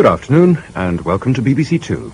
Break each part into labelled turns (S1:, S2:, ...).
S1: Good afternoon, and welcome to BBC Two.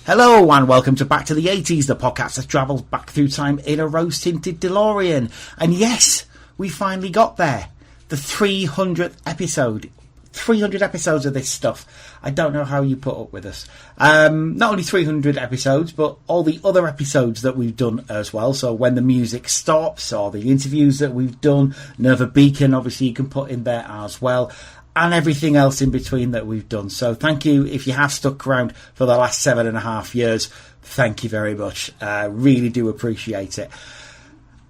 S2: Hello and welcome to Back to the 80s, the podcast that travels back through time in a rose-tinted DeLorean. And yes, we finally got there. The 300th episode. 300 episodes of this stuff. I don't know how you put up with us. Not only 300 episodes, but all the other episodes that we've done as well. So when the music stops, or the interviews that we've done, Nerva Beacon, obviously you can put in there as well. And everything else in between that we've done. So thank you if you have stuck around for the last 7.5 years. Thank you very much. Really do appreciate it.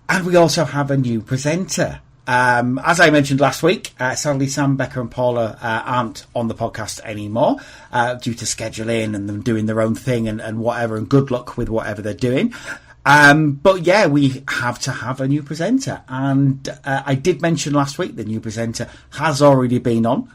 S2: And we also have a new presenter. As I mentioned last week, sadly Sam, Becca and Paula aren't on the podcast anymore due to scheduling and them doing their own thing and whatever, and good luck with whatever they're doing. But yeah, we have to have a new presenter, and I did mention last week the new presenter has already been on.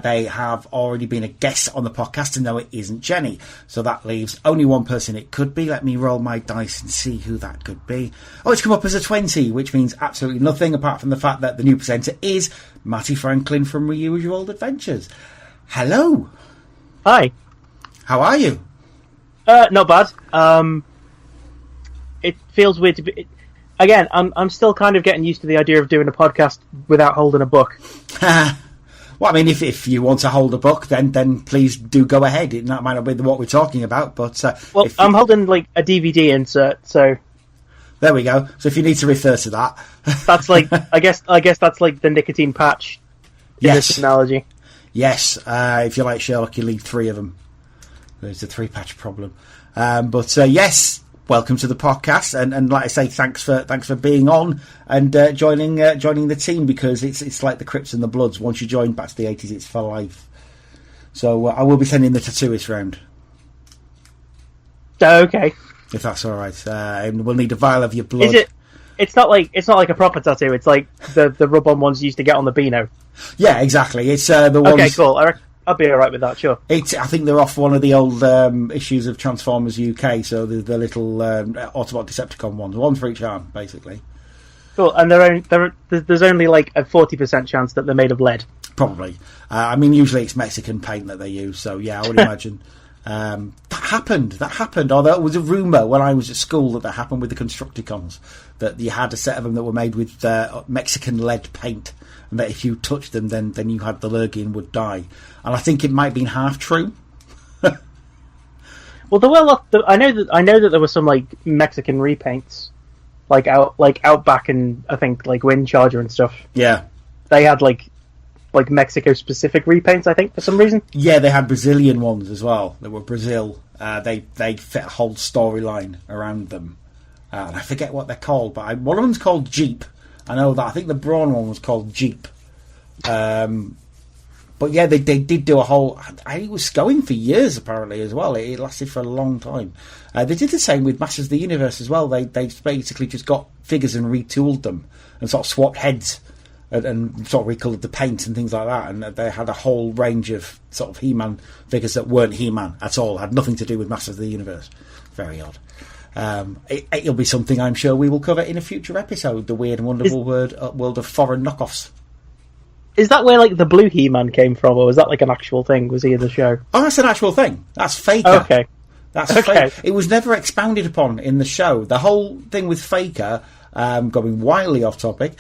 S2: They have already been a guest on the podcast, and no, it isn't Jenny. So that leaves only one person it could be. Let me roll my dice and see who that could be. Oh, it's come up as a 20, which means absolutely nothing apart from the fact that the new presenter is Matty Franklyn from Reuse Your Old Adventures. Hello.
S3: Hi.
S2: How are you?
S3: Not bad. It feels weird to be... Again, I'm still kind of getting used to the idea of doing a podcast without holding a book.
S2: Well, I mean, if you want to hold a book, then please do go ahead. That might not be what we're talking about, but...
S3: I'm holding, like, a DVD insert, so...
S2: There we go. So if you need to refer to that...
S3: That's like... I guess that's like the nicotine patch in this analogy.
S2: Yes. If you like Sherlock, you leave 3 of them. There's a 3-patch problem. Yes... Welcome to the podcast, and like I say, thanks for being on and joining the team, because it's like the Crips and the Bloods. Once you join Back to the 80s, it's for life. So I will be sending the tattooist round.
S3: Okay,
S2: if that's all right, and we'll need a vial of your blood.
S3: Is it? It's not like a proper tattoo. It's like the rub-on ones you used to get on the Beano.
S2: Yeah, exactly. It's the ones.
S3: Okay, cool. I'll be alright with that, sure.
S2: I think they're off one of the old issues of Transformers UK, so the little Autobot Decepticon ones, one for each arm, basically.
S3: Cool, and there's only like a 40% chance that they're made of lead.
S2: Probably. I mean, usually it's Mexican paint that they use, so yeah, I would imagine. That happened, or there was a rumour when I was at school that happened with the Constructicons, that you had a set of them that were made with Mexican lead paint, and that if you touched them, then you had the lurgy and would die. And I think it might have been half true.
S3: Well, there were I know that there were some like Mexican repaints, like Outback and I think like Wind Charger and stuff.
S2: Yeah,
S3: they had like Mexico specific repaints, I think, for some reason.
S2: Yeah, they had Brazilian ones as well. They were Brazil. They fit a whole storyline around them, and I forget what they're called, but one of them's called Jeep. I know that. I think the Braun one was called Jeep. But yeah, they did do a whole... It was going for years, apparently, as well. It lasted for a long time. They did the same with Masters of the Universe as well. They basically just got figures and retooled them and sort of swapped heads and sort of recoloured the paint and things like that. And they had a whole range of sort of He-Man figures that weren't He-Man at all. Had nothing to do with Masters of the Universe. Very odd. It'll be something I'm sure we will cover in a future episode. The weird and wonderful world of foreign knockoffs.
S3: Is that where like the blue He-Man came from, or was that like an actual thing? Was he in the show?
S2: Oh, that's an actual thing. That's Faker.
S3: Oh, okay.
S2: That's okay. It was never expounded upon in the show. The whole thing with Faker, going wildly off topic,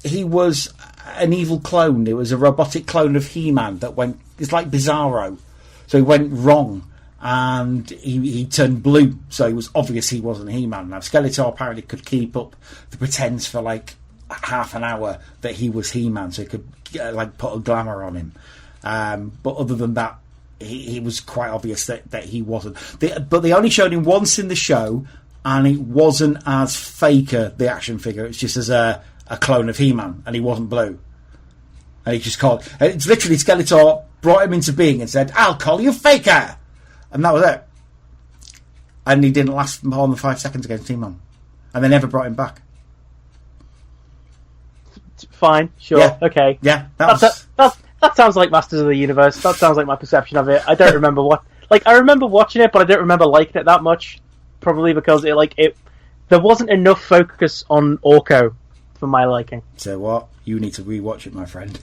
S2: he was an evil clone. It was a robotic clone of He-Man that went... It's like Bizarro. So he went wrong, and he turned blue, so it was obvious he wasn't He-Man. Now, Skeletor apparently could keep up the pretense for like half an hour that he was He-Man, so he could like put a glamour on him. But other than that, he was quite obvious that he wasn't. But they only showed him once in the show, and it wasn't as Faker, the action figure. It's just as a clone of He-Man, and he wasn't blue. And he just called... It's literally Skeletor brought him into being and said, "I'll call you Faker!" And that was it. And he didn't last more than 5 seconds against He-Man. And they never brought him back.
S3: Fine, sure,
S2: yeah.
S3: Okay.
S2: Yeah,
S3: that sounds like Masters of the Universe. That sounds like my perception of it. I don't remember what... Like, I remember watching it, but I don't remember liking it that much. Probably because there wasn't enough focus on Orko for my liking.
S2: So what? You need to rewatch it, my friend.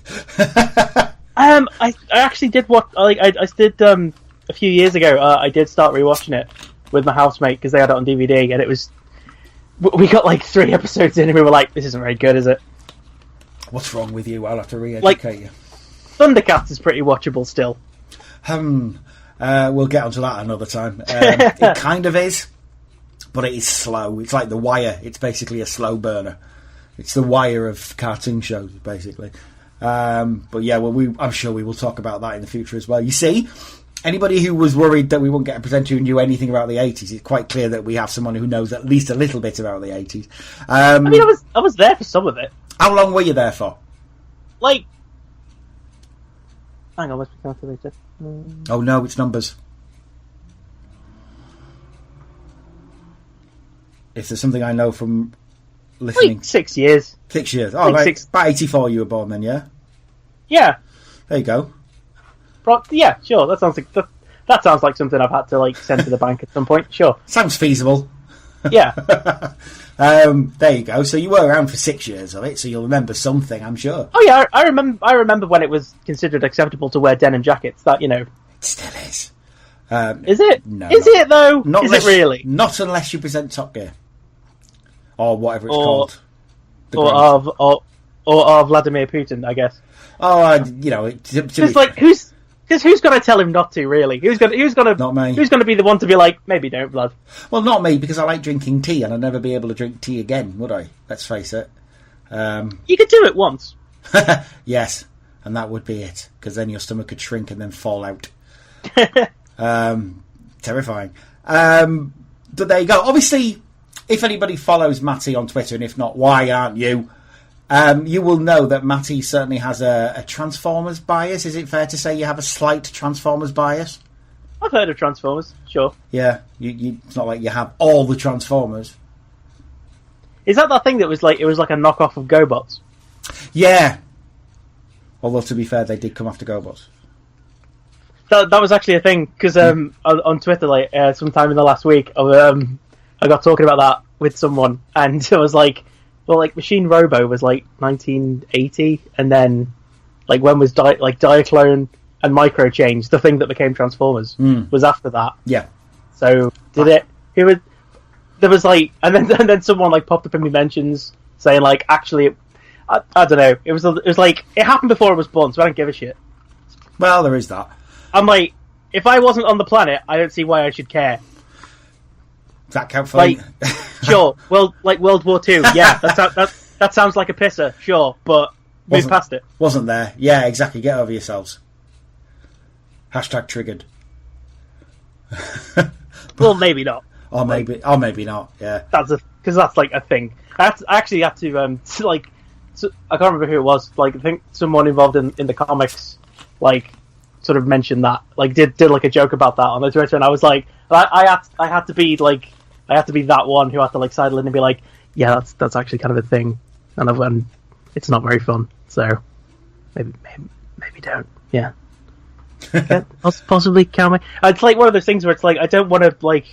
S3: I actually did watch... I did... a few years ago, I did start rewatching it with my housemate because they had it on DVD, and it was... We got like 3 episodes in, and we were like, "This isn't very good, is it?"
S2: What's wrong with you? I'll have to re-educate you.
S3: Thundercats is pretty watchable still.
S2: We'll get onto that another time. It kind of is, but it is slow. It's like The Wire. It's basically a slow burner. It's The Wire of cartoon shows, basically. But yeah, well, I'm sure we will talk about that in the future as well. You see, anybody who was worried that we wouldn't get a presenter who knew anything about the 80s, it's quite clear that we have someone who knows at least a little bit about the 80s.
S3: I mean, I was there for some of it.
S2: How long were you there for?
S3: Like... Hang on, let's be calculated.
S2: Oh no, it's numbers. If there's something I know from listening...
S3: Like 6 years.
S2: 6 years. Oh,
S3: like
S2: about 84 you were born then, yeah?
S3: Yeah.
S2: There you go.
S3: Yeah, sure. That sounds like something I've had to like send to the bank at some point. Sure.
S2: Sounds feasible.
S3: Yeah.
S2: There you go. So you were around for 6 years of it, so you'll remember something, I'm sure.
S3: Oh yeah, I remember when it was considered acceptable to wear denim jackets. That, you know.
S2: It still is.
S3: Is it?
S2: No.
S3: Is it though?
S2: Not
S3: is it really?
S2: Not unless you present Top Gear. Or whatever it's called.
S3: Or Vladimir Putin, I guess.
S2: Oh, you know,
S3: Just like who's going to tell him not to? Really, who's going to
S2: not me.
S3: Who's going to be the one to be like, maybe don't, Vlad?
S2: Well, not me, because I like drinking tea, and I'd never be able to drink tea again, would I? Let's face it.
S3: You could do it once.
S2: Yes, and that would be it, because then your stomach could shrink and then fall out. Terrifying. But there you go. Obviously, if anybody follows Matty on Twitter, and if not, why aren't you? You will know that Matty certainly has a Transformers bias. Is it fair to say you have a slight Transformers bias?
S3: I've heard of Transformers, sure.
S2: Yeah, it's not like you have all the Transformers.
S3: Is that thing that was like, it was like a knockoff of GoBots?
S2: Yeah. Although, to be fair, they did come after GoBots.
S3: That was actually a thing, because on Twitter, like sometime in the last week, I got talking about that with someone, and I was like, well, like Machine Robo was like 1980, and then like when was Diaclone and Micro Change, the thing that became Transformers, was after that. Yeah. So did it? There was like, and then someone like popped up in my mentions saying like, actually, I don't know. It was like it happened before I was born, so I don't give a shit.
S2: Well, there is that.
S3: I'm like, if I wasn't on the planet, I don't see why I should care.
S2: Does that count for
S3: like? Sure. Well, like World War II. Yeah, that sounds like a pisser. Sure, but move past it.
S2: Wasn't there? Yeah, exactly. Get over yourselves. # triggered.
S3: Well, maybe not.
S2: Or maybe not. Yeah.
S3: Because that's like a thing. I actually had to I can't remember who it was. Like I think someone involved in the comics, like sort of mentioned that, like did like a joke about that on the Twitter, and I was like, I had to be that one who had to like sidle in and be like, yeah, that's actually kind of a thing, and it's not very fun. So maybe don't. Yeah. Possibly count me. It's like one of those things where it's like I don't want to like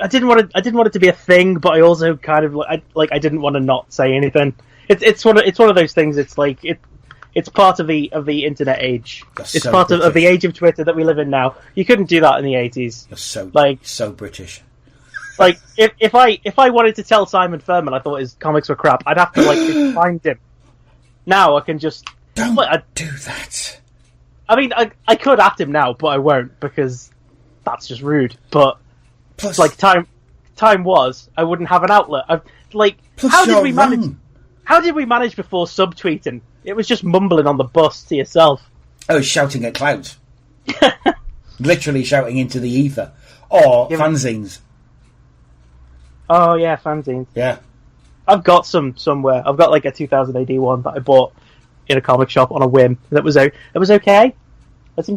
S3: I didn't want it to be a thing, but I also kind of I didn't want to not say anything. it's one of those things. It's like it's part of the internet age.
S2: That's
S3: it's
S2: so
S3: part of
S2: British.
S3: the age of Twitter that we live in now. You couldn't do that in the 80s.
S2: That's so so British.
S3: Like if I wanted to tell Simon Furman I thought his comics were crap, I'd have to like find him. Now I can just
S2: don't do that.
S3: I mean, I could at him now, but I won't because that's just rude. But
S2: Plus,
S3: like time was, I wouldn't have an outlet. How did we manage? How did we manage before subtweeting? It was just mumbling on the bus to yourself.
S2: Oh, shouting at clouds. Literally shouting into the ether. Or fanzines.
S3: Oh yeah, fanzines.
S2: Yeah.
S3: I've got some somewhere. I've got like a 2000 AD one that I bought in a comic shop on a whim. That was okay. It's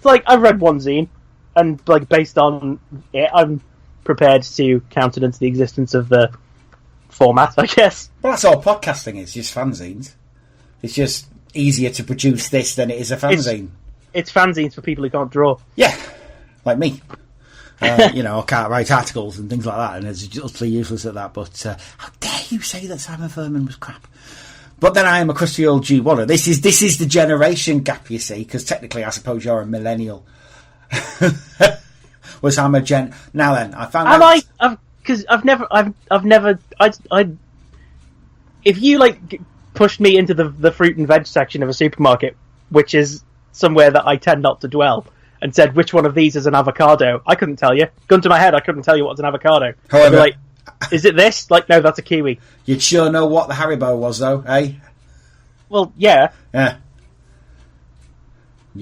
S3: like I've read one zine, and like based on it, I'm prepared to countenance the existence of the format, I guess.
S2: Well, that's all podcasting is, just fanzines. It's just easier to produce this than it is a fanzine.
S3: It's fanzines for people who can't draw.
S2: Yeah, like me. I can't write articles and things like that, and it's utterly useless at that. But how dare you say that Simon Furman was crap? But then I am a crusty old G Waller. This is the generation gap, you see, because technically I suppose you're a millennial. Was I'm a gen. Now then, I found.
S3: Because I've never. If you like pushed me into the fruit and veg section of a supermarket, which is somewhere that I tend not to dwell, and said which one of these is an avocado, I couldn't tell you. Gun to my head, I couldn't tell you what's an avocado.
S2: However,
S3: I'd be like, is it this? Like, no, that's a kiwi.
S2: You'd sure know what the Haribo was, though, eh?
S3: Well, yeah.
S2: Yeah.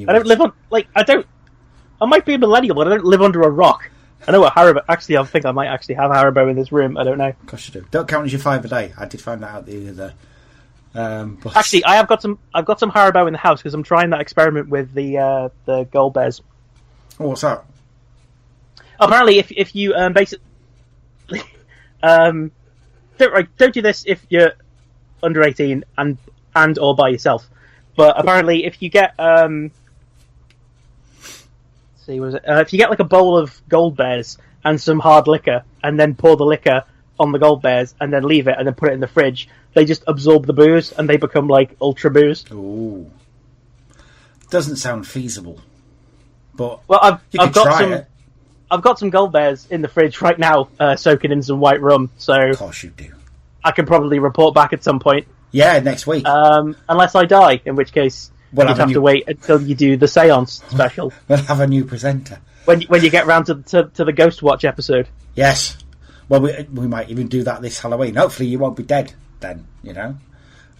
S3: I don't live on I might be a millennial, but I don't live under a rock. I know what Haribo. Actually, I think I might actually have Haribo in this room. I don't know.
S2: Of course you do. Don't count as your 5 a day. I did find that out the other day. But...
S3: Actually, I've got some Haribo in the house because I'm trying that experiment with the gold bears.
S2: Oh, what's that?
S3: Apparently, if you basically don't do this if you're under 18 and or by yourself. But apparently, if you get if you get like a bowl of gold bears and some hard liquor, and then pour the liquor on the gold bears, and then leave it, and then put it in the fridge, they just absorb the booze and they become like ultra booze.
S2: Ooh, doesn't sound feasible. But
S3: well,
S2: I've
S3: got some gold bears in the fridge right now, soaking in some white rum. So
S2: of course you do.
S3: I can probably report back at some point.
S2: Yeah, next week.
S3: Unless I die, in which case we'll have to wait until you do the Seance special.
S2: We'll have a new presenter
S3: when you get round to the Ghost Watch episode.
S2: Yes. Well, we might even do that this Halloween. Hopefully, you won't be dead then. You know.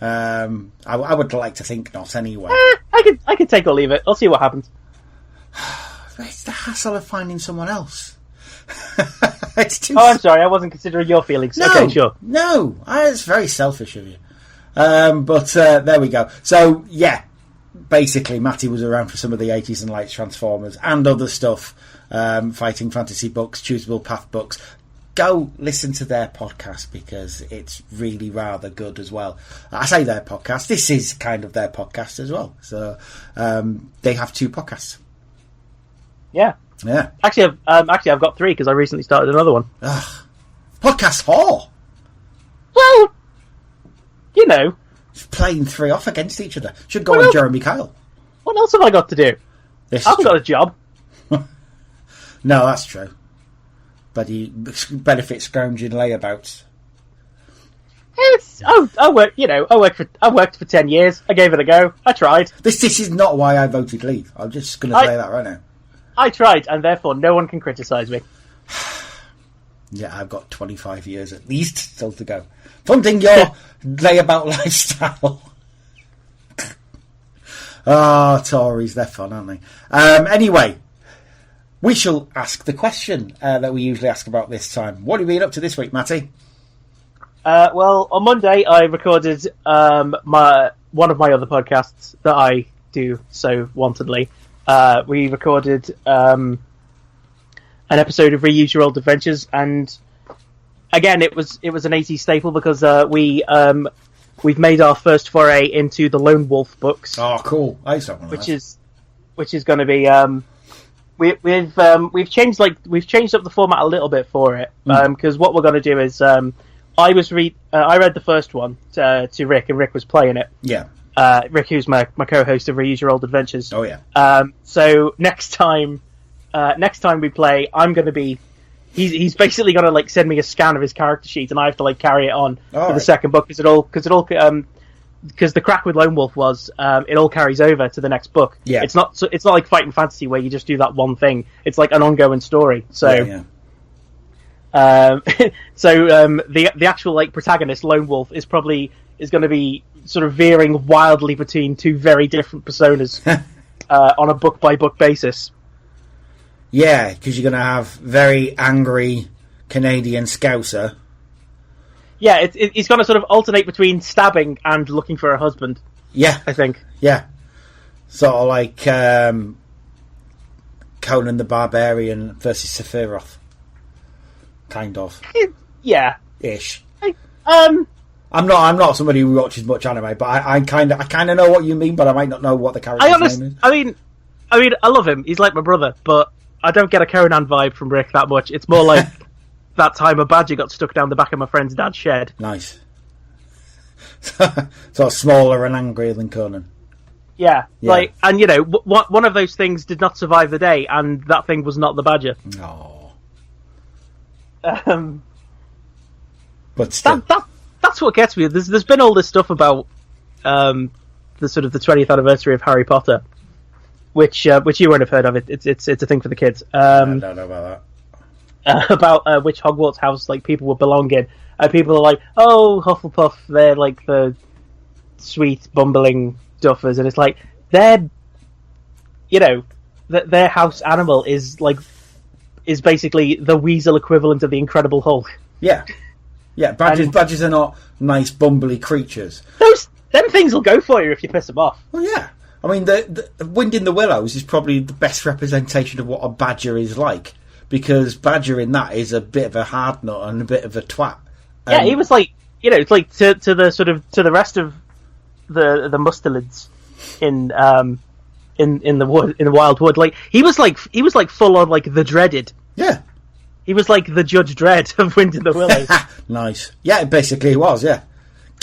S2: I would like to think not. Anyway.
S3: I could take or leave it. I'll see what happens.
S2: It's the hassle of finding someone else. It's too.
S3: Oh, I'm sorry. I wasn't considering your feelings.
S2: No,
S3: okay, sure.
S2: No, it's very selfish of you. But there we go. So yeah, basically, Matty was around for some of the 80s and Lights Transformers and other stuff, fighting fantasy books, choosable path books. Go listen to their podcast because it's really rather good as well. I say their podcast. This is kind of their podcast as well. So they have 2 podcasts.
S3: Yeah.
S2: Yeah.
S3: Actually, I've got 3 because I recently started another one.
S2: Ugh. Podcast 4.
S3: Well, you know,
S2: just playing 3 off against each other. Should go on Jeremy Kyle.
S3: What else have I got to do? I haven't got a job.
S2: No, that's true. But he benefits scrounging layabouts.
S3: I worked for 10 years. I gave it a go. I tried.
S2: This is not why I voted leave. I'm just going to say that right now.
S3: I tried, and therefore no one can criticise me.
S2: Yeah, I've got 25 years at least still to go. Funding your layabout lifestyle. Tories, they're fun, aren't they? Anyway, we shall ask the question that we usually ask about this time. What have you been up to this week, Matty?
S3: Well, on Monday I recorded one of my other podcasts that I do so wantedly. We recorded an episode of Reuse Your Old Adventures, and again, it was an 80s staple because we've made our first foray into the Lone Wolf books.
S2: Oh, cool! I used to have one of
S3: those. Which is going to be we've changed up the format a little bit for it because what we're going to do is I I read the first one to Rick, and Rick was playing it.
S2: Yeah.
S3: Rick, who's my co-host of Reuse Your Old Adventures.
S2: Oh, yeah.
S3: So next time we play, I'm going to be... He's basically going to like send me a scan of his character sheet, and I have to like carry it on for the second book because the crack with Lone Wolf was it all carries over to the next book.
S2: Yeah.
S3: It's not like Fighting Fantasy where you just do that one thing. It's like an ongoing story. So
S2: Yeah.
S3: The actual like protagonist Lone Wolf is going to be sort of veering wildly between two very different personas on a book by book basis.
S2: Yeah, because you're going to have very angry Canadian Scouser.
S3: Yeah, he's going to sort of alternate between stabbing and looking for a husband.
S2: Yeah.
S3: I think.
S2: Yeah. Sort of like Conan the Barbarian versus Sephiroth. Kind of.
S3: Yeah.
S2: Ish.
S3: I'm
S2: not somebody who watches much anime, but I kind of know what you mean, but I might not know what the character's name is.
S3: I mean, I love him. He's like my brother, but I don't get a Conan vibe from Rick that much. It's more like that time a badger got stuck down the back of my friend's dad's shed.
S2: Nice. Sort of smaller and angrier than Conan.
S3: Yeah. Like, and you know, one of those things did not survive the day, and that thing was not the badger.
S2: Oh.
S3: But still. That's what gets me. There's been all this stuff about the sort of the 20th anniversary of Harry Potter, which you won't have heard of. It's a thing for the kids.
S2: I don't know about that.
S3: About which Hogwarts house like people would belong in. People are like, oh, Hufflepuff, they're like the sweet bumbling duffers, and it's like their house animal is basically the weasel equivalent of the Incredible Hulk.
S2: Yeah. Yeah, badgers are not nice, bumbly creatures.
S3: Them things will go for you if you piss them off.
S2: Well, yeah. I mean, the Wind in the Willows is probably the best representation of what a badger is like, because Badger in that is a bit of a hard nut and a bit of a twat.
S3: Yeah, he was like, it's like to the rest of the mustelids in the Wild Wood. Like he was like full on like the Dreaded.
S2: Yeah.
S3: He was like the Judge Dredd of Wind in the Willows.
S2: Nice. Yeah, basically he was, yeah.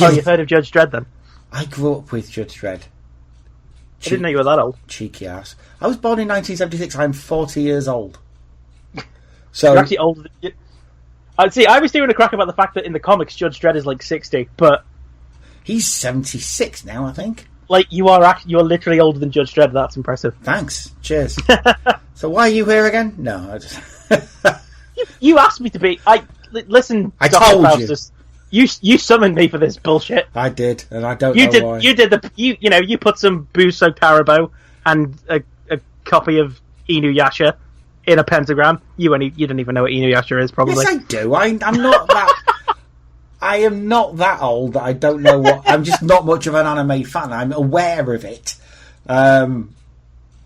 S3: Oh, you've heard of Judge Dredd then?
S2: I grew up with Judge Dredd.
S3: I didn't know you were that old.
S2: Cheeky ass. I was born in 1976. I'm 40 years old. So
S3: you're actually older than you. See, I was doing a crack about the fact that in the comics Judge Dredd is like 60, but
S2: he's 76 now, I think.
S3: Like you're literally older than Judge Dredd. That's impressive.
S2: Thanks. Cheers. So why are you here again? No, I just.
S3: You asked me to be. Listen.
S2: I told
S3: Faustus, you summoned me for this bullshit.
S2: I did, and I don't know why.
S3: You put some booze-soaked Haribo and a copy of Inuyasha in a pentagram. You don't even know what Inuyasha is, probably.
S2: Yes, I do. I'm not that. I am not that old that I don't know what. I'm just not much of an anime fan. I'm aware of it.
S3: Well,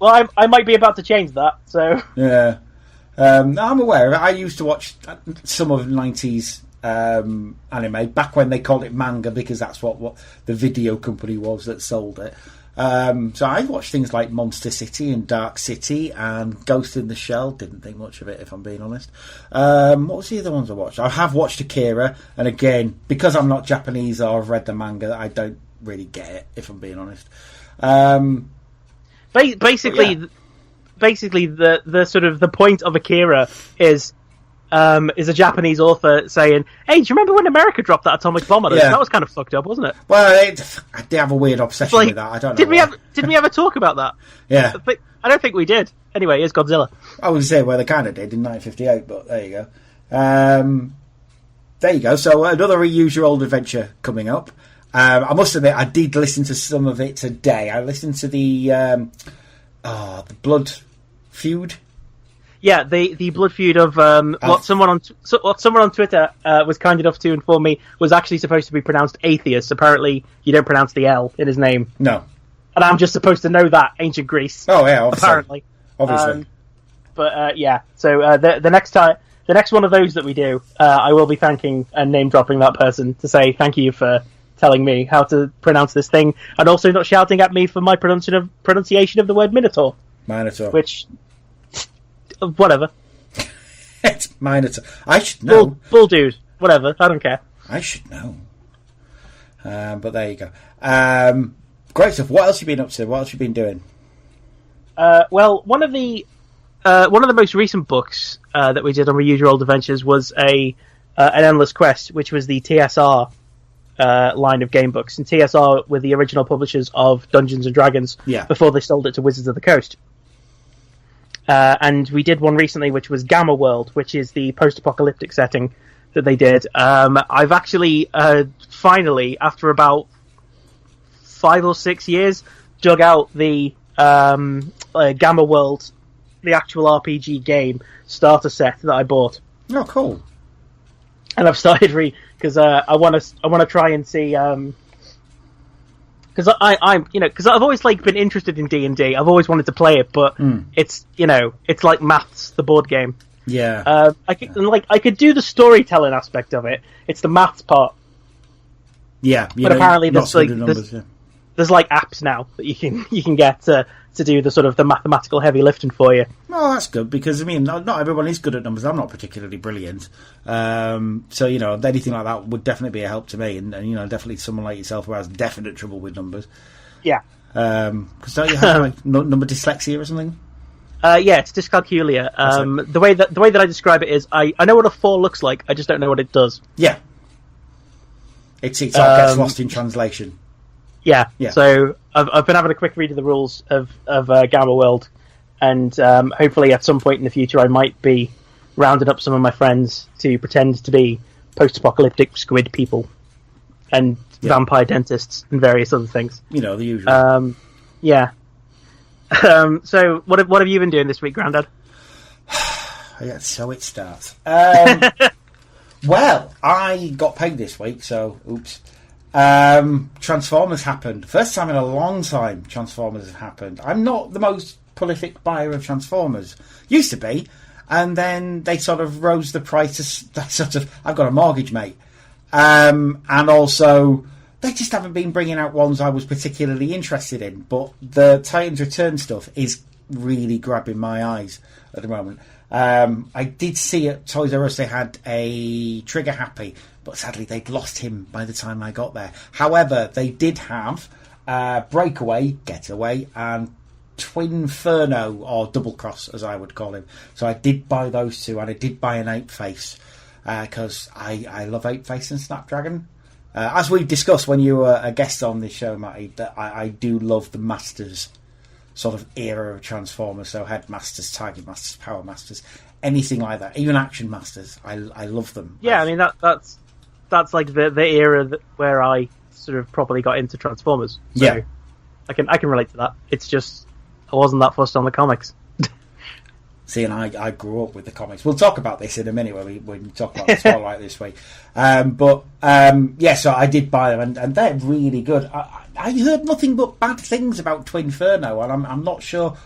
S3: I might be about to change that. So
S2: yeah. I'm aware of it. I used to watch some of the 90s anime back when they called it manga, because that's what the video company was that sold it. So I watched things like Monster City and Dark City and Ghost in the Shell. Didn't think much of it, if I'm being honest. What was the other ones I watched? I have watched Akira, and again, because I'm not Japanese or I've read the manga, I don't really get it, if I'm being honest.
S3: Basically, the sort of the point of Akira is a Japanese author saying, "Hey, do you remember when America dropped that atomic bomb on us? That was kind of fucked up, wasn't it?"
S2: Well, they have a weird obsession with that. I don't know.
S3: Did we ever talk about that?
S2: Yeah,
S3: I don't think we did. Anyway, here's Godzilla.
S2: I would say, well, they kind of did in 1958, but there you go. There you go. So another Reuse Your Old Adventure coming up. I must admit, I did listen to some of it today. I listened to the Blood Feud.
S3: Yeah, the blood feud of what someone on Twitter was kind enough to inform me was actually supposed to be pronounced Atheist. Apparently, you don't pronounce the L in his name.
S2: No,
S3: and I'm just supposed to know that, ancient Greece.
S2: Oh yeah,
S3: apparently.
S2: Obviously.
S3: Yeah. So the next one of those that we do, I will be thanking and name dropping that person to say thank you for telling me how to pronounce this thing, and also not shouting at me for my pronunciation of the word Minotaur.
S2: Minotaur.
S3: Which. Whatever.
S2: It's Minotaur. I should know.
S3: Bull dude. Whatever. I don't care.
S2: I should know. But there you go. Great stuff. What else have you been up to? What else have you been doing?
S3: Well, one of the most recent books that we did on Reuse Your Old Adventures was an Endless Quest, which was the TSR line of game books. And TSR were the original publishers of Dungeons and Dragons before they sold it to Wizards of the Coast. And we did one recently, which was Gamma World, which is the post-apocalyptic setting that they did. I've actually finally, after about 5 or 6 years, dug out the Gamma World, the actual RPG game starter set that I bought.
S2: Oh, cool!
S3: And I've started because I want to try and see because because I've always been interested in D&D. I've always wanted to play it, but it's like Maths, the board game.
S2: Yeah.
S3: I could do the storytelling aspect of it. It's the maths part.
S2: Yeah,
S3: but apparently there's
S2: numbers,
S3: there's apps now that you can get to do the sort of the mathematical heavy lifting for you.
S2: Oh, that's good, because not everyone is good at numbers. I'm not particularly brilliant, so anything like that would definitely be a help to me, and definitely someone like yourself who has definite trouble with numbers.
S3: Yeah.
S2: Because don't you have number dyslexia or something?
S3: Yeah, it's dyscalculia. The way that I describe it is, I know what a 4 looks like, I just don't know what it does.
S2: Yeah. It all gets lost in translation.
S3: Yeah. So I've been having a quick read of the rules of Gamma World, and hopefully at some point in the future I might be rounding up some of my friends to pretend to be post-apocalyptic squid people and vampire dentists and various other things.
S2: The usual.
S3: Yeah. So what have you been doing this week, Grandad?
S2: Yeah, so it starts. Well, I got paid this week, so oops. Transformers happened. First time in a long time Transformers has happened. I'm not the most prolific buyer of Transformers. Used to be. And then they sort of rose the price to I've got a mortgage, mate. And also they just haven't been bringing out ones I was particularly interested in. But the Titans Return stuff is really grabbing my eyes at the moment. I did see at Toys R Us they had a Trigger Happy, but sadly they'd lost him by the time I got there. However, they did have Breakaway, Getaway, and Twinferno, or Double Cross as I would call him. So I did buy those two, and I did buy an Ape Face because I love Ape Face and Snapdragon. As we discussed when you were a guest on this show, Matty, that I do love the Masters sort of era of Transformers, so Headmasters, Target Masters, Power Masters, anything like that, even Action Masters. I love them.
S3: Yeah, I mean that's like the era where I sort of properly got into Transformers. So
S2: yeah,
S3: I can relate to that. It's just I wasn't that fussed on the comics.
S2: See, and I grew up with the comics. We'll talk about this in a minute when we talk about the Spotlight this week. So I did buy them, and they're really good. I heard nothing but bad things about Twinferno, and I'm not sure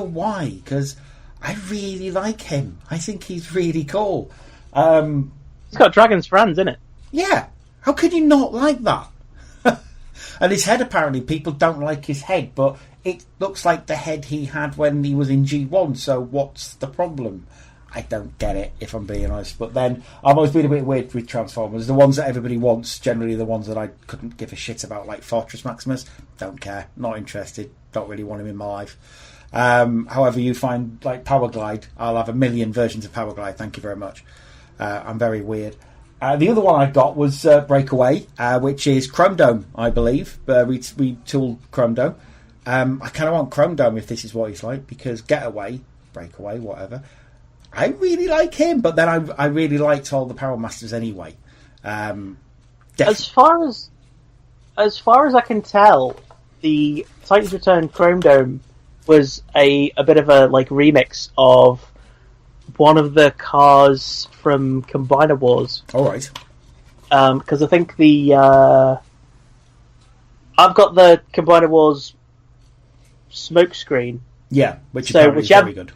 S2: why, because I really like him. I think he's really cool.
S3: He's got dragons for hands, isn't it?
S2: Yeah. How could you not like that? And his head, apparently, people don't like his head, but it looks like the head he had when he was in G1, so what's the problem? I don't get it, if I'm being honest. But then, I've always been a bit weird with Transformers. The ones that everybody wants, generally the ones that I couldn't give a shit about, like Fortress Maximus. Don't care. Not interested. Don't really want him in my life. However, you find, like, Power Glide. I'll have a million versions of Power Glide. Thank you very much. I'm very weird. The other one I got was Breakaway, which is Chrome Dome, I believe. Retooled Chrome Dome. I kind of want Chrome Dome if this is what he's like, because Getaway, Breakaway, whatever, I really like him, but then I really liked all the Power Masters anyway.
S3: As far as I can tell, the Titans Return Chrome Dome was a bit of a remix of one of the cars from Combiner Wars.
S2: All right.
S3: Because I think I've got the Combiner Wars smoke screen.
S2: Yeah, which is very good.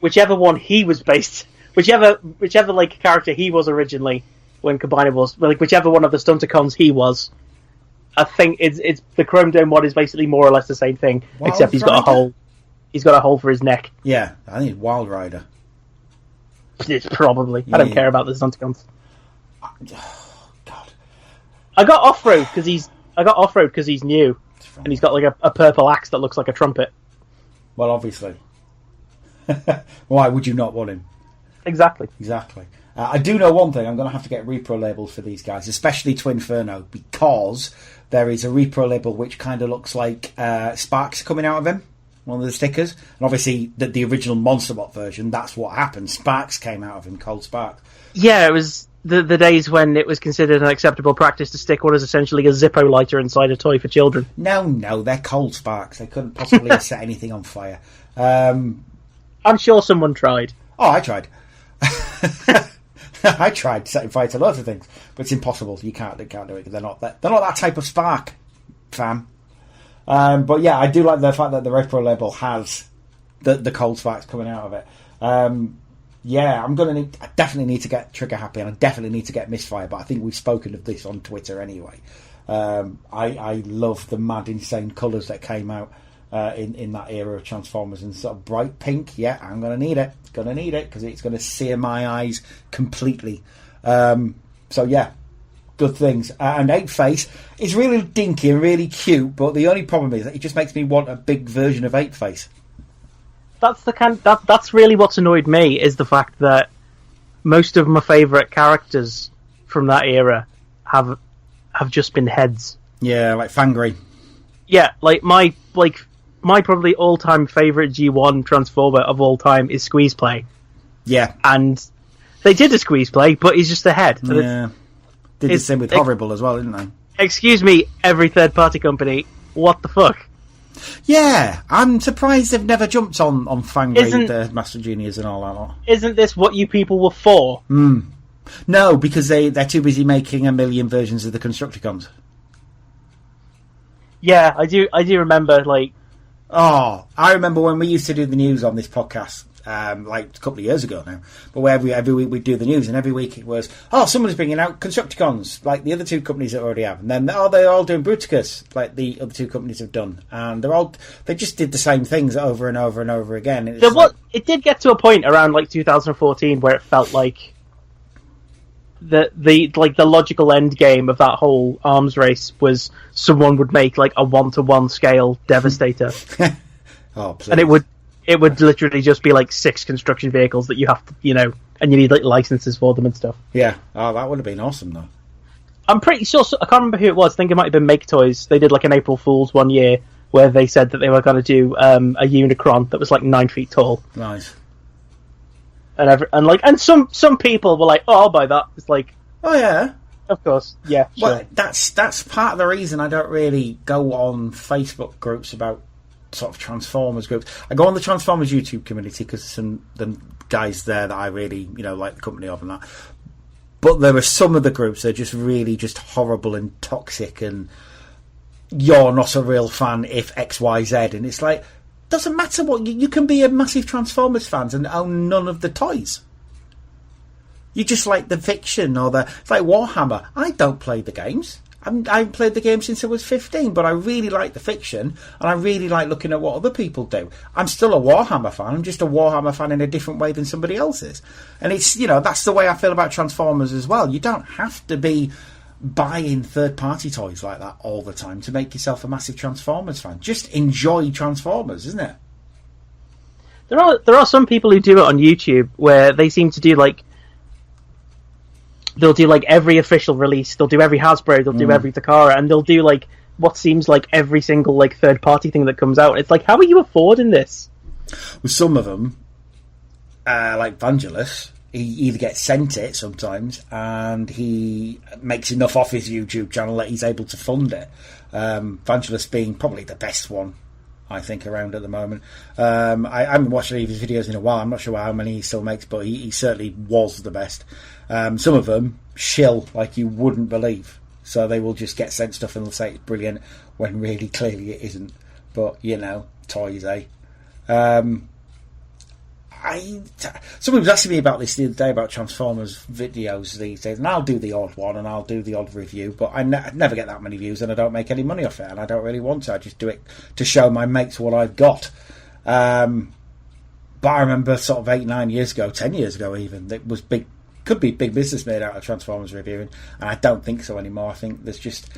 S3: Whichever one he was based, whichever character he was originally when Combiner Wars, whichever one of the Stunticons he was, I think it's the Chrome Dome one is basically more or less the same thing, except he's got a hole. He's got a hole for his neck.
S2: Yeah, I think it's Wild Rider.
S3: It's probably. I don't care about the Stunticons.
S2: Oh, God.
S3: I got off-road because he's new, and he's got like a purple axe that looks like a trumpet.
S2: Well, obviously. Why would you not want him?
S3: Exactly.
S2: I do know one thing. I'm going to have to get repro labels for these guys, especially Twinferno, because there is a repro label which kind of looks like sparks coming out of him, one of the stickers. And obviously, the original Monsterbot version, that's what happened. Sparks came out of him, cold sparks.
S3: Yeah, it was the days when it was considered an acceptable practice to stick what is essentially a Zippo lighter inside a toy for children.
S2: No, they're cold sparks. They couldn't possibly have set anything on fire.
S3: I'm sure someone tried.
S2: Oh, I tried. I tried setting fire to loads of things, but it's impossible. You can't do it. They're not that type of spark, fam. But yeah, I do like the fact that the Repro label has the cold sparks coming out of it. Yeah, I definitely need to get trigger happy, and I definitely need to get misfire. But I think we've spoken of this on Twitter anyway. I love the mad, insane colours that came out in that era of Transformers, and sort of bright pink. Yeah, I'm gonna need it because it's gonna sear my eyes completely. So yeah, good things. And Eight Face is really dinky and really cute, but the only problem is that it just makes me want a big version of Eight Face.
S3: That's really what's annoyed me, is the fact that most of my favourite characters from that era have just been heads.
S2: Yeah, like Fangry.
S3: Yeah, like my probably all-time favourite G1 Transformer of all time is Squeeze Play.
S2: Yeah.
S3: And they did a Squeeze Play, but he's just a head.
S2: Yeah. Did the same with Horrible as well, didn't they?
S3: Excuse me, every third-party company, what the fuck?
S2: Yeah, I'm surprised they've never jumped on Fangry, the Master Genius and all that lot.
S3: Isn't this what you people were for?
S2: No, because they're too busy making a million versions of the Constructicons.
S3: Yeah, I do remember, like...
S2: Oh, I remember when we used to do the news on this podcast, like a couple of years ago now, but where every week we'd do the news, and every week it was, someone's bringing out Constructicons, like the other two companies that already have, and then, they're all doing Bruticus, like the other two companies have done, and they just did the same things over and over and over again.
S3: It did get to a point around, like, 2014 where it felt like the logical end game of that whole arms race was someone would make like a 1-to-1 scale Devastator.
S2: Oh, please.
S3: And it would literally just be like 6 construction vehicles that you have to, and you need like licenses for them and stuff.
S2: Yeah. Oh, that would have been awesome though.
S3: I'm pretty sure, I can't remember who it was, I think it might have been Make Toys. They did like an April Fool's one year where they said that they were going to do a Unicron that was like 9 feet tall.
S2: Nice.
S3: And some people were like, "Oh, I'll buy that." It's like,
S2: "Oh yeah,
S3: of course, yeah." Sure.
S2: Well, that's part of the reason I don't really go on Facebook groups about sort of Transformers groups. I go on the Transformers YouTube community because there's the guys there that I really like the company of and that. But there are some of the groups that are just really just horrible and toxic, and you're not a real fan if XYZ, and it's like. Doesn't matter what you can be a massive Transformers fans and own none of the toys. You just like the fiction it's like Warhammer. I don't play the games. I haven't played the game since I was 15, but I really like the fiction and I really like looking at what other people do. I'm still a Warhammer fan. I'm just a Warhammer fan in a different way than somebody else is. And it's that's the way I feel about Transformers as well. You don't have to be buying third-party toys like that all the time to make yourself a massive Transformers fan. Just enjoy Transformers, isn't it?
S3: There are some people who do it on YouTube where they seem to do like they'll do like every official release, they'll do every Hasbro, they'll do every Takara, and they'll do like what seems like every single like third-party thing that comes out. It's like, how are you affording this?
S2: With some of them, like Vangelis. He either gets sent it sometimes and he makes enough off his YouTube channel that he's able to fund it. Vangelis being probably the best one, I think, around at the moment. I haven't watched any of his videos in a while. I'm not sure how many he still makes, but he certainly was the best. Some of them shill like you wouldn't believe. So they will just get sent stuff and they'll say it's brilliant when really clearly it isn't. But, toys, eh? Somebody was asking me about this the other day about Transformers videos these days, and I'll do the odd one and I'll do the odd review, but I never get that many views and I don't make any money off it, and I don't really want to. I just do it to show my mates what I've got. But I remember sort of 8-9 years ago, 10 years ago even, it was big Could be big business made out of Transformers reviewing, and I don't think so anymore. I think there's just...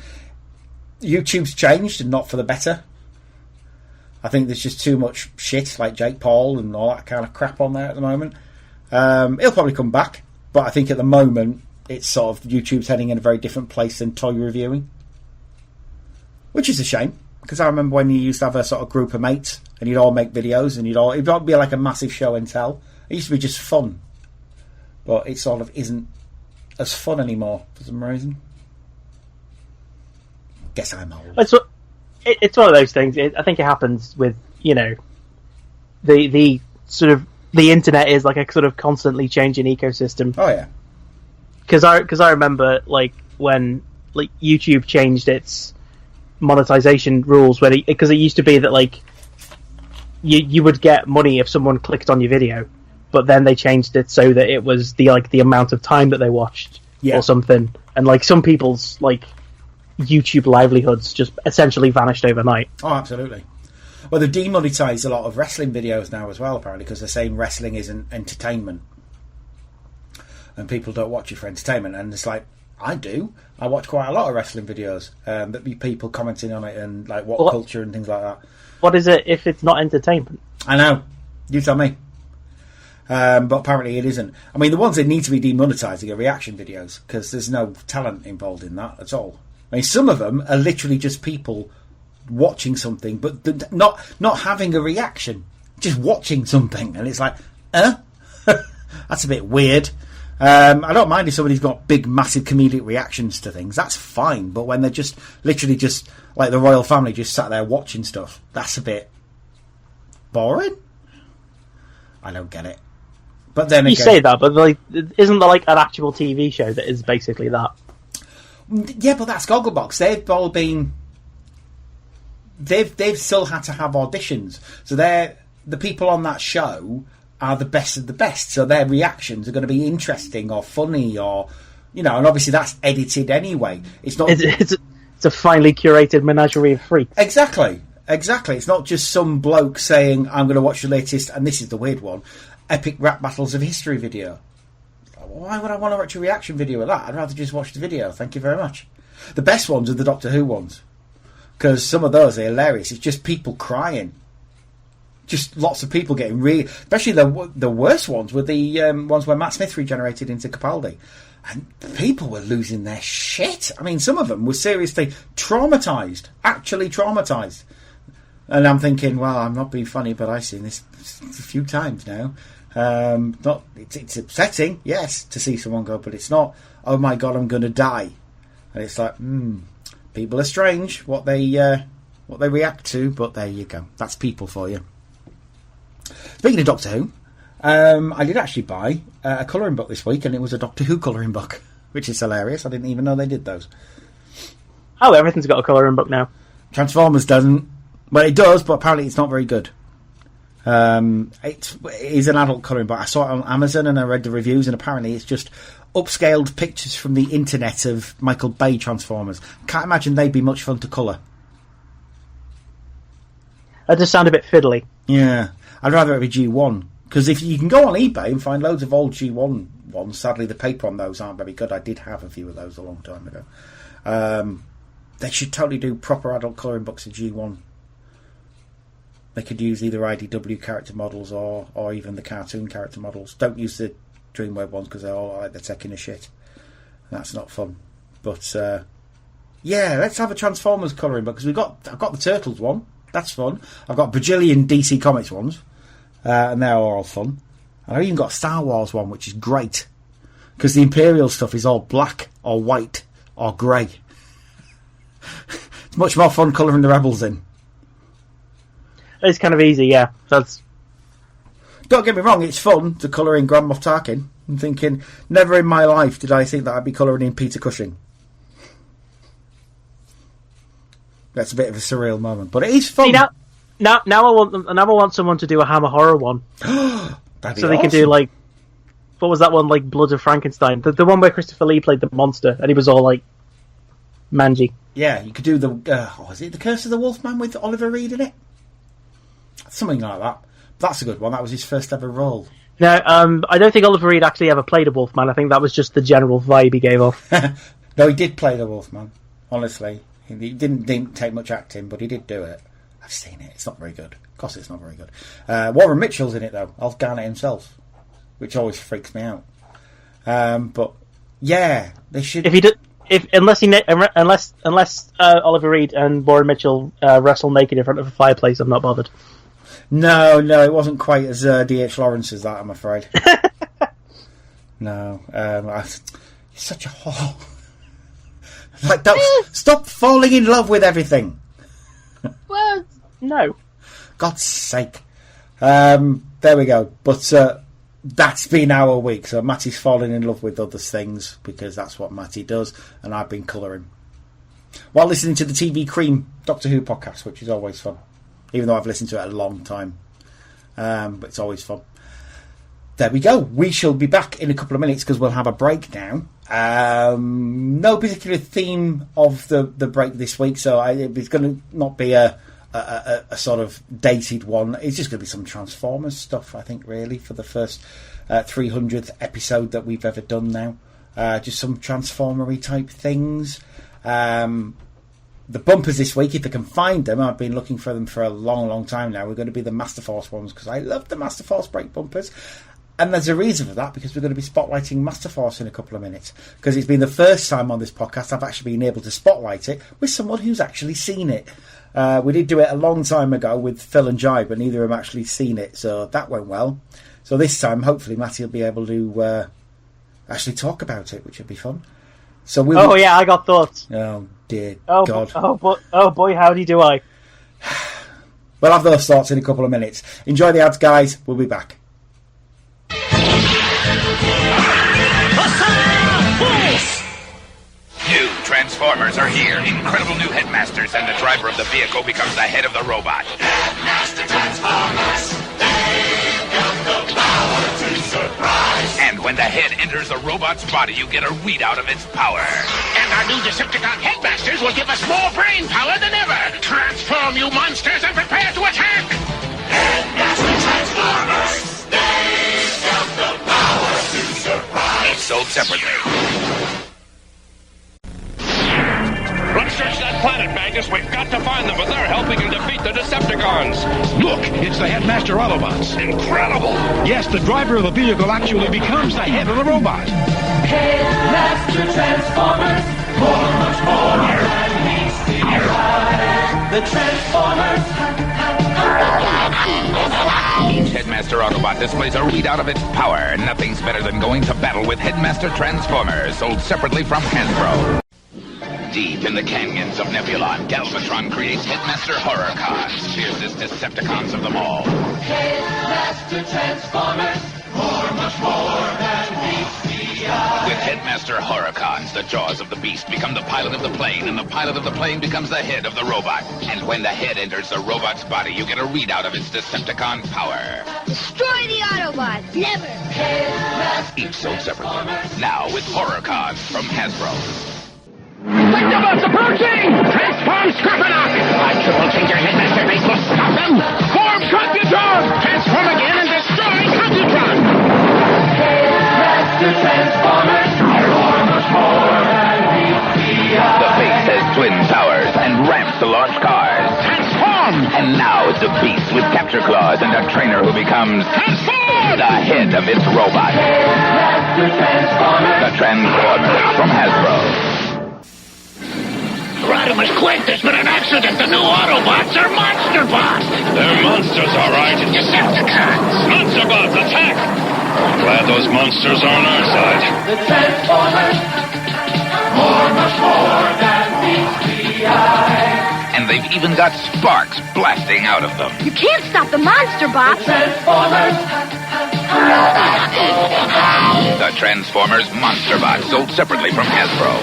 S2: YouTube's changed, and not for the better. I think there's just too much shit, like Jake Paul and all that kind of crap on there at the moment. It'll probably come back, but I think at the moment, it's sort of... YouTube's heading in a very different place than toy reviewing. Which is a shame, because I remember when you used to have a sort of group of mates, and you'd all make videos, and it'd be like a massive show and tell. It used to be just fun. But it sort of isn't as fun anymore for some reason. Guess I'm old.
S3: It's one of those things. I think it happens with, the sort of... The internet is like a sort of constantly changing ecosystem.
S2: Oh, yeah.
S3: Because I remember, like, when like YouTube changed its monetization rules, because it used to be that, like, you would get money if someone clicked on your video. But then they changed it so that it was the amount of time that they watched or something. And like some people's like YouTube livelihoods just essentially vanished overnight.
S2: Oh, absolutely. Well, they've demonetized a lot of wrestling videos now as well, apparently, because they're saying wrestling isn't entertainment. And people don't watch it for entertainment. And it's like, I do. I watch quite a lot of wrestling videos. That be people commenting on it and like what culture and things like that.
S3: What is it if it's not entertainment?
S2: I know. You tell me. But apparently it isn't. I mean, the ones that need to be demonetising are reaction videos, because there's no talent involved in that at all. I mean, some of them are literally just people watching something, but not having a reaction, just watching something, and it's like, that's a bit weird. I don't mind if somebody's got big, massive comedic reactions to things. That's fine. But when they're just literally just like the royal family, just sat there watching stuff, that's a bit boring. I don't get it. But then
S3: you
S2: again,
S3: say that, but like, isn't there like an actual TV show that is basically that?
S2: Yeah, but that's Gogglebox. They've all been. They've still had to have auditions, so the people on that show are the best of the best. So their reactions are going to be interesting or funny, or and obviously that's edited anyway. It's not.
S3: It's a finely curated menagerie of freaks.
S2: Exactly. It's not just some bloke saying, I'm going to watch the latest, and this is the weird one, Epic Rap Battles of History video. Why would I want to watch a reaction video of that? I'd rather just watch the video. Thank you very much. The best ones are the Doctor Who ones, because some of those are hilarious. It's just people crying. Just lots of people getting really... Especially the worst ones were the ones where Matt Smith regenerated into Capaldi. And people were losing their shit. I mean, some of them were seriously traumatised. Actually traumatised. And I'm thinking, well, I'm not being funny, but I've seen this a few times now. It's upsetting, yes, to see someone go, but it's not, oh my god, I'm going to die. And it's like, people are strange, what they react to, but there you go. That's people for you. Speaking of Doctor Who, I did actually buy a colouring book this week, and it was a Doctor Who colouring book, which is hilarious. I didn't even know they did those.
S3: Oh, everything's got a colouring book now.
S2: Transformers doesn't. Well, it does, but apparently it's not very good. It is an adult colouring book. I saw it on Amazon and I read the reviews, and apparently it's just upscaled pictures from the internet of Michael Bay Transformers. Can't imagine they'd be much fun to colour.
S3: That just sound a bit fiddly.
S2: Yeah, I'd rather it be G1, because if you can go on eBay and find loads of old G1 ones, sadly the paper on those aren't very good. I did have a few of those a long time ago. They should totally do proper adult colouring books of G1. They could use either IDW character models or even the cartoon character models. Don't use the Dreamwave ones, because they're all like they're taking a shit. And that's not fun. But yeah, let's have a Transformers colouring book, because I've got the Turtles one. That's fun. I've got a bajillion DC Comics ones, and they're all fun. And I've even got a Star Wars one, which is great, because the Imperial stuff is all black or white or grey. It's much more fun colouring the Rebels in.
S3: It's kind of easy, yeah.
S2: Don't get me wrong, it's fun to colour in Grand Moff Tarkin. I'm thinking, never in my life did I think that I'd be colouring in Peter Cushing. That's a bit of a surreal moment, but it is fun.
S3: See, now I want someone to do a Hammer horror one, so they can do like, what was that one, like Blood of Frankenstein, the one where Christopher Lee played the monster and he was all like mangy.
S2: Yeah, you could do the is it The Curse of the Wolfman with Oliver Reed in it? Something like that. That's a good one. That was his first ever role.
S3: No, I don't think Oliver Reed actually ever played a Wolfman. I think that was just the general vibe he gave off.
S2: No, he did play the Wolfman. Honestly, he didn't take much acting, but he did do it. I've seen it. It's not very good. Of course, it's not very good. Warren Mitchell's in it though. Alf Garnett himself, which always freaks me out. But yeah, they should. Unless Oliver Reed and Warren Mitchell wrestle naked in front of a fireplace, I'm not bothered. No, it wasn't quite as D.H. Lawrence as that, I'm afraid. No, he's such a whore. Like, stop falling in love with everything.
S3: Well, no.
S2: God's sake. There we go. But that's been our week. So Matty's fallen in love with other things because that's what Matty does, and I've been colouring while listening to the TV Cream Doctor Who podcast, which is always fun. Even though I've listened to it a long time. But it's always fun. There we go. We shall be back in a couple of minutes because we'll have a break now. No particular theme of the break this week, so it's going to not be a sort of dated one. It's just going to be some Transformers stuff, I think, really, for the first 300th episode that we've ever done now. Just some Transformer-y type things. The bumpers this week, if I can find them, I've been looking for them for a long time now. We're going to be the Masterforce ones because I love the Masterforce brake bumpers. And there's a reason for that because we're going to be spotlighting Masterforce in a couple of minutes. Because it's been the first time on this podcast I've actually been able to spotlight it with someone who's actually seen it. We did do it a long time ago with Phil and Jai, but neither of them actually seen it. So that went well. So this time, hopefully, Matty will be able to actually talk about it, which would be fun. So
S3: yeah, I got thoughts.
S2: Oh dear God!
S3: Oh boy, howdy do I?
S2: We'll have those thoughts in a couple of minutes. Enjoy the ads, guys. We'll be back.
S4: New Transformers are here. Incredible new Headmasters, and the driver of the vehicle becomes the head of the robot. Headmaster Transformers. They've got the power to surprise. And when the head enters the robot's body, you get a readout of its power. And our new Decepticon Headmasters will give us more brain power than ever. Transform, you monsters, and prepare to attack. Headmaster Transformers. They've got the power to surprise. It's sold separately.
S5: Let's search that planet, Magnus. We've got to find them. With their help, we can defeat the Decepticons.
S6: Look, it's the Headmaster Autobots.
S5: Incredible!
S6: Yes, the driver of the vehicle actually becomes the head of the robot.
S7: Headmaster Transformers, much more than meets the eye. The Transformers.
S4: Each Headmaster Autobot displays a readout of its power. Nothing's better than going to battle with Headmaster Transformers, sold separately from Hasbro. Deep in the canyons of Nebulon, Galvatron creates Headmaster Horrorcons, fiercest Decepticons of them all.
S7: Headmaster Transformers, much more than meets the eye.
S4: With Headmaster Horrorcons, the jaws of the beast become the pilot of the plane, and the pilot of the plane becomes the head of the robot. And when the head enters the robot's body, you get a readout of its Decepticon power.
S8: Destroy the Autobots! Never!
S7: Headmaster
S4: Each sold separately. Now with Horrorcons from Hasbro.
S5: Dictabots approaching! Transform Scorponok! Our triple-changer Headmaster base will stop them! Form Computron! Transform again and destroy Computron!
S7: Headmaster Transformers, much more than meets the eye.
S4: The base has twin towers and ramps to launch cars.
S5: Transform!
S4: And now it's a beast with capture claws and a trainer who becomes
S5: Transform!
S4: the head of its robot.
S7: Headmaster Transformers.
S4: The Transformers from Hasbro.
S5: Rodimus, quick! There's been an accident! The new Autobots are Monster Bots! They're monsters, all right. Decepticons! Monster Bots, attack! I'm glad those monsters are on our side.
S7: The Transformers, much more than meets the eye.
S4: And they've even got sparks blasting out of them.
S8: You can't stop the Monster Bots!
S7: Transformers.
S4: The Transformers Monster Bots, sold separately from Hasbro.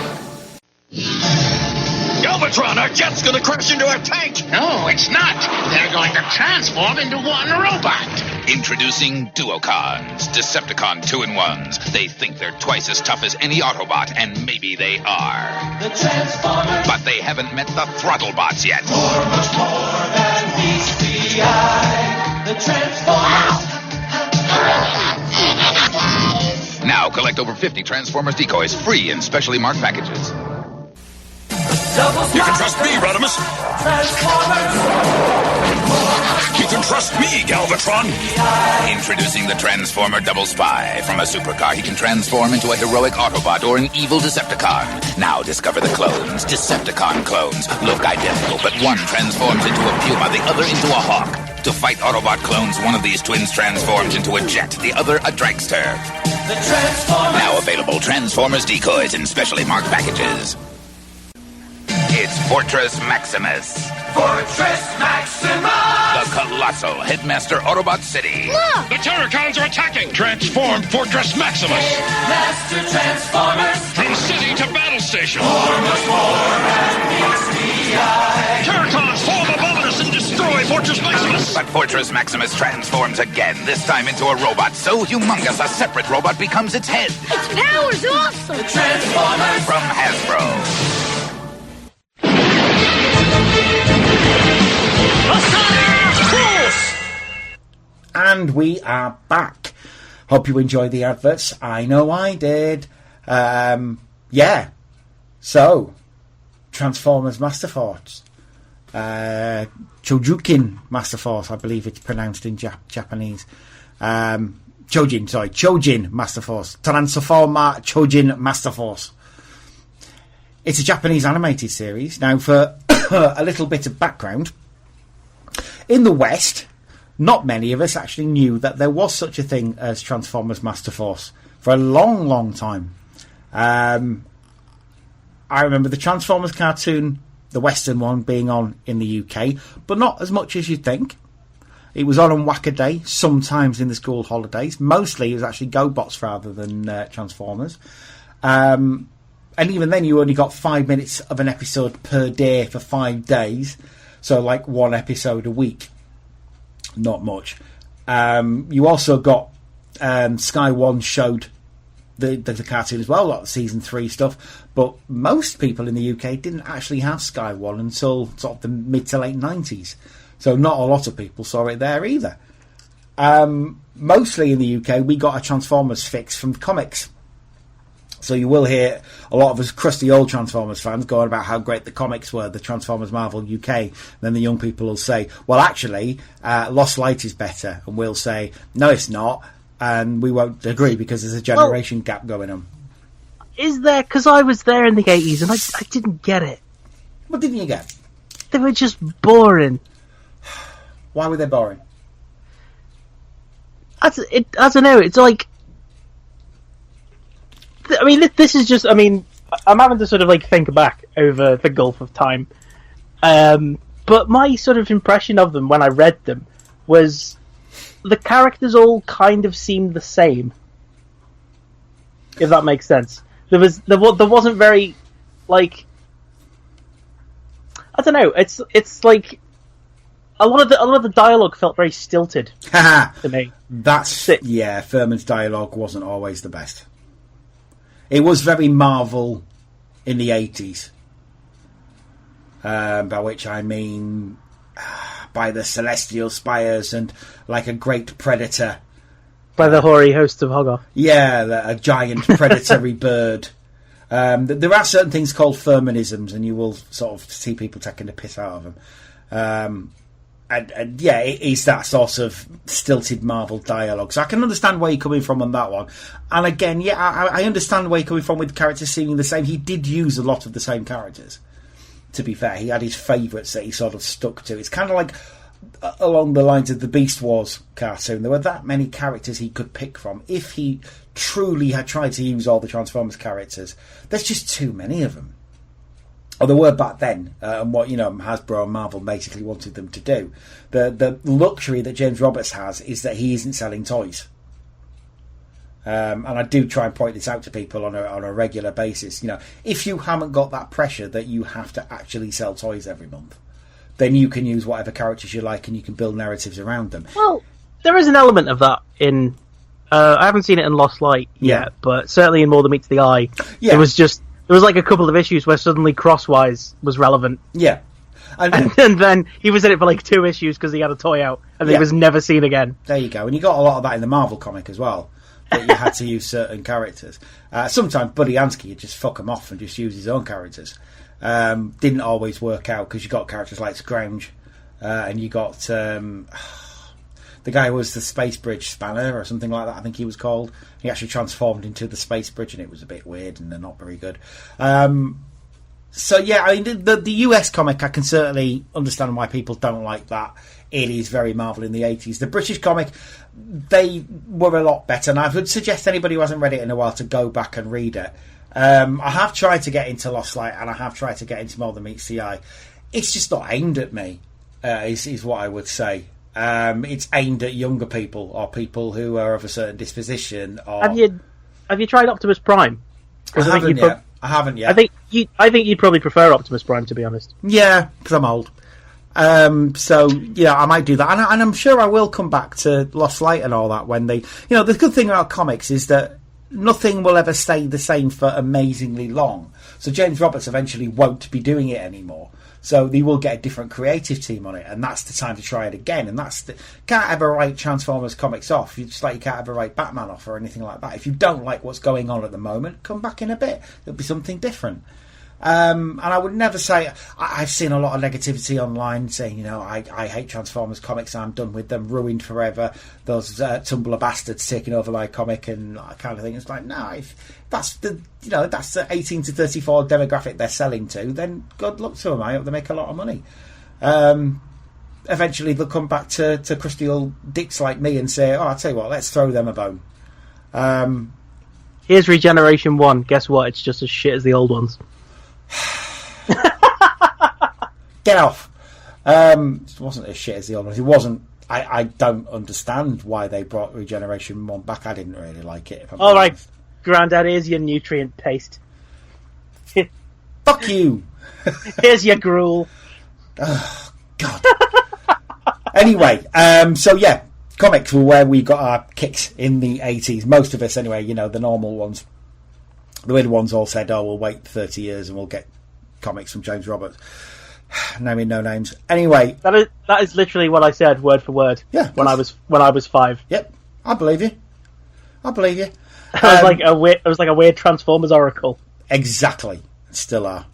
S5: Galvatron, our jet's gonna crash into our tank!
S4: No, it's not. They're going to transform into one robot. Introducing Duocons, Decepticon 2-in-1s. They think they're twice as tough as any Autobot, and maybe they are.
S7: The Transformers.
S4: But they haven't met the Throttlebots yet.
S7: Much more than meets the eye. The Transformers.
S4: Now collect over 50 Transformers decoys free in specially marked packages.
S5: You can trust me, Rodimus. You can trust me, Galvatron.
S4: Introducing the Transformer Double Spy. From a supercar, he can transform into a heroic Autobot or an evil Decepticon. Now discover the clones. Decepticon clones. Look identical, but one transforms into a Puma, the other into a Hawk. To fight Autobot clones, one of these twins transforms into a jet, the other a dragster. Now available Transformers decoys in specially marked packages. It's Fortress Maximus.
S7: Fortress Maximus!
S4: The colossal Headmaster Autobot City.
S8: Look!
S5: The Terracons are attacking. Transform Fortress Maximus.
S7: Master Transformers!
S5: From city to battle station.
S7: Terracons,
S5: form above us and destroy Fortress Maximus.
S4: But Fortress Maximus transforms again, this time into a robot so humongous a separate robot becomes its head.
S8: Its power's awesome!
S7: Transformers!
S4: From Hasbro.
S2: And we are back. Hope you enjoyed the adverts. I know I did. Yeah. So, Transformers Masterforce. Chojin Masterforce, I believe it's pronounced in Japanese. Chojin Masterforce. Transformer Chojin Masterforce. It's a Japanese animated series. Now, for a little bit of background, in the West, not many of us actually knew that there was such a thing as Transformers Masterforce for a long, long time. I remember the Transformers cartoon, the Western one, being on in the UK, but not as much as you'd think. It was on Whack-A-Day, sometimes in the school holidays. Mostly it was actually GoBots rather than Transformers. And even then you only got 5 minutes of an episode per day for 5 days. So like one episode a week. Not much. You also got Sky One showed the cartoon as well, like season 3 stuff. But most people in the UK didn't actually have Sky One until sort of the mid to late 90s. So not a lot of people saw it there either. Mostly in the UK, we got a Transformers fix from the comics. So you will hear a lot of us crusty old Transformers fans going about how great the comics were, the Transformers Marvel UK. Then the young people will say, well, actually, Lost Light is better. And we'll say, no, it's not. And we won't agree because there's a generation gap going on.
S3: Is there? Because I was there in the 80s and I didn't get it.
S2: What didn't you get?
S3: They were just boring.
S2: Why were they boring?
S3: I don't know. It's like... I mean, this is just... I mean, I'm having to sort of like think back over the gulf of time. But my sort of impression of them when I read them was the characters all kind of seemed the same. If that makes sense. There wasn't very, like... I don't know. It's like... A lot of the dialogue felt very stilted to me.
S2: Yeah, Furman's dialogue wasn't always the best. It was very Marvel in the 80s. By which I mean by the celestial spires and like a great predator.
S3: By the hoary hosts of Hoggoth.
S2: Yeah, a giant predatory bird. There are certain things called Furmanisms, and you will sort of see people taking the piss out of them. And yeah, it is that sort of stilted Marvel dialogue. So I can understand where you're coming from on that one. And again, yeah, I understand where you're coming from with the characters seeming the same. He did use a lot of the same characters, to be fair. He had his favourites that he sort of stuck to. It's kind of like along the lines of the Beast Wars cartoon. There were that many characters he could pick from. If he truly had tried to use all the Transformers characters, there's just too many of them. Or there were back then, and what Hasbro and Marvel basically wanted them to do. The luxury that James Roberts has is that he isn't selling toys, and I do try and point this out to people on a regular basis. If you haven't got that pressure that you have to actually sell toys every month, then you can use whatever characters you like, and you can build narratives around them.
S3: Well, there is an element of that in. I haven't seen it in Lost Light yet, but certainly in More Than Meets the Eye, There was like a couple of issues where suddenly Crosswise was relevant.
S2: Yeah.
S3: And then he was in it for like 2 issues because he had a toy out and he was never seen again.
S2: There you go. And you got a lot of that in the Marvel comic as well. that you had to use certain characters. Sometimes Buddy Ansky would just fuck them off and just use his own characters. Didn't always work out because you got characters like Scrounge, and you got the guy who was the Space Bridge Spanner or something like that, I think he was called. He actually transformed into the Space Bridge, and it was a bit weird and not very good. So yeah, I mean, the US comic, I can certainly understand why people don't like that. It is very Marvel in the 80s. The British comic, they were a lot better, and I would suggest anybody who hasn't read it in a while to go back and read it. I have tried to get into Lost Light, and I have tried to get into More Than Meets the Eye. It's just not aimed at me, is what I would say. It's aimed at younger people, or people who are of a certain disposition. Or...
S3: Have you tried Optimus Prime?
S2: I haven't yet. I haven't yet.
S3: I think you'd probably prefer Optimus Prime, to be honest.
S2: Yeah, because I'm old. So yeah, I might do that, and I'm sure I will come back to Lost Light and all that when they. The good thing about comics is that nothing will ever stay the same for amazingly long. So James Roberts eventually won't be doing it anymore. So they will get a different creative team on it, and that's the time to try it again. And can't ever write Transformers comics off. Just like you can't ever write Batman off or anything like that. If you don't like what's going on at the moment, come back in a bit. There'll be something different. And I would never say... I've seen a lot of negativity online saying, I hate Transformers comics, I'm done with them, ruined forever. Those Tumblr bastards taking over my comic and that kind of thing. It's like, no, if that's the 18 to 34 demographic they're selling to, then good luck to them. I hope they make a lot of money. Eventually they'll come back to crusty old dicks like me and say, I'll tell you what, let's throw them a bone.
S3: Here's Regeneration 1. Guess what? It's just as shit as the old ones.
S2: Get off. It wasn't as shit as the old ones. It wasn't. I don't understand why they brought Regeneration 1 back. I didn't really like it.
S3: All right, Grandad, here's your nutrient paste.
S2: Fuck you.
S3: Here's your gruel.
S2: Oh, God. Anyway, so yeah, comics were where we got our kicks in the 80s. Most of us, anyway. The normal ones. The weird ones all said, we'll wait 30 years and we'll get comics from James Roberts. Naming no names. Anyway.
S3: That is literally what I said, word for word.
S2: Yeah.
S3: When I was 5.
S2: Yep. I believe you.
S3: It was like a weird Transformers oracle.
S2: Exactly. Still are.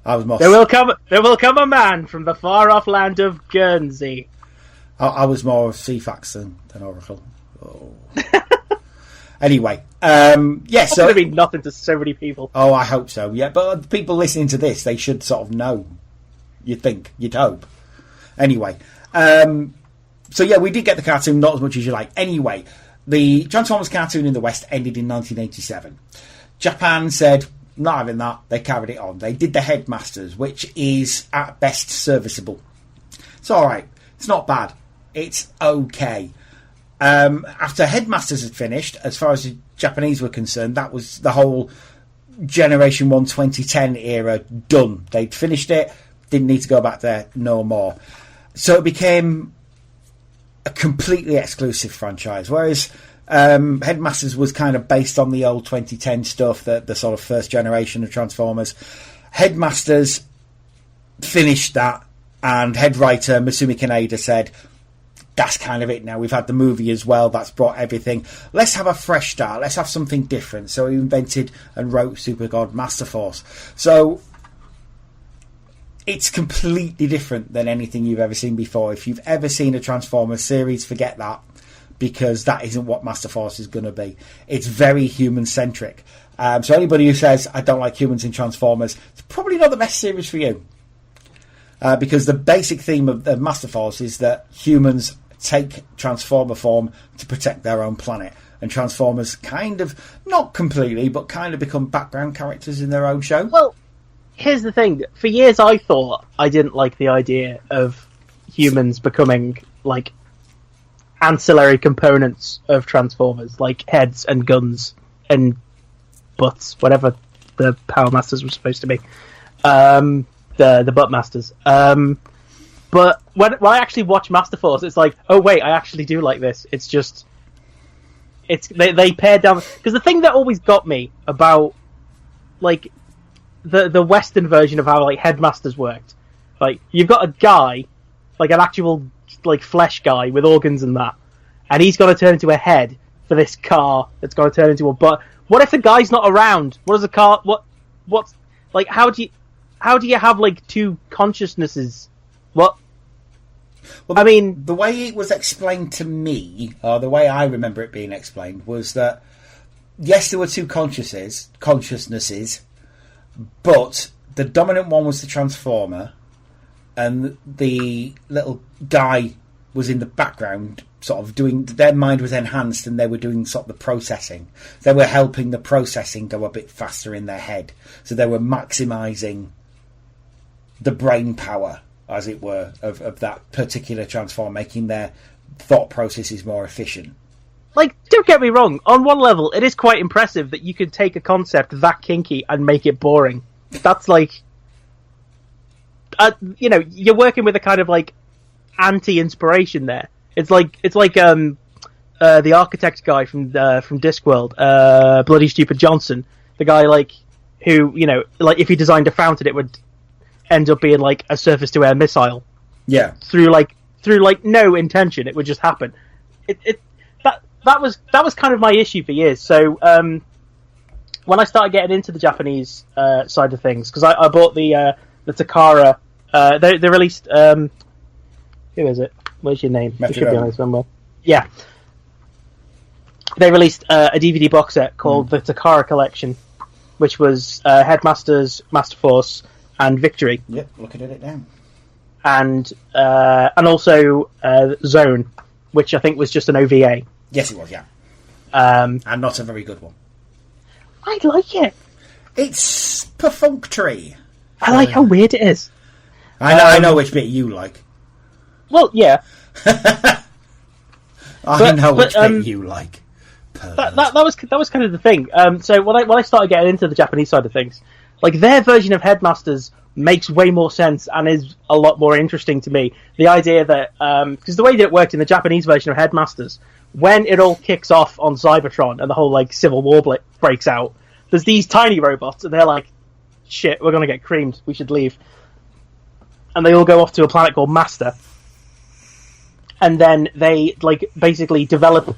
S2: I was more...
S3: There will come a man from the far off land of Guernsey.
S2: I was more of CFAX than Oracle. Oh. Anyway, yeah,
S3: so going to mean nothing to so many people.
S2: Oh, I hope so. Yeah, but people listening to this, they should sort of know. You'd hope. Anyway, so yeah, we did get the cartoon, not as much as you like. Anyway, the Transformers cartoon in the West ended in 1987. Japan said, not having that. They carried it on. They did the Headmasters, which is at best serviceable. It's all right. It's not bad. It's okay. After Headmasters had finished, as far as the Japanese were concerned, that was the whole Generation 1 2010 era done. They'd finished it, didn't need to go back there no more. So it became a completely exclusive franchise, whereas Headmasters was kind of based on the old 2010 stuff, the sort of first generation of Transformers. Headmasters finished that, and head writer Masumi Kaneda said, that's kind of it now. We've had the movie as well. That's brought everything. Let's have a fresh start. Let's have something different. So he invented and wrote Super God Masterforce. So it's completely different than anything you've ever seen before. If you've ever seen a Transformers series, forget that, because that isn't what Masterforce is going to be. It's very human-centric. So anybody who says, I don't like humans in Transformers, it's probably not the best series for you. Because the basic theme of Masterforce is that humans take Transformer form to protect their own planet, and Transformers kind of, not completely, but kind of become background characters in their own show.
S3: Well, here's the thing. For years I thought I didn't like the idea of humans becoming like ancillary components of Transformers, like heads and guns and butts, whatever the Power Masters were supposed to be. The Butt Masters. But when I actually watch Masterforce, it's like, oh wait, I actually do like this. It's just, they pare down, because the thing that always got me about like the Western version of how like Headmasters worked, like you've got a guy, like an actual like flesh guy with organs and that, and he's got to turn into a head for this car that's going to turn into one. But what if the guy's not around? What is the car? What's like? How do you have like two consciousnesses? What?
S2: Well, the way it was explained to me, or the way I remember it being explained, was that yes, there were two consciousnesses, but the dominant one was the Transformer, and the little guy was in the background, sort of doing. Their mind was enhanced, and they were doing sort of the processing. They were helping the processing go a bit faster in their head, so they were maximising the brain power, as it were, of that particular Transformer, making their thought processes more efficient.
S3: Like, don't get me wrong. On one level, it is quite impressive that you could take a concept that kinky and make it boring. That's like, you're working with a kind of like anti-inspiration there. It's like the architect guy from Discworld, Bloody Stupid Johnson, the guy like who like if he designed a fountain, it would end up being like a surface-to-air missile.
S2: Yeah,
S3: through no intention, it would just happen. That was kind of my issue for years. So when I started getting into the Japanese side of things, because I bought the Takara, they released who is it? Where's your name? It should be on it somewhere. Yeah, they released a DVD box set called the Takara Collection, which was Headmasters, Masterforce, and Victory.
S2: Yep, looking at it now.
S3: And also Zone, which I think was just an OVA.
S2: Yes, it was, yeah. And not a very good one.
S3: I like it.
S2: It's perfunctory.
S3: I like how weird it is.
S2: I know which bit you like.
S3: Well, yeah.
S2: I know which bit you like.
S3: That was kind of the thing. So when I started getting into the Japanese side of things, like their version of Headmasters makes way more sense and is a lot more interesting to me. The idea that because the way that it worked in the Japanese version of Headmasters, when it all kicks off on Cybertron and the whole like civil war breaks out, there's these tiny robots and they're like, shit, we're gonna get creamed, we should leave. And they all go off to a planet called Master. And then they like basically develop.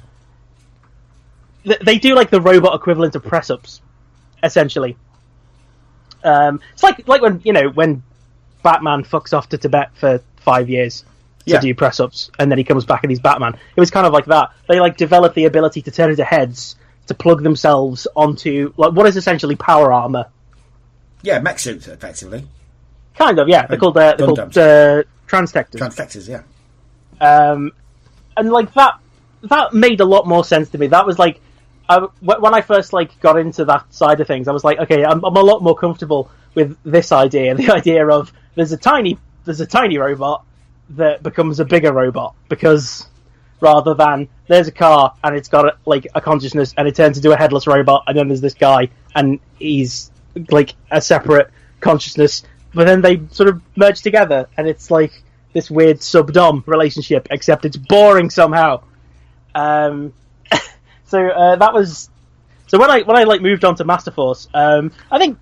S3: They do like the robot equivalent of press-ups, essentially. It's like when Batman fucks off to Tibet for 5 years to do press-ups, and then he comes back and he's Batman. It was kind of like that. They like develop the ability to turn into heads to plug themselves onto like what is essentially power armor.
S2: Yeah, mech suits effectively.
S3: Kind of, yeah. They're called transtectors.
S2: Transtectors, yeah.
S3: And like that made a lot more sense to me. That was like when I first like got into that side of things, I was like, okay, I'm a lot more comfortable with this idea. The idea of there's a tiny robot that becomes a bigger robot, because rather than there's a car and it's got a consciousness and it turns into a headless robot, and then there's this guy and he's like a separate consciousness, but then they sort of merge together and it's like this weird sub-dom relationship, except it's boring somehow. So that was when I like moved on to Masterforce. I think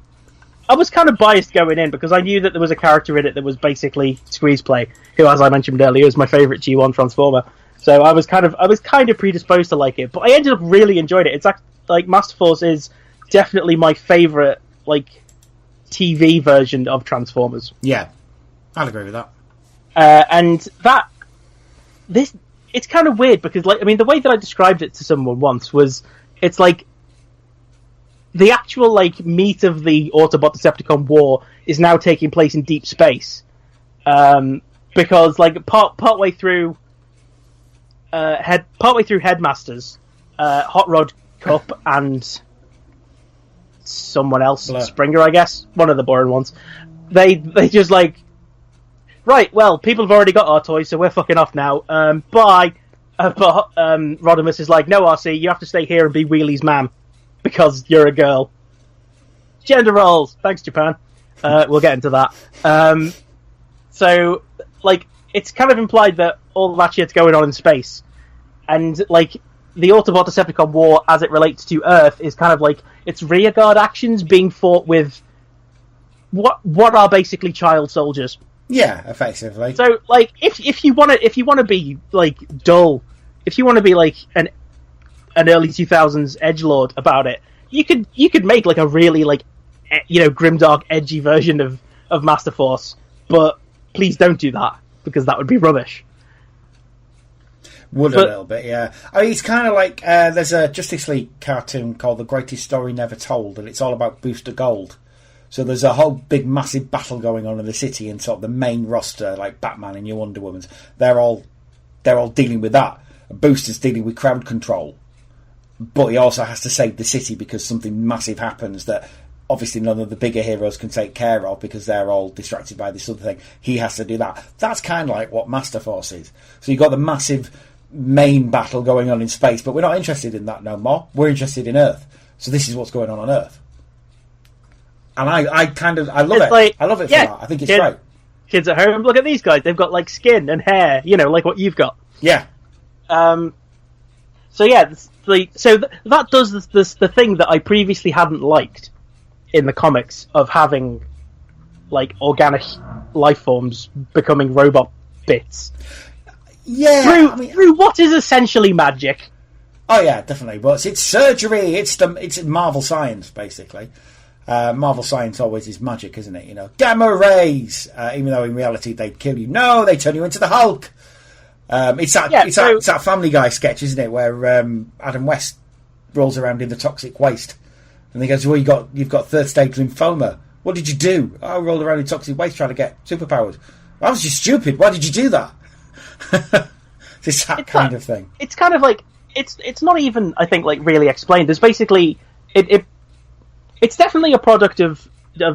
S3: I was kind of biased going in because I knew that there was a character in it that was basically Squeeze Play, who, as I mentioned earlier, is my favourite G1 Transformer. So I was kind of predisposed to like it, but I ended up really enjoying it. It's like Masterforce is definitely my favourite like TV version of Transformers.
S2: Yeah, I'll agree with that.
S3: And it's kind of weird because, like, I mean, the way that I described it to someone once was, it's like the actual like meat of the Autobot Decepticon war is now taking place in deep space, because like partway through Headmasters, Hot Rod Cup and someone else, Springer, I guess, one of the boring ones, they just like, right, well, people have already got our toys, so we're fucking off now. Bye. But Rodimus is like, no, RC, you have to stay here and be Wheelie's man because you're a girl. Gender roles. Thanks, Japan. We'll get into that. So, like, it's kind of implied that all that shit's going on in space, and like the Autobot Decepticon war, as it relates to Earth, is kind of like it's rearguard actions being fought with what are basically child soldiers.
S2: Yeah, effectively.
S3: So, like, if you want to be like dull, if you want to be like an early 2000s edgelord about it, you could make like a really like grimdark, edgy version of Masterforce, but please don't do that because that would be rubbish.
S2: A little bit, yeah. I mean, it's kind of like there's a Justice League cartoon called The Greatest Story Never Told, and it's all about Booster Gold. So there's a whole big, massive battle going on in the city, and sort of the main roster, like Batman and your Wonder Woman's, they're all dealing with that. Booster's dealing with crowd control, but he also has to save the city because something massive happens that obviously none of the bigger heroes can take care of because they're all distracted by this other thing. He has to do that. That's kind of like what Masterforce is. So you've got the massive main battle going on in space, but we're not interested in that no more. We're interested in Earth. So this is what's going on Earth. And I love it.
S3: Like,
S2: I love it for that. I think it's great.
S3: Kids at home, look at these guys. They've got like skin and hair, like what you've got.
S2: Yeah.
S3: So that does the thing that I previously hadn't liked in the comics of having like organic life forms becoming robot bits.
S2: Yeah,
S3: through what is essentially magic.
S2: Oh yeah, definitely. But it's surgery. It's Marvel science basically. Marvel science always is magic, isn't it? Gamma rays. Even though in reality they'd kill you. No, they turn you into the Hulk. It's that Family Guy sketch, isn't it, where Adam West rolls around in the toxic waste, and he goes, "Well, you've got third stage lymphoma. What did you do?" "I rolled around in toxic waste trying to get superpowers." "I was just stupid. Why did you do that?" It's that kind of thing.
S3: It's kind of like it's not even, I think, like really explained. There's basically it's definitely a product of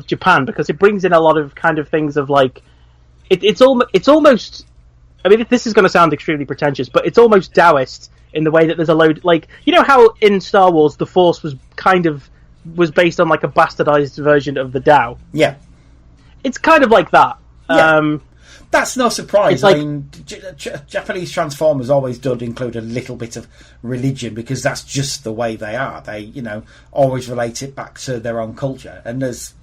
S3: Japan because it brings in a lot of kind of things of like it's almost. I mean, this is going to sound extremely pretentious, but it's almost Taoist in the way that there's a load, like, how in Star Wars the Force was based on like a bastardized version of the Tao.
S2: Yeah,
S3: it's kind of like that.
S2: Yeah. That's no surprise.
S3: Like,
S2: I mean, Japanese Transformers always did include a little bit of religion because that's just the way they are. They, always relate it back to their own culture, and there's.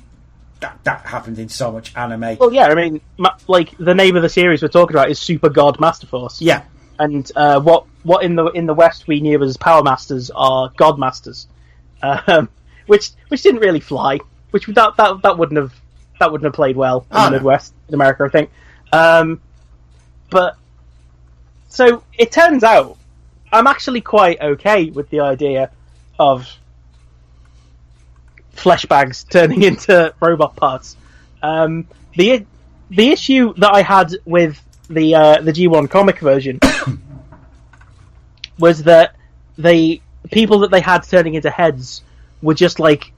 S2: That happened in so much anime.
S3: Well, yeah, I mean, like the name of the series we're talking about is Super God Masterforce.
S2: Yeah,
S3: and what in the West we knew as Power Masters are God Masters, which didn't really fly. Which that wouldn't have played well in the Midwest in America, I think. But so it turns out I'm actually quite okay with the idea of flesh bags turning into robot parts. The issue that I had with the G1 comic version was that the people that they had turning into heads were just like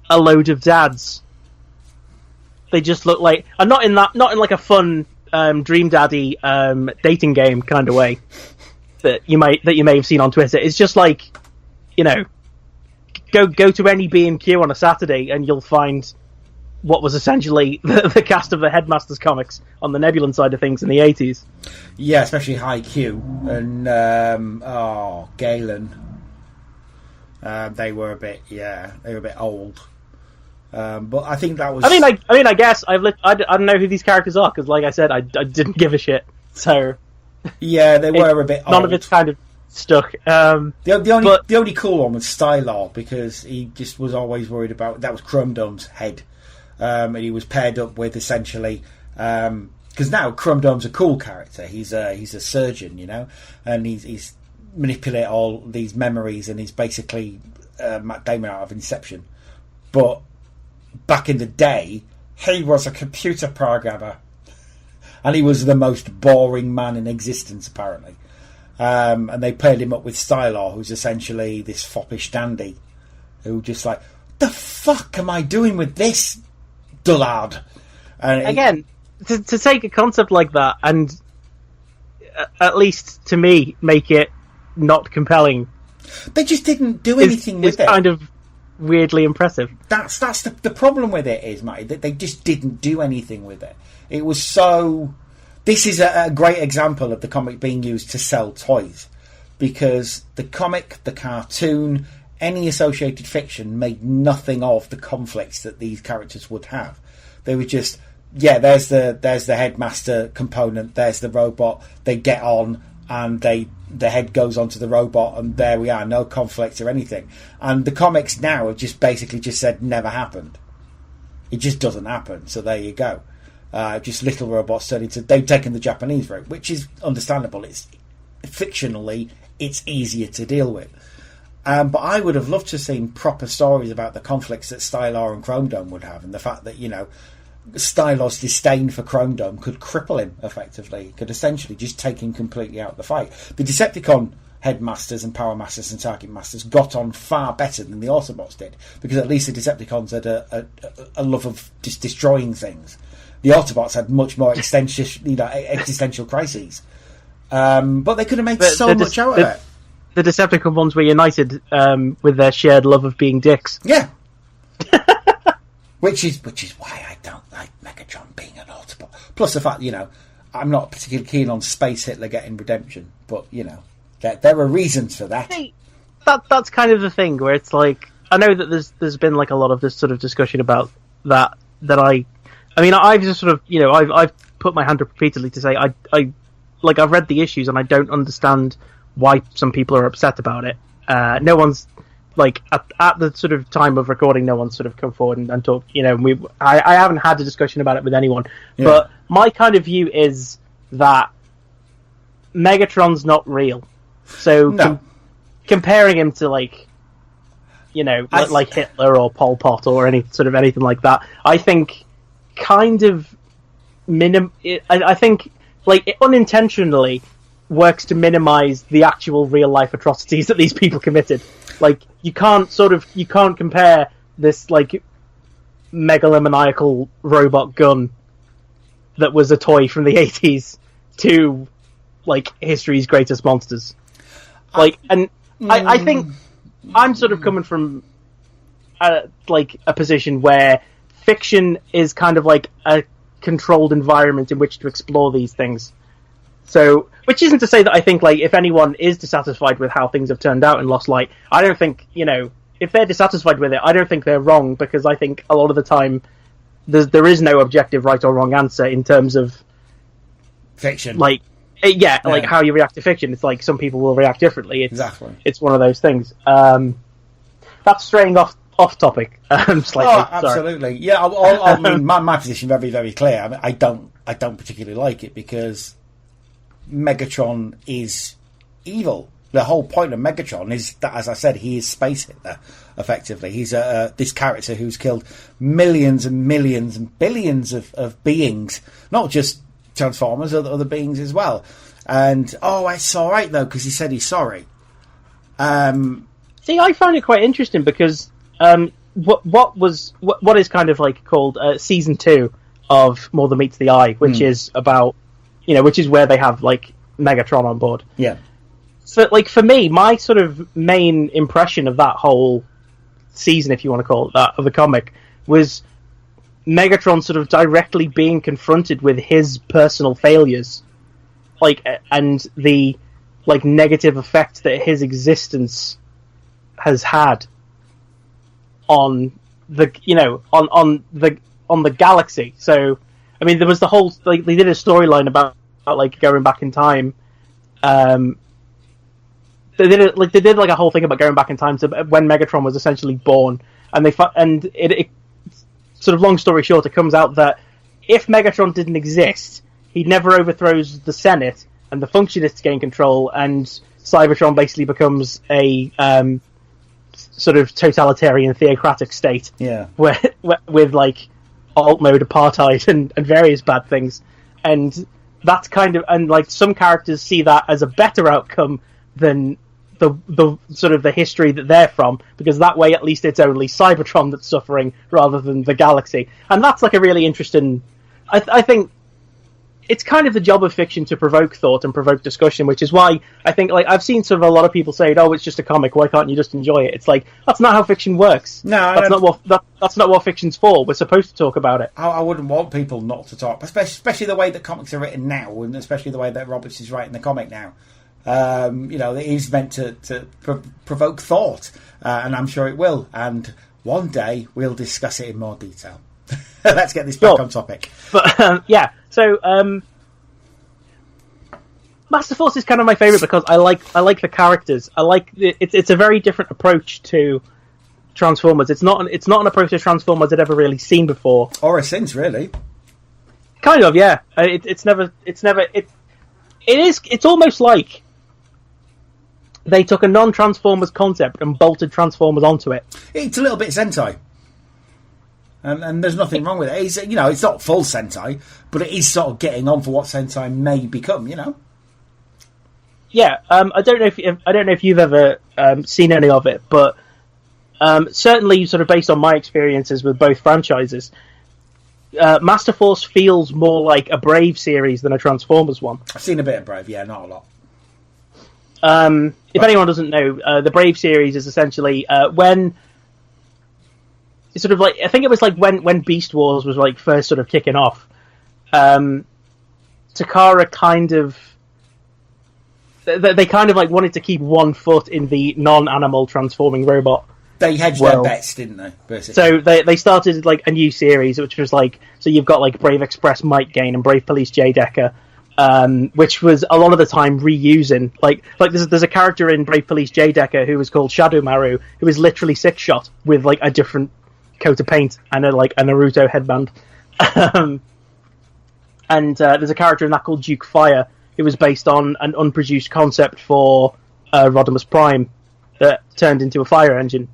S3: a load of dads. They just look like, and not in like a fun Dream Daddy dating game kind of way that you may have seen on Twitter. It's just like, Go to any B&Q on a Saturday and you'll find what was essentially the cast of the Headmasters comics on the Nebulan side of things in the 80s.
S2: Yeah, especially High Q and Galen. They were a bit old. But I think that was.
S3: I mean, I guess I don't know who these characters are because, like I said, I didn't give a shit. So
S2: yeah, they were a bit old.
S3: None of it's kind of stuck.
S2: The only cool one was Stylar because he just was always worried about that was Chrome Dome's head, and he was paired up with essentially because now Chrome Dome's a cool character. He's a surgeon, and he's manipulate all these memories, and he's basically Matt Damon out of Inception. But back in the day, he was a computer programmer, and he was the most boring man in existence apparently. And they paired him up with Stylar, who's essentially this foppish dandy who just like, the fuck am I doing with this dullard? And
S3: again, to take a concept like that and at least to me make it not compelling,
S2: they just didn't do anything with it.
S3: It's kind of weirdly impressive.
S2: That's the problem with it is, Matty, that they just didn't do anything with it. It was so. This is a great example of the comic being used to sell toys, because the comic, the cartoon, any associated fiction made nothing of the conflicts that these characters would have. They were just, there's the Headmaster component, there's the robot, they get on, and the head goes onto the robot, and there we are, no conflict or anything. And the comics now have just basically just said never happened. It just doesn't happen. So there you go. Just little robots turning to. They've taken the Japanese route, which is understandable. It's fictionally, it's easier to deal with. But I would have loved to have seen proper stories about the conflicts that Stylar and Chrome Dome would have, and the fact that, Stylar's disdain for Chrome Dome could cripple him effectively, could essentially just take him completely out of the fight. The Decepticon Headmasters and Power Masters and Target Masters got on far better than the Autobots did, because at least the Decepticons had a love of just destroying things. The Autobots had much more existential crises. But they could have made so much out of it.
S3: The Decepticon ones were united with their shared love of being dicks.
S2: Yeah. Which is why I don't like Megatron being an Autobot. Plus the fact, I'm not particularly keen on Space Hitler getting redemption, but, there are reasons for that.
S3: Hey, that's kind of the thing where it's like, I know that there's been like a lot of this sort of discussion about that I've just sort of, I've put my hand up repeatedly to say I've read the issues and I don't understand why some people are upset about it. No one's at the sort of time of recording, no one's sort of come forward and talked. I haven't had a discussion about it with anyone, but my kind of view is that Megatron's not real. So comparing him to like Hitler or Pol Pot or anything like that, I think kind of I think it unintentionally works to minimize the actual real life atrocities that these people committed. You can't compare this megalomaniacal robot gun that was a toy from the 80s to history's greatest monsters. I think I'm sort of coming from a position where fiction is kind of like a controlled environment in which to explore these things. So, which isn't to say that I think, if anyone is dissatisfied with how things have turned out in Lost Light, I don't think, if they're dissatisfied with it, I don't think they're wrong, because I think a lot of the time there is no objective right or wrong answer in terms of
S2: fiction.
S3: How you react to fiction. It's some people will react differently.
S2: Exactly.
S3: It's one of those things. That's straying off topic. Slightly.
S2: Oh, absolutely. Sorry. Yeah, I mean, my position very, very clear. I don't particularly like it because Megatron is evil. The whole point of Megatron is that, as I said, he is Space Hitler, effectively. He's this character who's killed millions and millions and billions of beings, not just Transformers, other beings as well. And, it's alright, though, because he said he's sorry.
S3: See, I found it quite interesting because what is kind of called Season 2 of More Than Meets the Eye, which is about, which is where they have, Megatron on board.
S2: Yeah.
S3: So, for me, my sort of main impression of that whole season, if you want to call it that, of the comic, was Megatron sort of directly being confronted with his personal failures, and the negative effect that his existence has had on the on the galaxy. So, I mean, there was the whole they did a storyline about going back in time. They did a whole thing about going back in time to when Megatron was essentially born, and it sort of, long story short, it comes out that if Megatron didn't exist, he never overthrows the Senate, and the Functionists gain control, and Cybertron basically becomes a sort of totalitarian theocratic state.
S2: Yeah.
S3: With alt mode apartheid and various bad things, and that's kind of, and some characters see that as a better outcome than the sort of the history that they're from, because that way at least it's only Cybertron that's suffering rather than the galaxy. And that's a really interesting, I think it's kind of the job of fiction to provoke thought and provoke discussion, which is why I think I've seen sort of a lot of people say, it's just a comic, why can't you just enjoy it? It's that's not how fiction works.
S2: No,
S3: that's not what fiction's for. We're supposed to talk about it.
S2: I wouldn't want people not to talk, especially the way that comics are written now, and especially the way that Roberts is writing the comic now. It is meant to provoke thought, and I'm sure it will. And one day we'll discuss it in more detail. Let's get this back on topic.
S3: But so Masterforce is kind of my favorite because I like the characters. It's a very different approach to Transformers. It's not an approach to Transformers I'd ever really seen before,
S2: or since really.
S3: Kind of, yeah. It's almost like they took a non-Transformers concept and bolted Transformers onto it.
S2: It's a little bit Sentai. And there's nothing wrong with it. It's not full Sentai, but it is sort of getting on for what Sentai may become,
S3: Yeah, I don't know if you've ever seen any of it, but certainly sort of based on my experiences with both franchises, Masterforce feels more like a Brave series than a Transformers one.
S2: I've seen a bit of Brave, yeah, not a lot.
S3: If anyone doesn't know, the Brave series is essentially when it's sort of like, I think it was like when Beast Wars was like first sort of kicking off. Takara kind of they kind of like wanted to keep one foot in the non-animal transforming robot.
S2: They hedged their bets, didn't they? Basically.
S3: So they started like a new series, which was like, so you've got like Brave Express Might Gain and Brave Police J Decker, which was a lot of the time reusing like there's a character in Brave Police J Decker who was called Shadow Maru, who is literally six shot with like a different coat of paint and a Naruto headband. And there's a character in that called Duke Fire, who was based on an unproduced concept for Rodimus Prime that turned into a fire engine.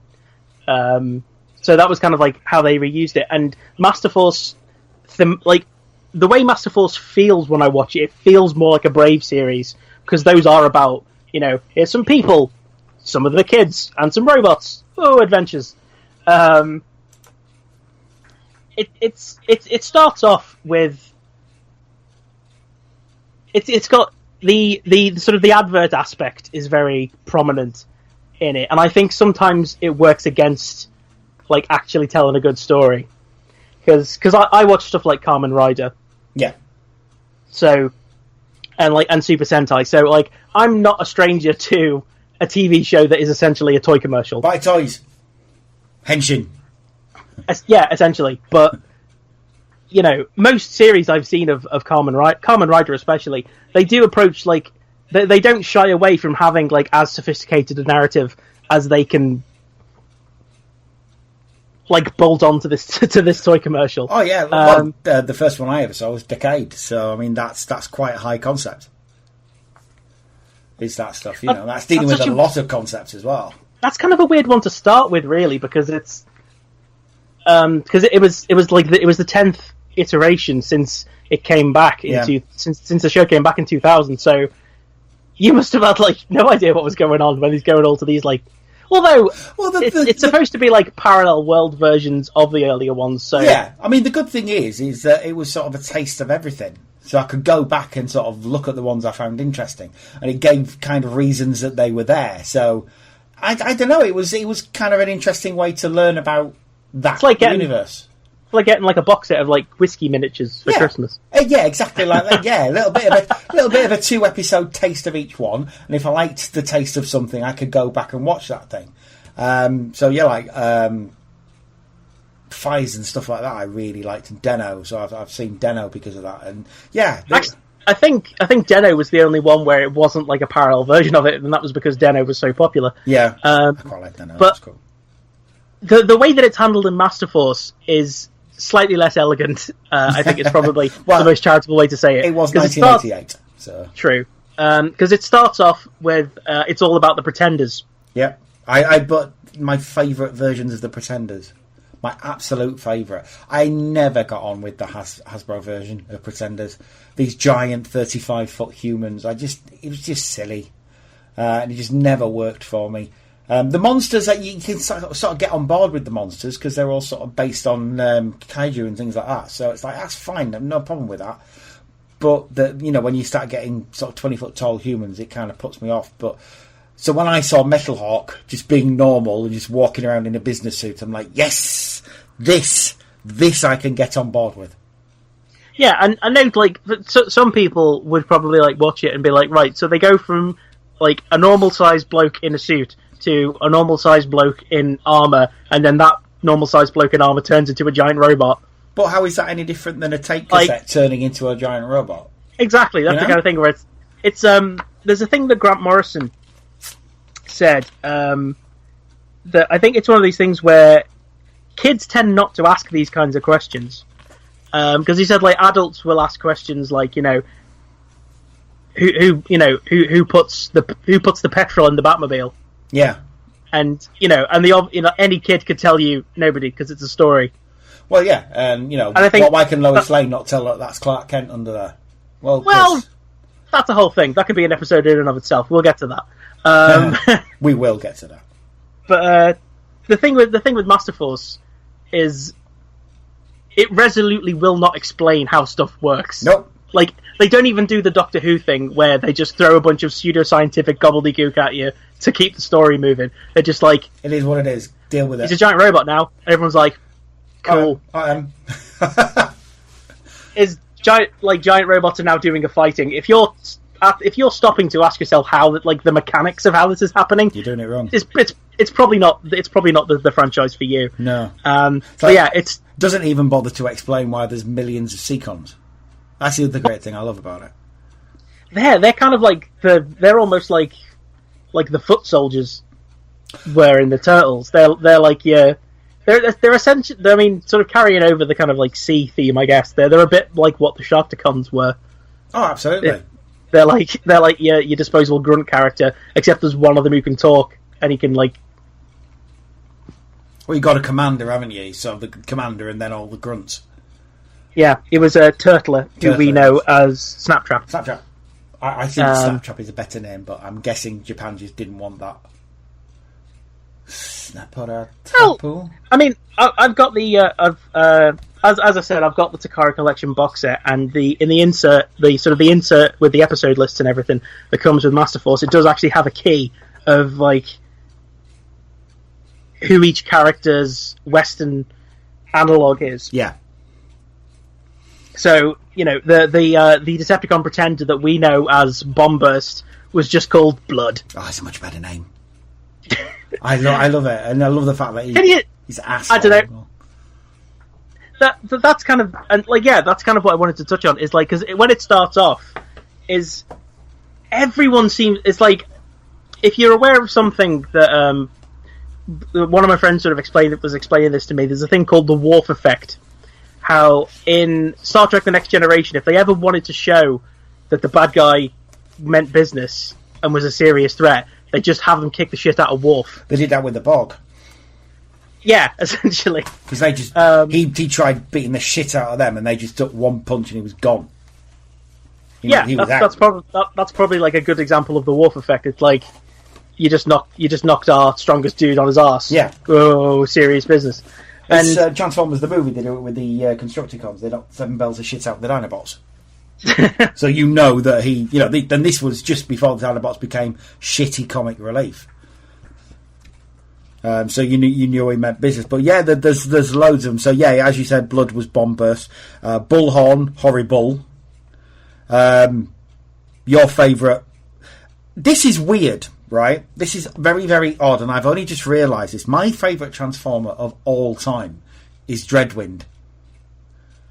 S3: So that was kind of like how they reused it. And Masterforce, like the way Masterforce feels when I watch it feels more like a Brave series, because those are about, here's some people, some of the kids, and some robots. Oh, adventures. It starts off with it's got the sort of the advert aspect is very prominent in it, and I think sometimes it works against like actually telling a good story, because I watch stuff like Kamen Rider,
S2: yeah,
S3: so and Super Sentai, so like I'm not a stranger to a TV show that is essentially a toy commercial.
S2: Buy toys, henshin.
S3: Yeah, essentially, but most series I've seen of Kamen Rider especially, they do approach like they don't shy away from having like as sophisticated a narrative as they can like bolt onto this to this toy commercial.
S2: Oh yeah, well, the first one I ever saw was Decade, so I mean that's quite a high concept. Is that stuff, that's dealing with a lot of concepts as well.
S3: That's kind of a weird one to start with, really, because it's because it was the 10th iteration since it came back since the show came back in 2000. So you must have had like no idea what was going on when he's going all to these like. Although it's supposed to be like parallel world versions of the earlier ones. So
S2: yeah, I mean the good thing is that it was sort of a taste of everything. So I could go back and sort of look at the ones I found interesting, and it gave kind of reasons that they were there. So I don't know. It was kind of an interesting way to learn about that universe.
S3: It's like getting like a box set of like whiskey miniatures for Christmas.
S2: Yeah, exactly like that. Yeah, a little bit of a 2-episode taste of each one. And if I liked the taste of something, I could go back and watch that thing. So yeah, like Fies and stuff like that. I really liked Den-O, so I've seen Den-O because of that. And yeah,
S3: I think Den-O was the only one where it wasn't like a parallel version of it, and that was because Den-O was so popular.
S2: Yeah, I quite like Den-O.
S3: But
S2: that's cool.
S3: The way that it's handled in Masterforce is slightly less elegant. I think it's probably the most charitable way to say it.
S2: It was 1988, so
S3: true. Because it starts off with it's all about the Pretenders.
S2: Yeah, I bought my favourite versions of the Pretenders. My absolute favourite. I never got on with the Hasbro version of Pretenders. These giant 35-foot humans. It was just silly, and it just never worked for me. The monsters, you can sort of get on board with the monsters because they're all sort of based on kaiju and things like that. So it's like, that's fine, no problem with that. But when you start getting sort of 20-foot tall humans, it kind of puts me off. But so when I saw Metal Hawk just being normal and just walking around in a business suit, I'm like, yes, this I can get on board with.
S3: Yeah, and I know like some people would probably like watch it and be like, right, so they go from like a normal sized bloke in a suit to a normal sized bloke in armour, and then that normal sized bloke in armour turns into a giant robot.
S2: But how is that any different than a tape cassette turning into a giant robot?
S3: Exactly, that's the kind of thing where it's there's a thing that Grant Morrison said that I think it's one of these things where kids tend not to ask these kinds of questions, because he said like adults will ask questions like, who puts the petrol in the Batmobile?
S2: Yeah.
S3: And any kid could tell you nobody, because it's a story.
S2: Well, yeah, and I think, why can Lois Lane not tell that that's Clark Kent under there? Well,
S3: that's a whole thing. That could be an episode in and of itself. We'll get to that.
S2: We will get to that.
S3: But the thing with Masterforce is it resolutely will not explain how stuff works.
S2: Nope.
S3: Like, they don't even do the Doctor Who thing where they just throw a bunch of pseudoscientific gobbledygook at you to keep the story moving. They're just like,
S2: it is what it is. Deal with it.
S3: He's a giant robot now. Everyone's like, cool.
S2: I am.
S3: Is giant robots are now doing a fighting. If you're stopping to ask yourself how, like, the mechanics of how this is happening,
S2: you're doing it wrong.
S3: It's probably not the franchise for you.
S2: No.
S3: But yeah, it
S2: doesn't even bother to explain why there's millions of Seacons. That's the other great thing I love about it.
S3: They're kind of like they're almost like the foot soldiers were in the Turtles. They're like they're essentially, I mean, sort of carrying over the kind of like sea theme, I guess. They're a bit like what the Sharkticons were.
S2: Oh, absolutely.
S3: They're like your disposable grunt character, except there's one of them who can talk and he can like.
S2: Well, you got a commander, haven't you? So the commander and then all the grunts.
S3: Yeah, it was a Turtler, who we know as Snaptrap.
S2: Snaptrap. I think Snaptrap is a better name, but I'm guessing Japan just didn't want that.
S3: Well, I mean, I've got the as I said, I've got the Takara Collection box set, and in the insert with the episode lists and everything that comes with Masterforce, it does actually have a key of like who each character's Western analog is.
S2: Yeah.
S3: So, the Decepticon pretender that we know as Bombburst was just called Blood.
S2: Oh, it's a much better name. I love it, and I love the fact that he's asshole.
S3: I don't know. That's kind of, and like, yeah, that's kind of what I wanted to touch on. Is like, because when it starts off, is everyone seems, it's like, if you're aware of something that one of my friends sort of was explaining this to me. There's a thing called the Worf effect. How in Star Trek: The Next Generation, if they ever wanted to show that the bad guy meant business and was a serious threat, they just have them kick the shit out of Worf.
S2: They did that with the Bog.
S3: Yeah, essentially.
S2: Because they just he tried beating the shit out of them, and they just took one punch and he was gone.
S3: That's probably like a good example of the Worf effect. It's like you just knocked our strongest dude on his arse.
S2: Yeah.
S3: Oh, serious business.
S2: It's Transformers the movie. They do it with the Constructicons. They knock 7 bells of shit out the Dinobots. So you know that then this was just before the Dinobots became shitty comic relief. So you knew he meant business. But yeah, there's loads of them. So yeah, as you said, Blood was Bombburst. Bullhorn, Horrible. Your favourite. This is weird. Right, this is very, very odd, and I've only just realised this. My favourite Transformer of all time is Dreadwind.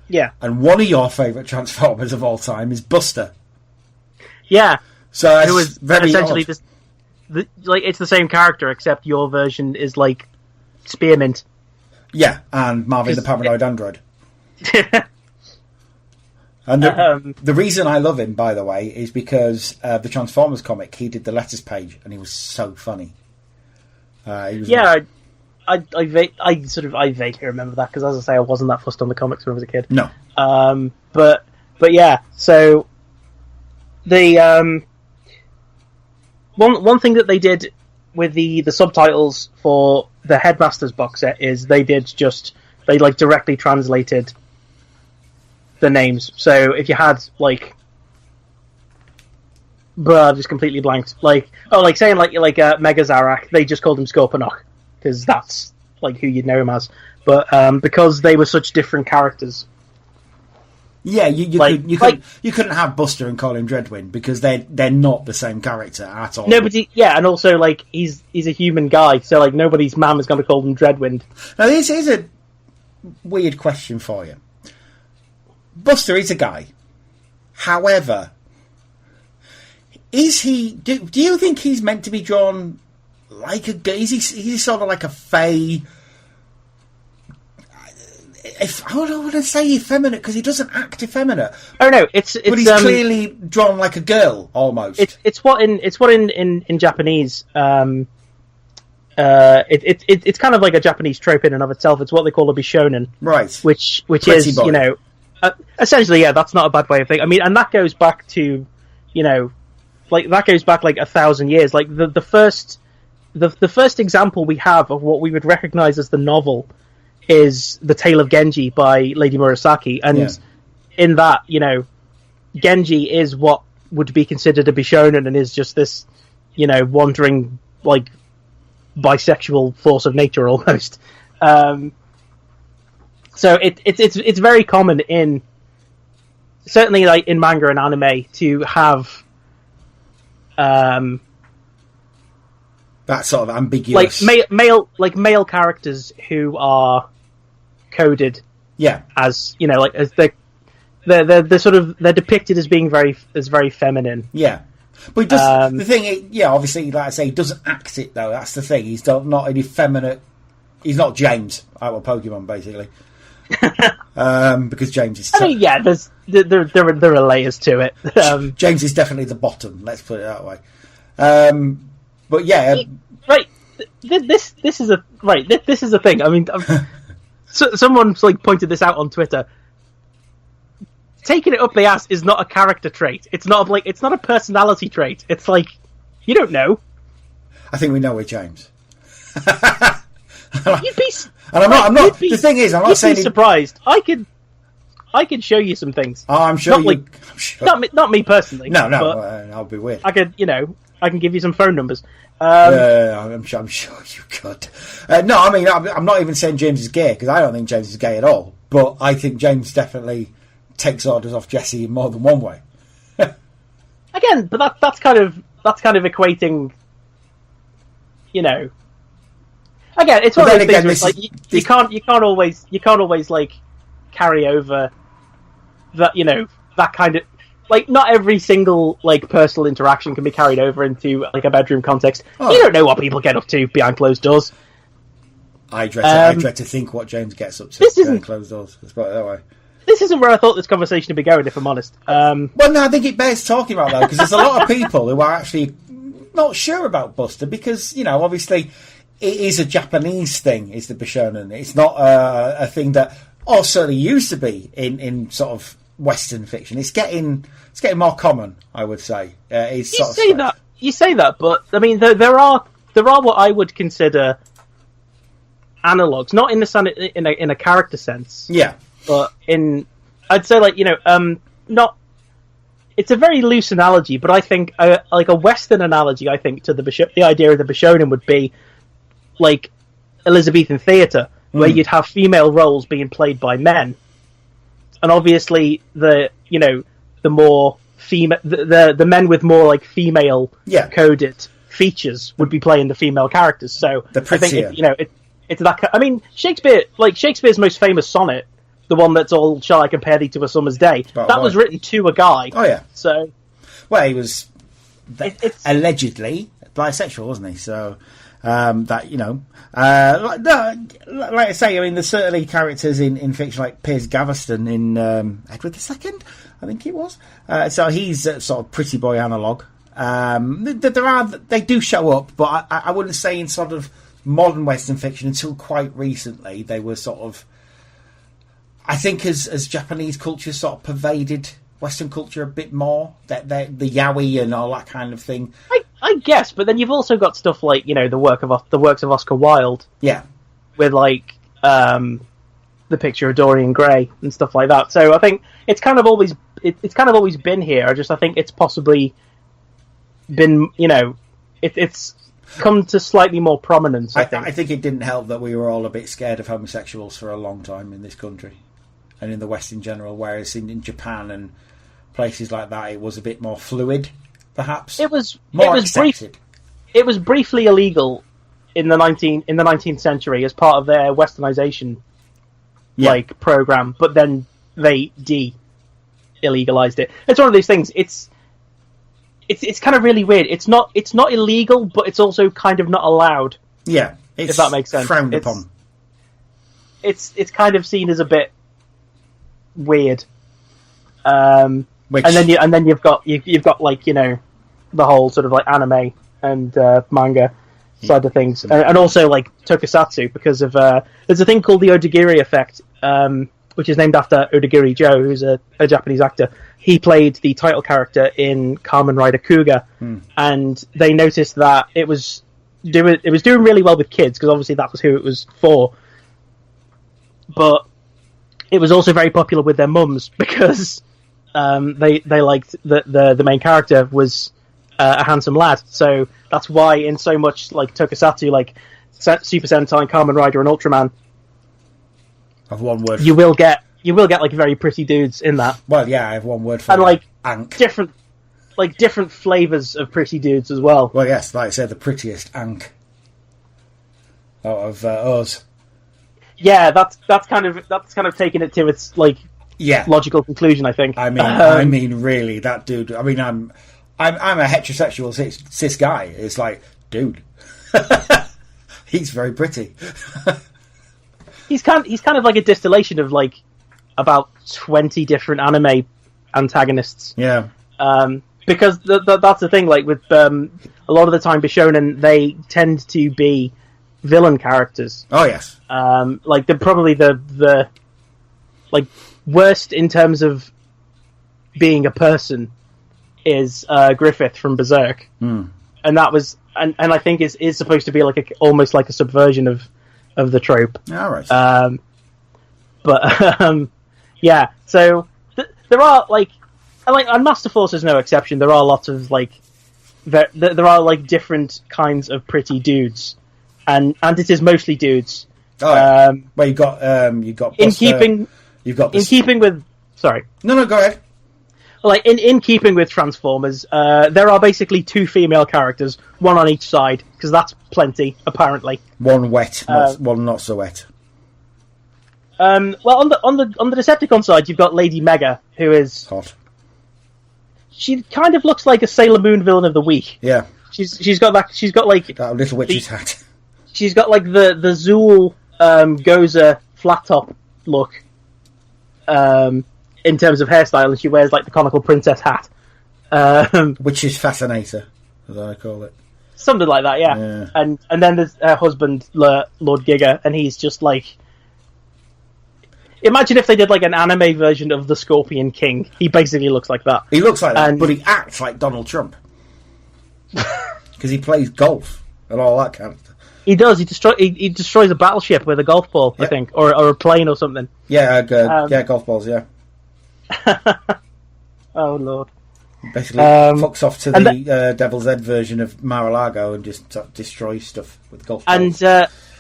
S3: Yeah.
S2: And one of your favourite Transformers of all time is Buster.
S3: Yeah.
S2: So it was very
S3: essentially
S2: odd.
S3: It's the same character, except your version is like Spearmint.
S2: Yeah, and Marvin the Paranoid Android. And the reason I love him, by the way, is because the Transformers comic, he did the letters page, and he was so funny. I vaguely remember that, because as I say, I wasn't that fussed on the comics when I was a kid. No.
S3: But yeah, so the one thing that they did with the subtitles for the Headmasters box set is they directly translated the names. So if you had I just completely blanked. Saying Mega Zarak, they just called him Scorponok because that's like who you'd know him as. But because they were such different characters.
S2: Yeah, you couldn't have Buster and call him Dreadwind because they're not the same character at all.
S3: Nobody, yeah, and also he's a human guy, so nobody's mum is going to call him Dreadwind.
S2: Now this is a weird question for you. Buster is a guy. However, Is he? Do you think he's meant to be drawn like a? Is he sort of like a fey? I don't want to say effeminate because he doesn't act effeminate.
S3: Oh no, it's
S2: but he's clearly drawn like a girl almost.
S3: It's what in Japanese. It's kind of like a Japanese trope in and of itself. It's what they call a bishonen,
S2: right? Which
S3: Pretty is boy. Essentially, yeah, that's not a bad way of thinking. I mean, and that goes back to, that goes back like 1,000 years. Like the first example we have of what we would recognize as the novel is The Tale of Genji by Lady Murasaki, and in that, Genji is what would be considered a bishonen and is just this, wandering like bisexual force of nature almost. So it's very common certainly like in manga and anime to have
S2: that sort of ambiguous,
S3: like male characters who are coded, as as they're sort of they're depicted as being very feminine.
S2: Yeah, but the thing, obviously, like I say, he doesn't act it though. That's the thing. He's not an effeminate. He's not James out of Pokemon, basically. Because James is.
S3: I mean, there are layers to it.
S2: James is definitely the bottom. Let's put it that way. But yeah,
S3: right. This is a thing. I mean, someone's like pointed this out on Twitter. Taking it up the ass is not a character trait. It's not a personality trait. It's like you don't know.
S2: I think we know we're James.
S3: You'd be,
S2: and I'm not. The thing is, I'm not saying.
S3: Be surprised. I could show you some things.
S2: Oh, I'm sure.
S3: Not me personally.
S2: No. I'll be weird.
S3: I could, I can give you some phone numbers.
S2: I'm sure you could. No, I mean, I'm not even saying James is gay because I don't think James is gay at all. But I think James definitely takes orders off Jesse in more than one way.
S3: Again, but that's kind of equating. Again, it's one of those things where it's like you can't always like carry over that that kind of like not every single like personal interaction can be carried over into like a bedroom context. Oh. You don't know what people get up to behind closed doors.
S2: I dread to think what James gets up to behind closed doors. Let's put it that way.
S3: This isn't where I thought this conversation would be going, if I'm honest.
S2: Well, no, I think it bears talking about though because there's a lot of people who are actually not sure about Buster because obviously. It is a Japanese thing, is the Bishonen. It's not a thing that certainly used to be in sort of Western fiction. It's getting more common, I would say. You
S3: say that, but I mean there are what I would consider analogues, not in a character sense.
S2: Yeah,
S3: but I'd say like not. It's a very loose analogy, but I think like a Western analogy. I think to the idea of the Bishonen would be. Like Elizabethan theatre, where you'd have female roles being played by men, and obviously the more female, the men with more like female coded features would be playing the female characters. So I think it's that. I mean, Shakespeare's most famous sonnet, the one that's all "Shall I compare thee to a summer's day," was written to a guy.
S2: Oh yeah.
S3: So,
S2: well, he was allegedly bisexual, wasn't he? So. Like I say, I mean, there's certainly characters in fiction like Piers Gaveston in Edward II, I think it was. So he's a sort of pretty boy analogue. They do show up, but I wouldn't say in sort of modern Western fiction until quite recently. They were sort of, I think, as Japanese culture sort of pervaded Western culture a bit more, that the yaoi and all that kind of thing.
S3: I guess, but then you've also got stuff like the works of Oscar Wilde, with like the picture of Dorian Gray and stuff like that. So I think it's kind of always been here. I think it's possibly been it's come to slightly more prominence. I
S2: think it didn't help that we were all a bit scared of homosexuals for a long time in this country and in the West in general, whereas in Japan and places like that it was a bit more fluid. Perhaps
S3: it was briefly illegal in the 19th century as part of their westernization program, but then they illegalized it. It's one of these things. It's it's kind of really weird. It's not illegal, but it's also kind of not allowed.
S2: Yeah,
S3: if that makes sense.
S2: Frowned upon.
S3: It's kind of seen as a bit weird. And then you've got like, you know, the whole sort of like anime and manga side of things, and also like tokusatsu, because of there's a thing called the Odagiri effect, which is named after Odagiri Joe, who's a Japanese actor. He played the title character in Kamen Rider Kuga, and they noticed that it was doing really well with kids, because obviously that was who it was for. But it was also very popular with their mums, because they liked the main character was a handsome lad. So that's why in so much like tokusatsu, like Super Sentai, Kamen Rider, and Ultraman,
S2: I've one word.
S3: You will get like very pretty dudes in that.
S2: Well, yeah, I have one word for
S3: and like
S2: Ankh.
S3: different flavors of pretty dudes as well.
S2: Well, yes, like I said, the prettiest Ankh out of us.
S3: Yeah, that's kind of taking it to its like logical conclusion, I think.
S2: I mean, really, that dude. I mean, I'm a heterosexual cis guy. It's like, dude, he's very pretty.
S3: He's kind of like a distillation of like about 20 different anime antagonists.
S2: Yeah.
S3: Because that's the thing. Like with a lot of the time, Bishonen, they tend to be villain characters.
S2: Oh yes.
S3: Like probably the like worst in terms of being a person is Griffith from Berserk, and that was and I think is supposed to be like almost like a subversion of the trope.
S2: All right.
S3: But yeah. So there are like and Masterforce is no exception. There are lots of like there are like different kinds of pretty dudes, and it is mostly dudes.
S2: Oh, well, you got
S3: in keeping with sorry.
S2: No, go ahead.
S3: Like in keeping with Transformers, there are basically two female characters, one on each side, because that's plenty apparently.
S2: One wet, one not so wet.
S3: Well, on the Decepticon side, you've got Lady Mega, who is
S2: hot.
S3: She kind of looks like a Sailor Moon villain of the week.
S2: Yeah,
S3: she's got like
S2: that little witch's hat.
S3: She's got like the Zool Gozer flat top look. In terms of hairstyle, and she wears like the conical princess hat,
S2: which is fascinator, as I call it.
S3: Something like that, yeah. And then there's her husband, Lord Giga, and he's just like. Imagine if they did like an anime version of the Scorpion King. He basically looks like that.
S2: He looks like that, but he acts like Donald Trump because he plays golf and all that kind of stuff. He
S3: does. He destroys a battleship with a golf ball, I think, or a plane or something.
S2: Yeah, golf balls. Yeah.
S3: Oh Lord!
S2: Basically, fucks off to the Devil's Head version of Mar-a-Lago and just destroys stuff with golf balls.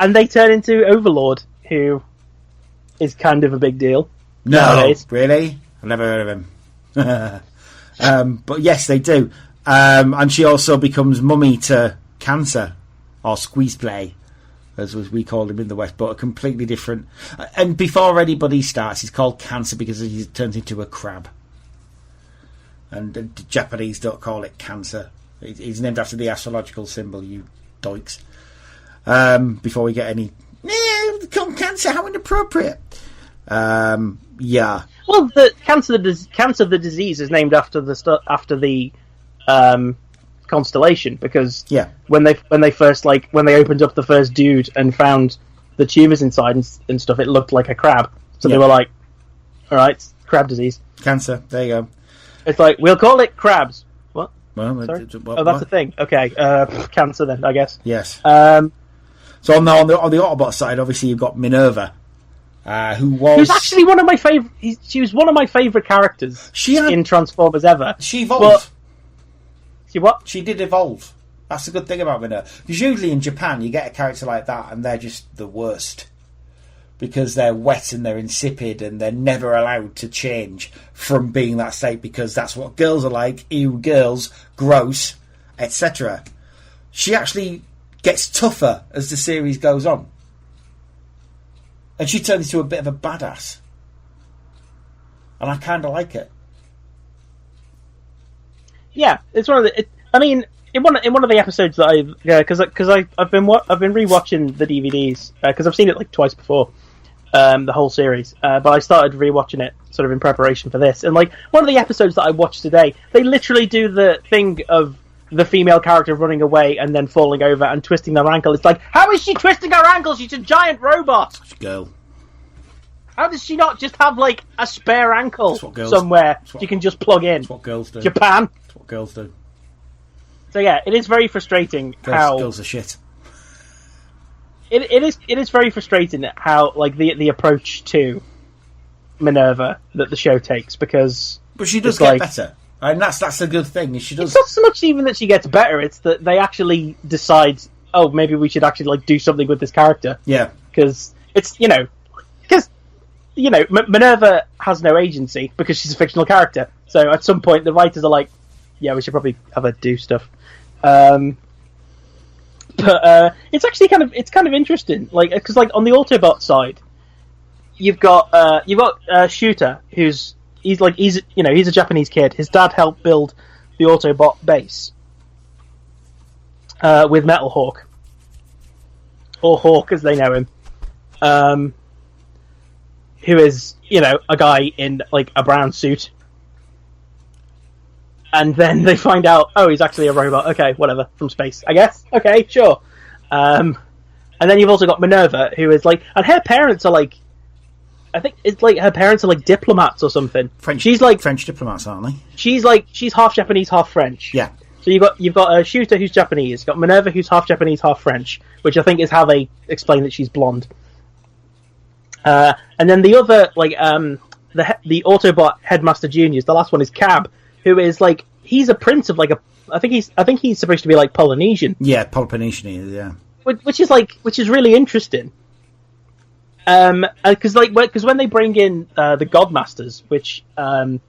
S3: And they turn into Overlord, who is kind of a big deal.
S2: No,
S3: nowadays.
S2: Really? I've never heard of him. But yes, they do. And she also becomes mummy to Cancer, or Squeeze Play, as we called him in the West, but a completely different. And before anybody starts, he's called Cancer because he turns into a crab. And the Japanese don't call it Cancer. He's named after the astrological symbol, you doiks. Before we get any... call Cancer, how inappropriate. Yeah.
S3: Well, the Cancer, the disease, is named after the constellation, because when they opened up the first dude and found the tumors inside and stuff, it looked like a crab, so they were like, all right, crab disease,
S2: Cancer, there you go.
S3: It's like, we'll call it crabs. What?
S2: Well,
S3: sorry? That's a thing. Okay, Cancer then, I guess.
S2: Yes. So on the Autobot side, obviously you've got Minerva, who's
S3: actually one of my favorite. She was one of my favorite characters in Transformers ever.
S2: She evolved.
S3: She what?
S2: She did evolve. That's the good thing about Minerva. Because usually in Japan you get a character like that and they're just the worst. Because they're wet and they're insipid and they're never allowed to change from being that state, because that's what girls are like. Ew, girls, gross, etc. She actually gets tougher as the series goes on. And she turns into a bit of a badass. And I kind of like it.
S3: Yeah, it's one of the. In one of the episodes that I've been rewatching the DVDs because I've seen it like twice before, the whole series. But I started rewatching it sort of in preparation for this, and like one of the episodes that I watched today, they literally do the thing of the female character running away and then falling over and twisting their ankle. It's like, how is she twisting her ankle? She's a giant robot.
S2: Girl.
S3: How does she not just have like a spare ankle somewhere she can just plug in?
S2: That's what girls do.
S3: Japan.
S2: That's what girls do.
S3: So yeah, it is very frustrating how
S2: girls are shit.
S3: It is very frustrating how like the approach to Minerva that the show takes, because
S2: but she does get better, and that's a good thing. She does.
S3: It's not so much even that she gets better; it's that they actually decide, oh, maybe we should actually like do something with this character.
S2: Yeah,
S3: because it's Minerva has no agency because she's a fictional character. So at some point, the writers are like, yeah, we should probably have her do stuff. But it's actually kind of interesting, like because like on the Autobot side, you've got Shooter, he's a Japanese kid. His dad helped build the Autobot base with Metal Hawk, or Hawk as they know him, who is a guy in like a brown suit. And then they find out, oh, he's actually a robot. Okay, whatever, from space, I guess. Okay, sure. And then you've also got Minerva, who is like, and her parents are like, I think it's like her parents are like diplomats or something. She's like
S2: French diplomats, aren't they?
S3: She's half Japanese, half French.
S2: Yeah.
S3: So you've got a Shooter who's Japanese. You've got Minerva who's half Japanese, half French, which I think is how they explain that she's blonde. And then the other the Autobot Headmaster Juniors. The last one is Cab, who is like, he's a prince of like I think he's supposed to be like Polynesian.
S2: Yeah, Polynesian, yeah.
S3: Which is really interesting. Because when they bring in the Godmasters, which in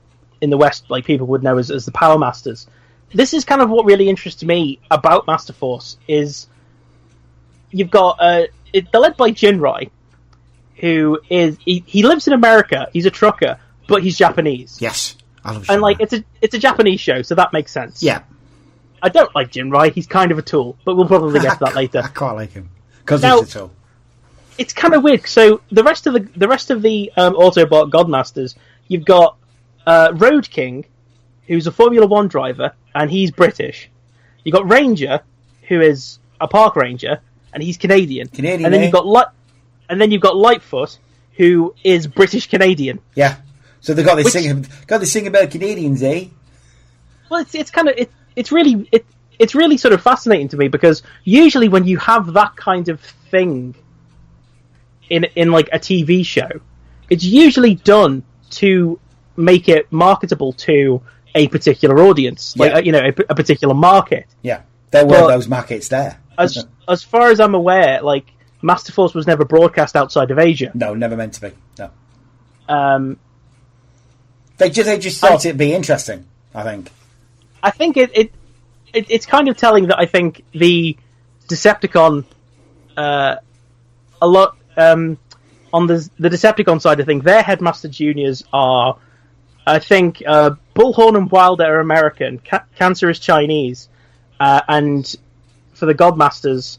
S3: the West like people would know as the Power Masters, this is kind of what really interests me about Masterforce is you've got they're led by Jinrai, who is he lives in America. He's a trucker, but he's Japanese.
S2: Yes.
S3: And like it's a Japanese show, so that makes sense.
S2: Yeah,
S3: I don't like Jinrai. He's kind of a tool, but we'll probably get to that later.
S2: I quite like him because he's a tool.
S3: It's kind of weird. So the rest of the Autobot Godmasters, you've got Road King, who's a Formula 1 driver, and he's British. You've got Ranger, who is a park ranger, and he's Canadian. And then you've got Lightfoot, who is British Canadian.
S2: Yeah. So they've got this thing about Canadians, eh?
S3: Well, it's really sort of fascinating to me, because usually when you have that kind of thing in like a TV show, it's usually done to make it marketable to a particular audience, like a particular market.
S2: Yeah, there were those markets there.
S3: As far as I'm aware, like Masterforce was never broadcast outside of Asia.
S2: No, never meant to be. No. They just thought it'd be interesting, I think.
S3: I think it's kind of telling that I think the Decepticon a lot on the Decepticon side of things, their Headmaster Juniors are, I think, Bullhorn and Wilder are American, Cancer is Chinese, and for the Godmasters,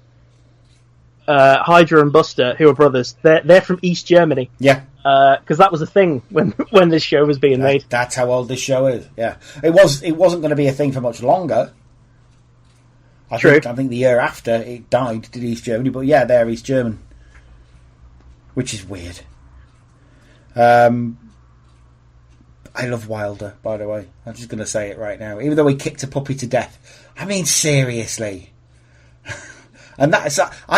S3: Hydra and Buster, who are brothers, they're from East Germany.
S2: Yeah.
S3: Because that was a thing when this show was being made.
S2: That's how old this show is. Yeah, it wasn't going to be a thing for much longer. I think the year after it died, did East Germany, but yeah, they're East German, which is weird. I love Wilder, by the way. I'm just going to say it right now. Even though he kicked a puppy to death, I mean, seriously. And I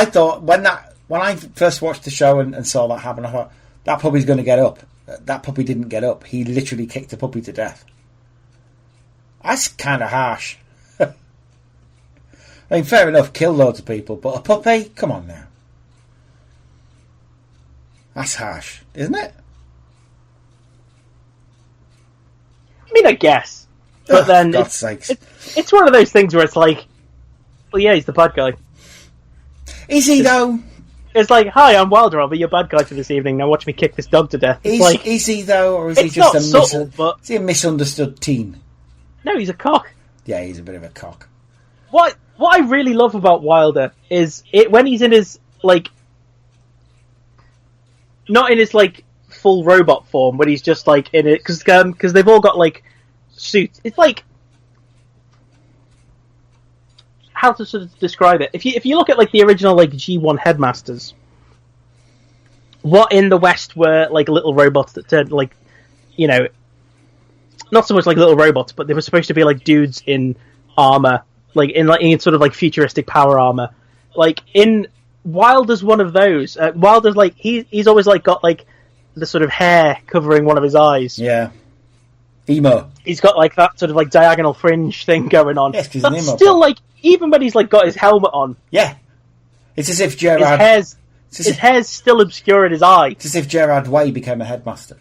S2: thought when I first watched the show and saw that happen, I thought, that puppy's going to get up. That puppy didn't get up. He literally kicked a puppy to death. That's kind of harsh. I mean, fair enough, kill loads of people, but a puppy? Come on now. That's harsh, isn't it?
S3: I mean, I guess. But then
S2: God's sakes.
S3: It's one of those things where it's like, well, yeah, he's the bad guy.
S2: Is he, though?
S3: It's like, hi, I'm Wilder, I'll be your bad guy for this evening, now watch me kick this dog to death.
S2: Is he, though, or is he just
S3: is he a misunderstood
S2: teen?
S3: No, he's a cock.
S2: Yeah, he's a bit of a cock.
S3: What I really love about Wilder is when he's in his, like, not in his, like, full robot form, when he's just, like, in it, because they've all got, like, suits. It's like, how to sort of describe it? If you look at, like, the original, like, G1 Headmasters, what in the West were, like, little robots that turned, like, you know, not so much like little robots, but they were supposed to be, like, dudes in armor, like, in sort of, like, futuristic power armor. Like, in Wilder's one of those. Wilder's, like, he's always, like, got, like, the sort of hair covering one of his eyes.
S2: Yeah. Emo.
S3: He's got, like, that sort of, like, diagonal fringe thing going on.
S2: Yes, he's
S3: That's
S2: an emo.
S3: still, like, even when he's, like, got his helmet on.
S2: Yeah. It's as if Gerard...
S3: His hair's still obscuring his eye.
S2: It's as if Gerard Way became a headmaster.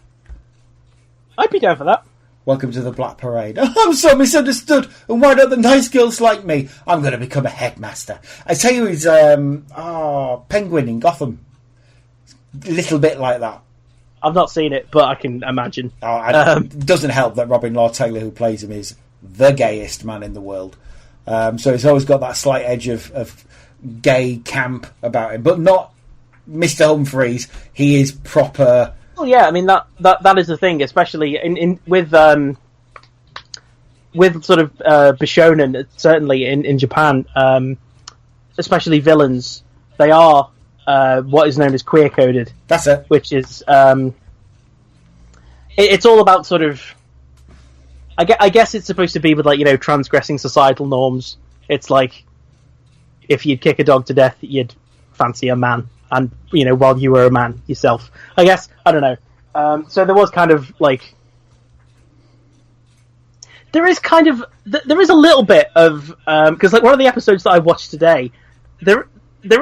S3: I'd be down for that.
S2: Welcome to the Black Parade. Oh, I'm so misunderstood. And why don't the nice girls like me? I'm going to become a headmaster. I tell you, he's Penguin in Gotham. A little bit like that.
S3: I've not seen it, but I can imagine.
S2: It doesn't help that Robin Law Taylor, who plays him, is the gayest man in the world. So he's always got that slight edge of gay camp about him, but not Mr. Humphreys. He is proper.
S3: Well, yeah, I mean that is the thing, especially with sort of Bishonen, certainly in Japan, especially villains. They are what is known as queer coded.
S2: That's it.
S3: Which is it's all about sort of. I guess it's supposed to be with, like, you know, transgressing societal norms. It's like if you'd kick a dog to death, you'd fancy a man. And, you know, while you were a man yourself. I guess, I don't know. So there was kind of, like... There is a little bit of... Because, like, one of the episodes that I watched today, there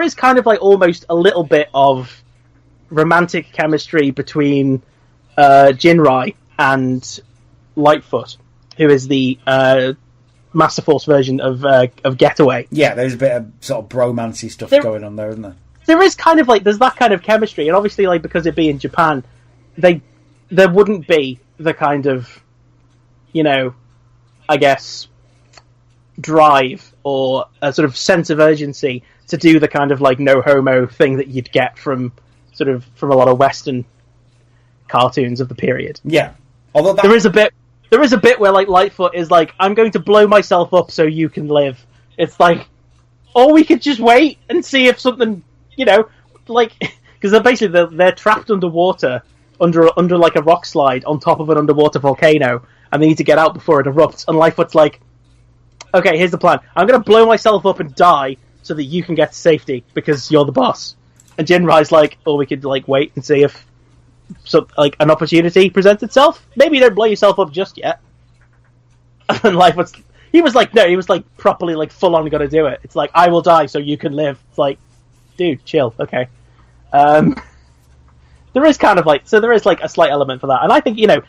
S3: is kind of, like, almost a little bit of romantic chemistry between Jinrai and Lightfoot, who is the Masterforce version of Getaway.
S2: Yeah, there's a bit of sort of bromancy stuff going on there, isn't there?
S3: There is kind of, like, there's that kind of chemistry, and obviously, like, because it be in Japan, there wouldn't be the kind of, you know, I guess, drive or a sort of sense of urgency to do the kind of, like, no homo thing that you'd get from a lot of Western cartoons of the period.
S2: Yeah. Although
S3: there is a bit where, like, Lightfoot is like, I'm going to blow myself up so you can live. It's like, or we could just wait and see if something, you know, like, because they're trapped underwater under like a rock slide on top of an underwater volcano, and they need to get out before it erupts. And Lightfoot's like, okay, here's the plan. I'm going to blow myself up and die so that you can get to safety because you're the boss. And Jinrai's like, oh, we could, like, wait and see if like an opportunity presents itself. Maybe you don't blow yourself up just yet. And he was like properly, like, full on gonna do it. It's like, I will die so you can live. It's like, dude, chill, okay. There is kind of, like, so there is, like, a slight element for that, and I think, you know,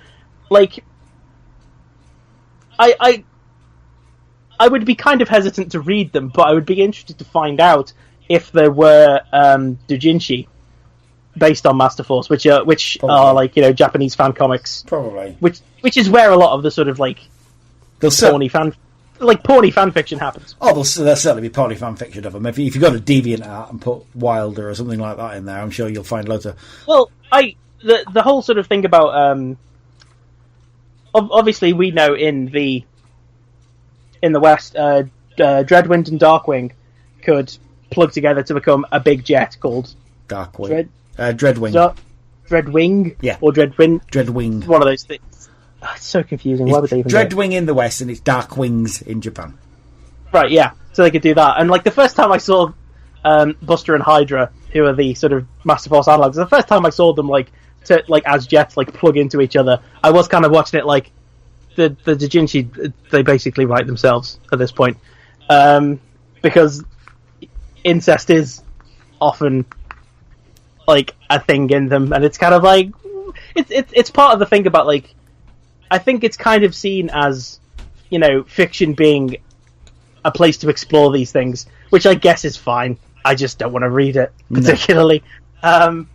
S3: like, I would be kind of hesitant to read them, but I would be interested to find out if there were doujinshi based on Masterforce, which are like, you know, Japanese fan comics,
S2: probably,
S3: which is where a lot of the sort of, like, porny fan fiction happens.
S2: Oh, there'll certainly be porny fan fiction of them. If you've got a DeviantArt and put Wilder or something like that in there, I'm sure you'll find loads of.
S3: Well, the whole sort of thing about obviously we know in the West, Dreadwind and Darkwing could plug together to become a big jet called
S2: Darkwing. Dreadwing.
S3: Dreadwing?
S2: Yeah.
S3: Or Dreadwind?
S2: Dreadwing.
S3: One of those things. Oh, it's so confusing. Why would they even
S2: Dreadwing in the West and it's Darkwings in Japan.
S3: Right, yeah. So they could do that. And, like, the first time I saw Buster and Hydra, who are the sort of Masterforce analogs, the first time I saw them, like, as jets, like, plug into each other, I was kind of watching it like the doujinshi, they basically write themselves at this point. Because incest is often, like, a thing in them, and it's kind of like, it's part of the thing about, like, I think it's kind of seen as, you know, fiction being a place to explore these things, which I guess is fine. I just don't want to read it particularly. No.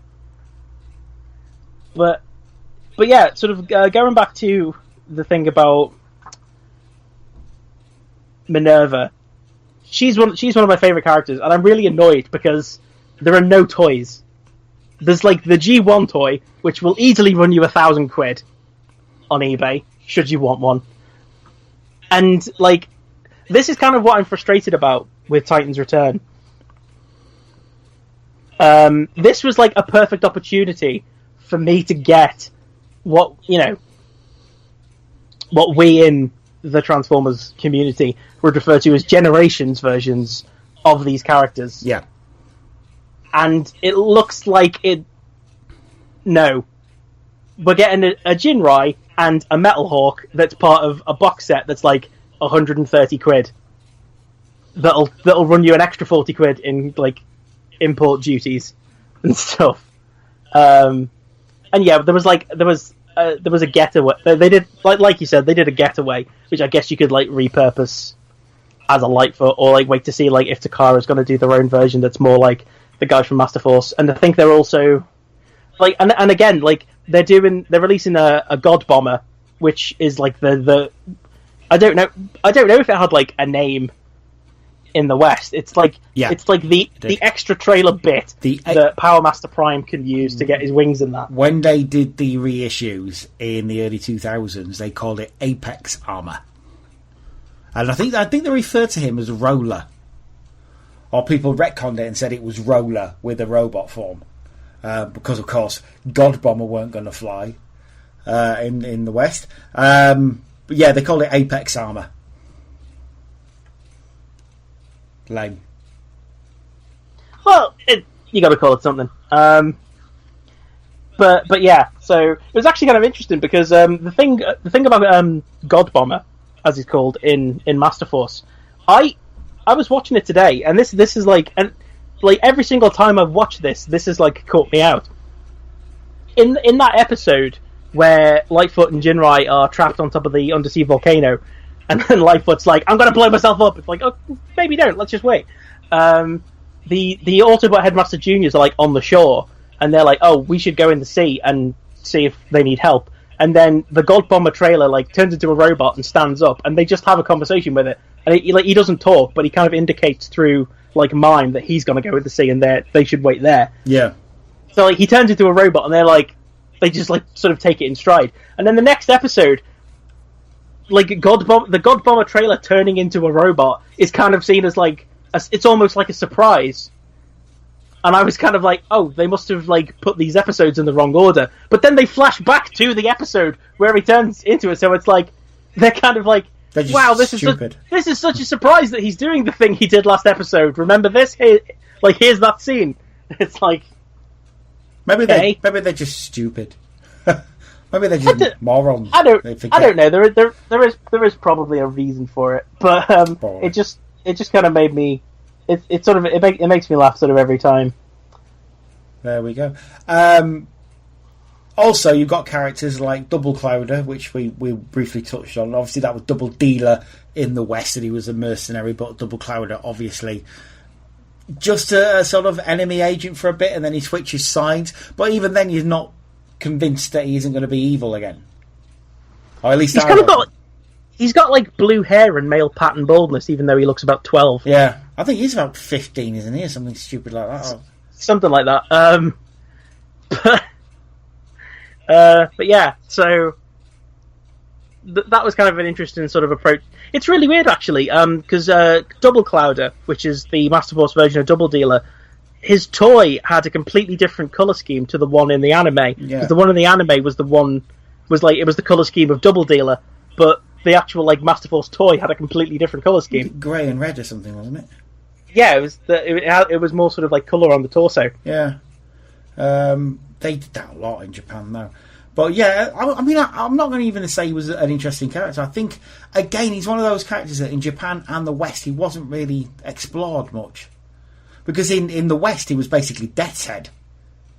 S3: But yeah, sort of going back to the thing about Minerva. She's one of my favourite characters, and I'm really annoyed because there are no toys. There's like the G1 toy, which will easily run you £1,000 on eBay, should you want one. And like, this is kind of what I'm frustrated about with Titan's Return. This was like a perfect opportunity for me to get what we in the Transformers community would refer to as generations versions of these characters.
S2: Yeah.
S3: And it looks like no. We're getting a Jinrai and a Metal Hawk that's part of a box set that's like £130. That'll run you an extra £40 in like import duties and stuff. And yeah, there was a getaway. They did like you said, they did a getaway, which I guess you could like repurpose as a Lightfoot, or like wait to see like if Takara's going to do their own version that's more like the guys from Masterforce. And I think they're also like, and again, like they're releasing a God Bomber, which is like the I don't know if it had like a name in the West. It's like it's like the extra trailer bit that Power Master Prime can use to get his wings in that.
S2: When they did the reissues in the early 2000s, they called it Apex Armor, and I think they referred to him as Roller, or people retconned it and said it was Roller with a robot form, because of course God Bomber weren't going to fly in the West. But yeah, they called it Apex Armor. Lame.
S3: Well, you got to call it something. But yeah, so it was actually kind of interesting because the thing about God Bomber, as he's called in Masterforce, I was watching it today, and this is like, and like every single time I've watched this has like caught me out. In that episode where Lightfoot and Jinrai are trapped on top of the undersea volcano, and then Lightfoot's like, I'm going to blow myself up. It's like, oh, maybe don't. Let's just wait. The Autobot Headmaster Juniors are like on the shore, and they're like, oh, we should go in the sea and see if they need help. And then the God Bomber trailer like turns into a robot and stands up, and they just have a conversation with it. And he doesn't talk, but he kind of indicates through like mime that he's going to go in the sea and they should wait there.
S2: Yeah.
S3: So like he turns into a robot, and they just like sort of take it in stride. And then the next episode, like the God Bomber trailer turning into a robot is kind of seen as like it's almost like a surprise. And I was kind of like, oh, they must have like put these episodes in the wrong order. But then they flash back to the episode where he turns into it, so it's like they're kind of like, wow, this is such a surprise that he's doing the thing he did last episode. Remember this? Here's that scene. It's like,
S2: maybe they're just stupid. Maybe they're just morons.
S3: I don't know. There is probably a reason for it, but it just kind of made me. It makes me laugh sort of every time.
S2: There we go. Also, you've got characters like Double Clouder, which we briefly touched on. Obviously, that was Double Dealer in the West, and he was a mercenary, but Double Clouder, obviously, just a sort of enemy agent for a bit, and then he switches sides. But even then, you're not convinced that he isn't going to be evil again. Or at least
S3: he's got like blue hair and male pattern baldness, even though he looks about 12.
S2: Yeah, I think he's about 15, isn't he, or something stupid like that?
S3: Something like that. But yeah, so that was kind of an interesting sort of approach. It's really weird, actually, because Double Clouder, which is the Masterforce version of Double Dealer, his toy had a completely different colour scheme to the one in the anime.
S2: Yeah.
S3: The one in the anime was the colour scheme of Double Dealer, but the actual like Masterforce toy had a completely different colour scheme.
S2: Grey and red or something, wasn't it?
S3: Yeah, it was more sort of like colour on the torso.
S2: Yeah. They did that a lot in Japan, though. But yeah, I mean, I'm not going to even say he was an interesting character. I think, again, he's one of those characters that in Japan and the West, he wasn't really explored much. Because in the West, he was basically Death's Head,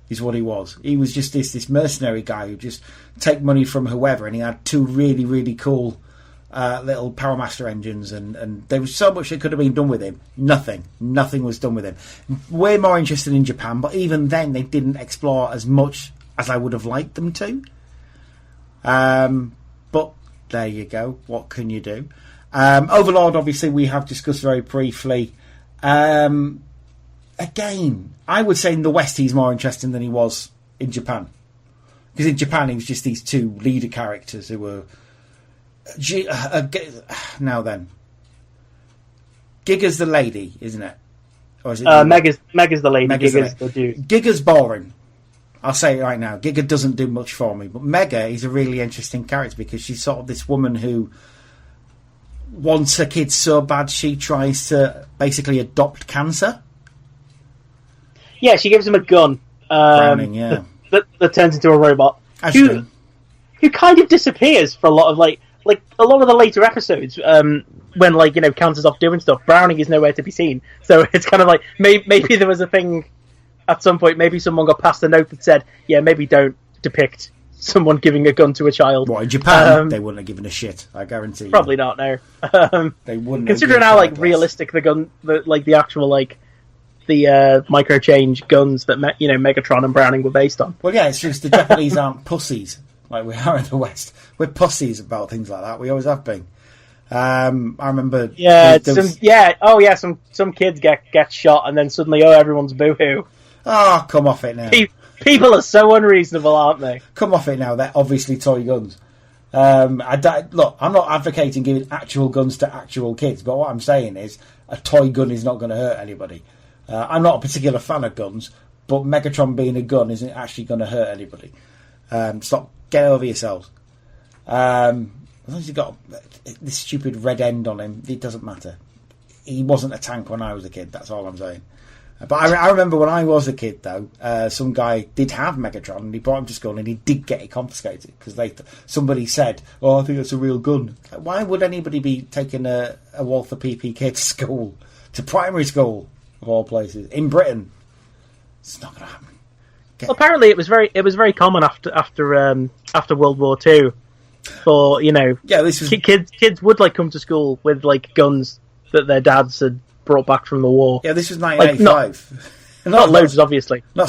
S2: is what he was. He was just this mercenary guy who just take money from whoever, and he had two really, really cool little Power Master engines, and there was so much that could have been done with him. Nothing was done with him. Way more interested in Japan, but even then, they didn't explore as much as I would have liked them to. But there you go. What can you do? Overlord, obviously, we have discussed very briefly. Again, I would say in the West he's more interesting than he was in Japan. Because in Japan he was just these two leader characters who were... now then. Giga's the lady, isn't it? Or is it
S3: Mega's the lady, Giga's the dude.
S2: Giga's boring. I'll say it right now. Giga doesn't do much for me. But Mega is a really interesting character because she's sort of this woman who wants her kids so bad she tries to basically adopt cancer.
S3: Yeah, she gives him a gun.
S2: Browning, yeah.
S3: That turns into a robot. Who kind of disappears for a lot of like a lot of the later episodes. When Cancer's off doing stuff, Browning is nowhere to be seen. So it's kind of like maybe there was a thing at some point. Maybe someone got passed a note that said, "Yeah, maybe don't depict someone giving a gun to a child."
S2: What, in Japan? They wouldn't have given a shit. I guarantee.
S3: Probably not. No.
S2: They wouldn't.
S3: Considering how realistic the gun, the actual the micro change guns that Megatron and Browning were based on.
S2: Well, yeah, it's just the Japanese aren't pussies like we are in the West. We're pussies about things like that. We always have been. I remember.
S3: Yeah, some kids get shot and then suddenly everyone's boohoo.
S2: Oh, come off it now.
S3: People are so unreasonable, aren't they?
S2: Come off it now. They're obviously toy guns. Look, I'm not advocating giving actual guns to actual kids, but what I'm saying is a toy gun is not going to hurt anybody. I'm not a particular fan of guns, but Megatron being a gun isn't actually going to hurt anybody. Get over yourselves. As long as you've got this stupid red end on him, it doesn't matter. He wasn't a tank when I was a kid, that's all I'm saying. But I remember when I was a kid, though, some guy did have Megatron, and he brought him to school, and he did get it confiscated, because somebody said, "Oh, I think it's a real gun." Why would anybody be taking a Walther PP kid to school, to primary school, of all places, in Britain? It's not going to happen.
S3: Apparently, it was very common after World War II. For kids would come to school with guns that their dads had brought back from the war.
S2: Yeah, this was 1985.
S3: Not loads, obviously,
S2: not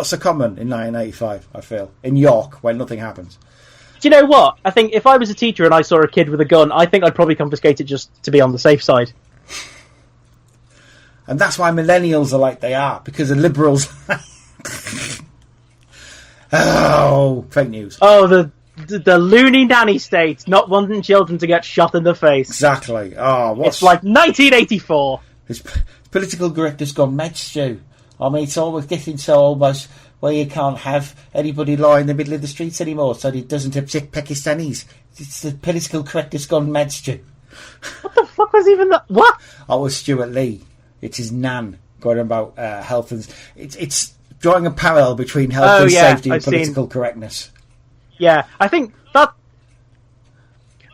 S2: so common in 1985. I feel in York when nothing happens.
S3: Do you know what? I think if I was a teacher and I saw a kid with a gun, I think I'd probably confiscate it just to be on the safe side.
S2: And that's why millennials are like they are, because the liberals. Oh, fake news.
S3: Oh, the loony nanny state, not wanting children to get shot in the face.
S2: Exactly. Oh,
S3: it's like 1984.
S2: It's political correctness gone mad, Stu. I mean, it's always getting so almost where you can't have anybody lie in the middle of the streets anymore, so it doesn't upset Pakistanis. It's the political correctness gone mad, Stu.
S3: What the fuck was even that? What?
S2: Oh, it was Stuart Lee. It's his nan going about health and... It's drawing a parallel between health and safety and political correctness.
S3: Yeah, I think that...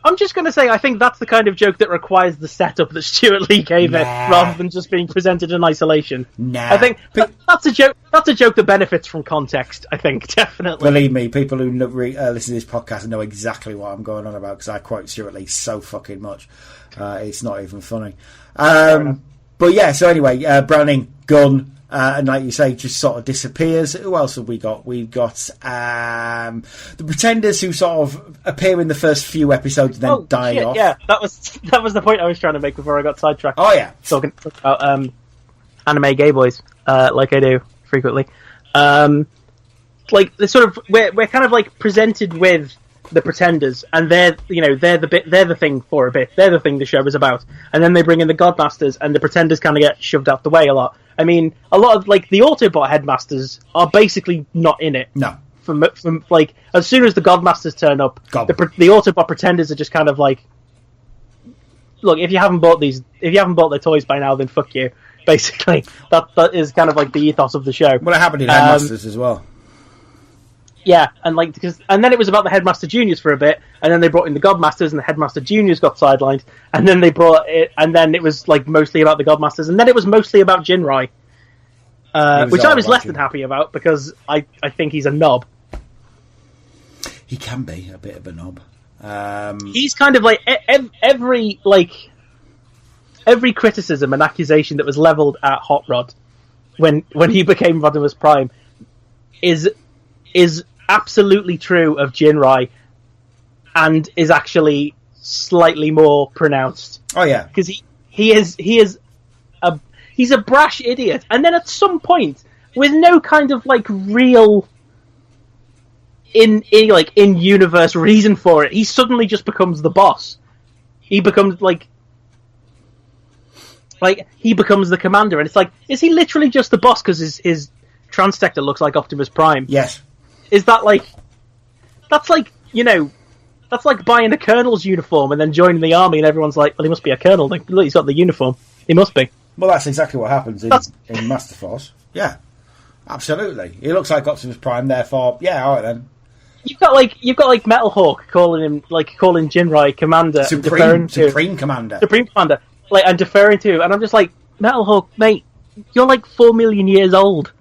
S3: I'm just going to say, I think that's the kind of joke that requires the setup that Stuart Lee gave it, rather than just being presented in isolation. I think that's a joke. That's a joke that benefits from context. I think definitely.
S2: Believe me, people who listen to this podcast know exactly what I'm going on about because I quote Stuart Lee so fucking much. It's not even funny. But yeah, so anyway, Browning gun. And like you say, just sort of disappears. Who else have we got? We've got the Pretenders, who sort of appear in the first few episodes and then die off.
S3: Yeah, that was the point I was trying to make before I got sidetracked.
S2: Oh yeah,
S3: talking about anime gay boys, like I do frequently. Like the sort of we're kind of like presented with the Pretenders, and they're the thing for a bit. They're the thing the show is about, and then they bring in the Godmasters, and the Pretenders kind of get shoved out the way a lot. I mean, a lot of the Autobot Headmasters are basically not in it.
S2: No.
S3: From as soon as the Godmasters turn up, the Autobot Pretenders are just kind of like, look, if you haven't bought their toys by now, then fuck you. Basically, that is kind of like the ethos of the show.
S2: Well, it happened in Headmasters as well.
S3: Yeah, and then it was about the Headmaster Juniors for a bit, and then they brought in the Godmasters, and the Headmaster Juniors got sidelined, and then and then it was mostly about the Godmasters, and then it was mostly about Jinrai, which I was less than happy about because I think he's a knob.
S2: He can be a bit of a knob.
S3: He's kind of like every criticism and accusation that was leveled at Hot Rod when he became Rodimus Prime is absolutely true of Jinrai, and is actually slightly more pronounced.
S2: Oh yeah,
S3: because he's a brash idiot, and then at some point, with no kind of like real in universe reason for it, he suddenly just becomes the boss. He becomes like he becomes the commander, and it's like, is he literally just the boss because his transdector looks like Optimus Prime?
S2: Yes.
S3: Is that like that's like buying a colonel's uniform and then joining the army, and everyone's like, well, he must be a colonel. Like, look, he's got the uniform. He must be.
S2: Well, that's exactly what happens in Masterforce. Yeah, absolutely. He looks like Optimus Prime, therefore, yeah, all right then. You've got like Metal Hawk calling Jinrai Commander, Supreme Commander,
S3: like, and deferring to, and I'm just like, Metal Hawk, mate, you're like 4 million years old.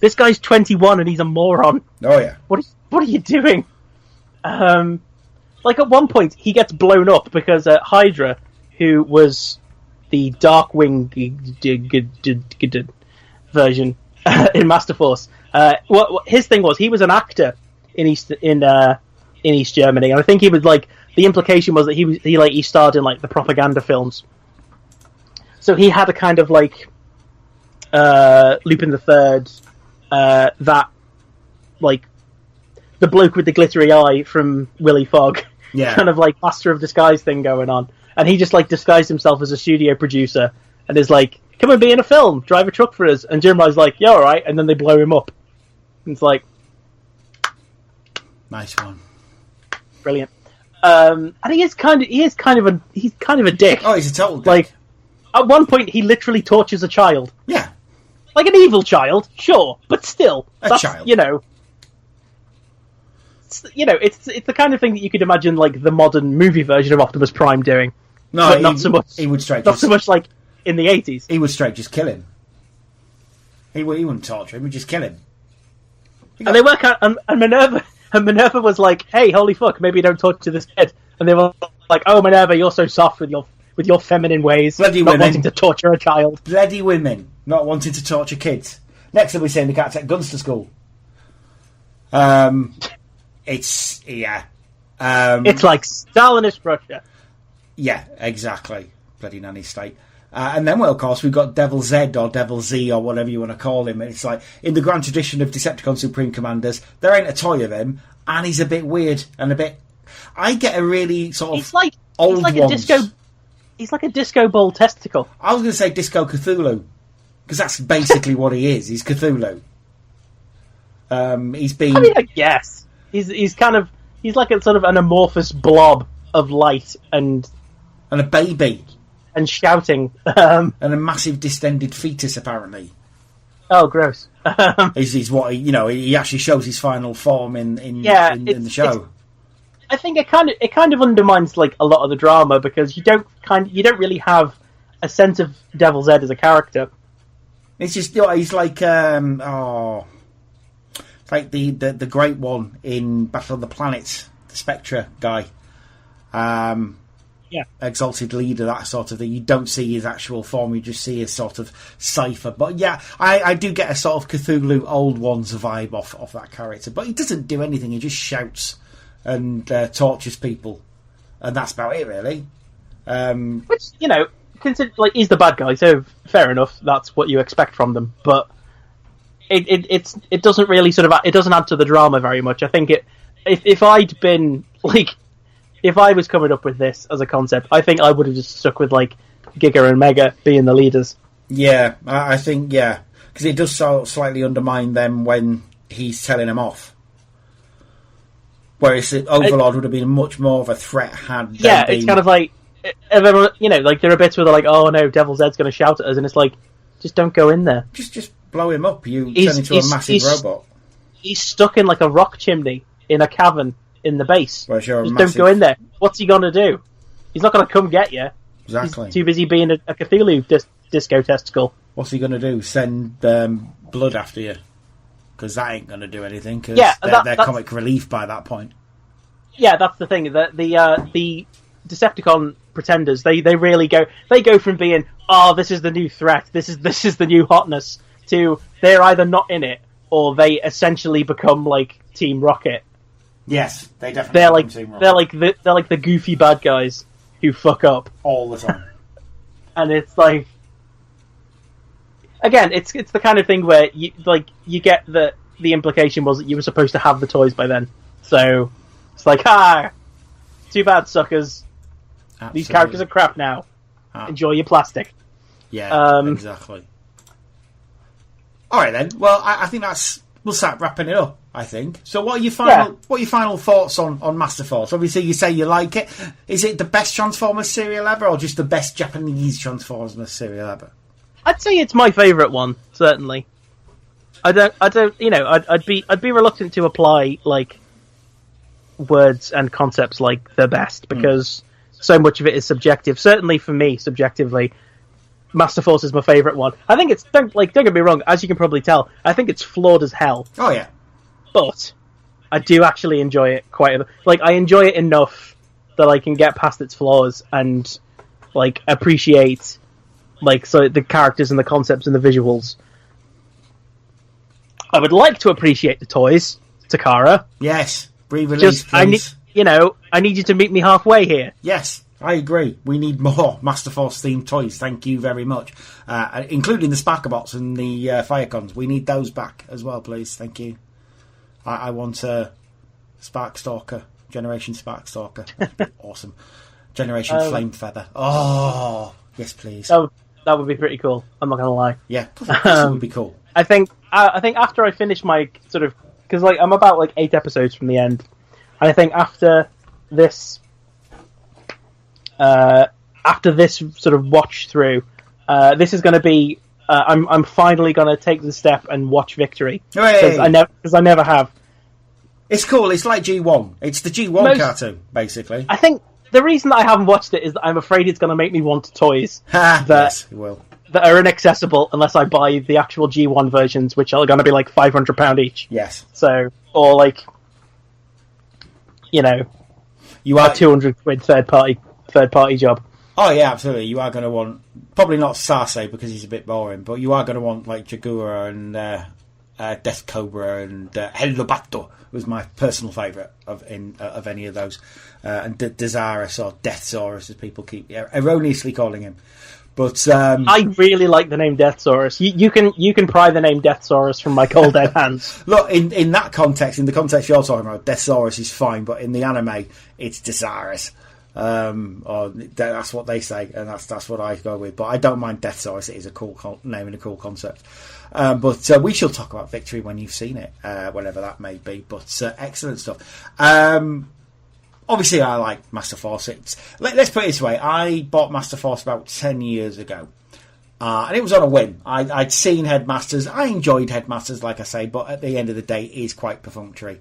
S3: This guy's 21 and he's a moron.
S2: Oh yeah.
S3: What are you doing? Like at one point he gets blown up because Hydra, who was the Darkwing version in Masterforce, what his thing was, he was an actor in East Germany, and I think he was like, the implication was that he starred in like the propaganda films. So he had a kind of like Lupin the Third, that like the bloke with the glittery eye from Willy Fogg, kind of like Master of Disguise thing going on, and he just like disguised himself as a studio producer and is like, come and be in a film, drive a truck for us, and Jim Rye's like, yeah, all right, and then they blow him up. And it's like,
S2: nice one,
S3: brilliant. And he's kind of a dick.
S2: Oh, he's a total dick.
S3: Like, at one point he literally tortures a child.
S2: Yeah,
S3: like an evil child, sure, but still,
S2: a child.
S3: It's the kind of thing that you could imagine like the modern movie version of Optimus Prime doing.
S2: No,
S3: but not so much.
S2: He would straight
S3: not so much like in the 80s.
S2: He would straight just kill him. He wouldn't torture him. He'd just kill him.
S3: And they work out. And Minerva was like, "Hey, holy fuck, maybe don't torture this kid." And they were like, "Oh, Minerva, you're so soft with your feminine ways,
S2: bloody
S3: not
S2: women
S3: wanting to torture a child."
S2: Bloody women not wanting to torture kids. Next thing we say, they can't take guns to school. It's
S3: it's like Stalinist Russia.
S2: Yeah, exactly. Bloody nanny state. And then, well, of course, we've got Devil Z or Devil Z or whatever you want to call him. It's like, in the grand tradition of Decepticon Supreme Commanders, there ain't a toy of him, and he's a bit weird and a bit... I get a really sort of old ones.
S3: He's like a disco ball testicle.
S2: I was going to say Disco Cthulhu, because that's basically what he is. He's Cthulhu. He's been...
S3: I mean, I guess. He's like a sort of an amorphous blob of light and
S2: a baby.
S3: And shouting.
S2: And a massive distended fetus, apparently.
S3: Oh, gross.
S2: He's what he actually shows his final form in the show.
S3: I think it kind of undermines like a lot of the drama, because you don't really have a sense of Devil Z as a character.
S2: It's just he's like it's like the Great One in Battle of the Planets, the Spectre guy. Exalted leader, that sort of thing. You don't see his actual form, you just see his sort of cipher. But yeah, I do get a sort of Cthulhu Old Ones vibe off that character. But he doesn't do anything, he just shouts and tortures people. And that's about it, really.
S3: Which, consider, like, he's the bad guy, so fair enough, that's what you expect from them. But it doesn't really it doesn't add to the drama very much. I think if I'd been, like... If I was coming up with this as a concept, I think I would have just stuck with, like, Giga and Mega being the leaders.
S2: Yeah, I think, because it does slightly undermine them when he's telling them off. Whereas Overlord would have been much more of a threat had they been...
S3: It's kind of like, everyone, like, there are bits where they're like, oh no, Devil Zed's going to shout at us, and it's like, just don't go in there.
S2: Just blow him up, turn into a massive robot.
S3: He's stuck in, like, a rock chimney in a cavern in the base.
S2: Well, sure,
S3: just don't go in there. What's he gonna do? He's not gonna come get you.
S2: Exactly.
S3: He's too busy being a Cthulhu disco testicle.
S2: What's he gonna do? Send blood after you? Because that ain't gonna do anything. Because they're comic relief by that point.
S3: Yeah, that's the thing. The Decepticon pretenders, they really go. They go from being, oh, this is the new threat. This is the new hotness. To they're either not in it, or they essentially become like Team Rocket.
S2: Yes, they definitely
S3: they're like the goofy bad guys who fuck up
S2: all the time.
S3: And it's like, again, it's the kind of thing where you get the implication was that you were supposed to have the toys by then. So it's like, too bad, suckers. Absolutely. These characters are crap now. Enjoy your plastic.
S2: Yeah, exactly. All right then. Well, I think we'll start wrapping it up. I think. So, what are your final thoughts on Masterforce? Obviously, you say you like it. Is it the best Transformers serial ever, or just the best Japanese Transformers serial ever?
S3: I'd say it's my favourite one. Certainly. I don't. You know, I'd be reluctant to apply like words and concepts like the best because so much of it is subjective. Certainly for me, subjectively, Masterforce is my favourite one. I think it's don't get me wrong. As you can probably tell, I think it's flawed as hell.
S2: Oh yeah.
S3: But I do actually enjoy it quite a bit. Like, I enjoy it enough that I can get past its flaws and, like, appreciate, like, so the characters and the concepts and the visuals. I would like to appreciate the toys, Takara.
S2: Yes, re-release, please.
S3: I need you to meet me halfway here.
S2: Yes, I agree. We need more Masterforce-themed toys. Thank you very much. Including the Sparkabots and the Firecons. We need those back as well, please. Thank you. I want a Sparkstalker, Generation Sparkstalker. Awesome. Generation Flamefeather. Oh, yes, please.
S3: That would be pretty cool. I'm not going to lie.
S2: Yeah, it would be cool.
S3: I think after I finish my sort of... Because like, I'm about like 8 episodes from the end. And I think after this sort of watch through, this is going to be... I'm finally going to take the step and watch Victory. Because I never have.
S2: It's cool. It's like G1. It's the G1 cartoon, basically.
S3: I think the reason that I haven't watched it is that I'm afraid it's going to make me want toys
S2: yes, it will.
S3: That are inaccessible unless I buy the actual G1 versions, which are going to be like £500 each.
S2: Yes.
S3: So, or like, you are a £200 third party job.
S2: Oh yeah, absolutely. You are going to want probably not Sase because he's a bit boring, but you are going to want like Jagura and Death Cobra and Hellobato was my personal favourite of any of those, and Desaurus or Deathsaurus as people keep erroneously calling him. But
S3: I really like the name Deathsaurus. You can pry the name Deathsaurus from my cold dead hands.
S2: Look, in that context, in the context you're talking about, Deathsaurus is fine, but in the anime, it's Desaurus. Or that's what they say, and that's what I go with. But I don't mind Deathsaurus; it is a cool name and a cool concept. But we shall talk about Victory when you've seen it, whenever that may be. But excellent stuff. Obviously, I like Masterforce. Let's put it this way: I bought Masterforce about 10 years ago, and it was on a whim. I'd seen Headmasters. I enjoyed Headmasters, like I say, but at the end of the day, it is quite perfunctory.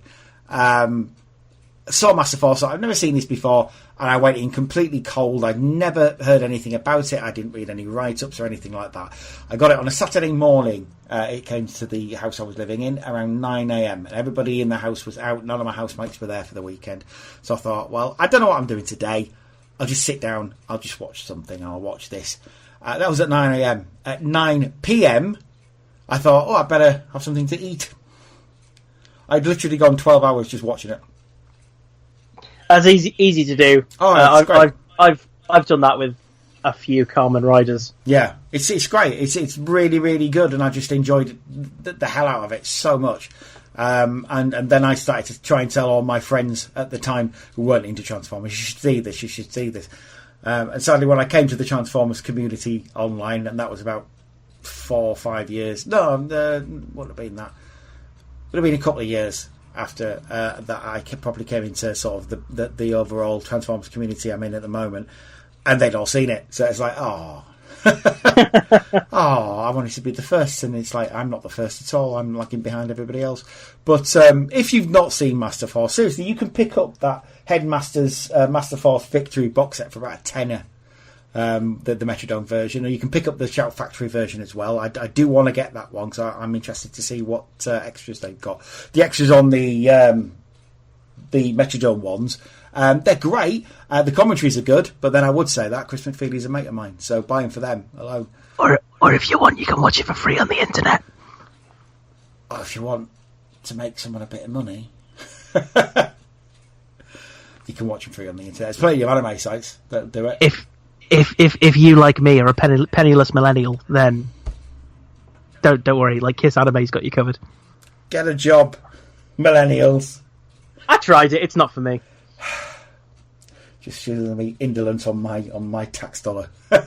S2: Saw Masterforce. I've never seen this before, and I went in completely cold. I'd never heard anything about it. I didn't read any write-ups or anything like that. I got it on a Saturday morning. It came to the house I was living in around 9 a.m. and everybody in the house was out. None of my housemates were there for the weekend. So I thought, well, I don't know what I'm doing today. I'll just sit down. I'll just watch something. I'll watch this. That was at 9 a.m. At 9 p.m., I thought, I better have something to eat. I'd literally gone 12 hours just watching it.
S3: That's easy to do.
S2: Oh, great.
S3: I've done that with a few Kamen Riders.
S2: Yeah, it's great. It's really, really good, and I just enjoyed the hell out of it so much. And then I started to try and tell all my friends at the time who weren't into Transformers, you should see this, you should see this. And sadly, when I came to the Transformers community online, and that was about 4 or 5 years. No, wouldn't have been that. Would have been a couple of years after that I probably came into sort of the overall Transformers community I'm in at the moment, and they'd all seen it, so it's like, I wanted to be the first, and it's like, I'm not the first at all. I'm lagging behind everybody else. But if you've not seen Masterforce, seriously, you can pick up that Headmaster's Masterforce Victory box set for about a tenner, the Metrodome version, or you can pick up the Shout Factory version as well. I do want to get that one because I'm interested to see what extras they've got. The extras on the Metrodome ones, they're great. The commentaries are good, but then I would say that Chris McFeely's a mate of mine, so buy them for them alone.
S3: Or if you want, you can watch it for free on the internet.
S2: Or if you want to make someone a bit of money. You can watch them free on the internet. There's plenty of anime sites that do it.
S3: If you, like me, are a penniless millennial, then don't worry. Like, Kiss Anime's got you covered.
S2: Get a job, millennials.
S3: I tried it. It's not for me.
S2: Just feeling me indolent on my tax dollar. I'm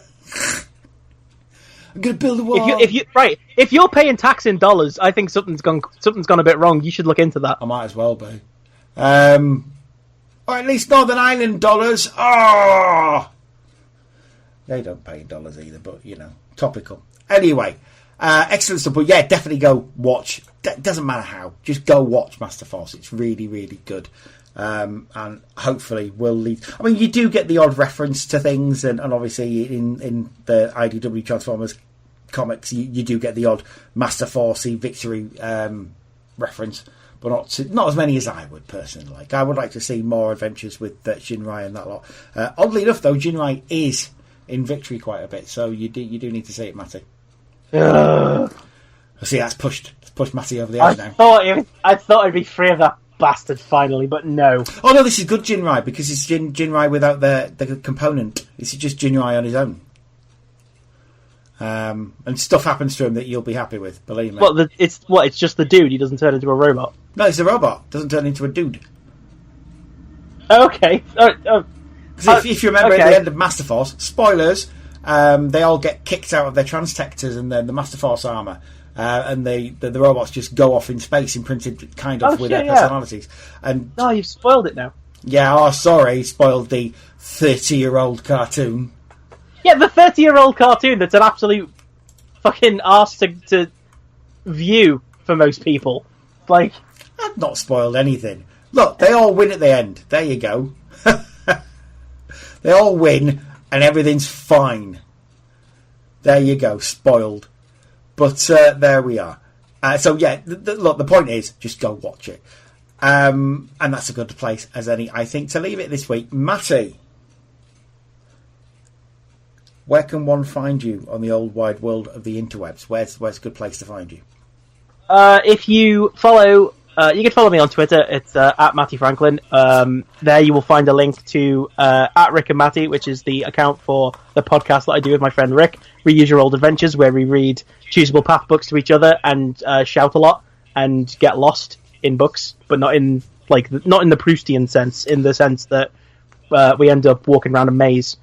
S2: gonna build a wall.
S3: If you're paying tax in dollars, I think something's gone a bit wrong. You should look into that.
S2: I might as well be. Or at least Northern Ireland dollars. Oh, they don't pay in dollars either, but topical. Anyway, excellent stuff. But yeah, definitely go watch. Doesn't matter how, just go watch Masterforce. It's really, really good. And hopefully will lead. I mean, you do get the odd reference to things, and obviously in the IDW Transformers comics, you do get the odd Masterforce victory reference, but not as many as I would personally like. I would like to see more adventures with Jinrai and that lot. Oddly enough, though, Jinrai is in victory quite a bit, so you do need to see it, Matty. See, that's pushed Matty over the edge now.
S3: I thought it'd be free of that bastard finally, but no.
S2: Oh no, this is good Jinrai because it's Jinrai without the component. This is just Jinrai on his own. And stuff happens to him that you'll be happy with, believe me.
S3: It's just the dude. He doesn't turn into a robot.
S2: No, it's a robot. Doesn't turn into a dude.
S3: Okay.
S2: Because if you remember at the end of Masterforce, spoilers, they all get kicked out of their transtectors and then the Masterforce armour. And the robots just go off in space, imprinted kind of with their personalities. And
S3: no, you've spoiled it now.
S2: Yeah, sorry, spoiled the 30-year-old cartoon.
S3: Yeah, the 30-year-old cartoon that's an absolute fucking arse to view for most people. Like,
S2: I've not spoiled anything. Look, they all win at the end. There you go. They all win, and everything's fine. There you go, spoiled. But there we are. So yeah, look, the point is, just go watch it. And that's a good place as any, I think, to leave it this week. Matty, where can one find you on the old wide world of the interwebs? Where's a good place to find you?
S3: If you follow... you can follow me on Twitter. It's at Matty Franklyn. There you will find a link to at Rick and Matty, which is the account for the podcast that I do with my friend Rick. Reuse Your Old Adventures, where we read Choosable Path books to each other and shout a lot and get lost in books, but not in the Proustian sense. In the sense that we end up walking around a maze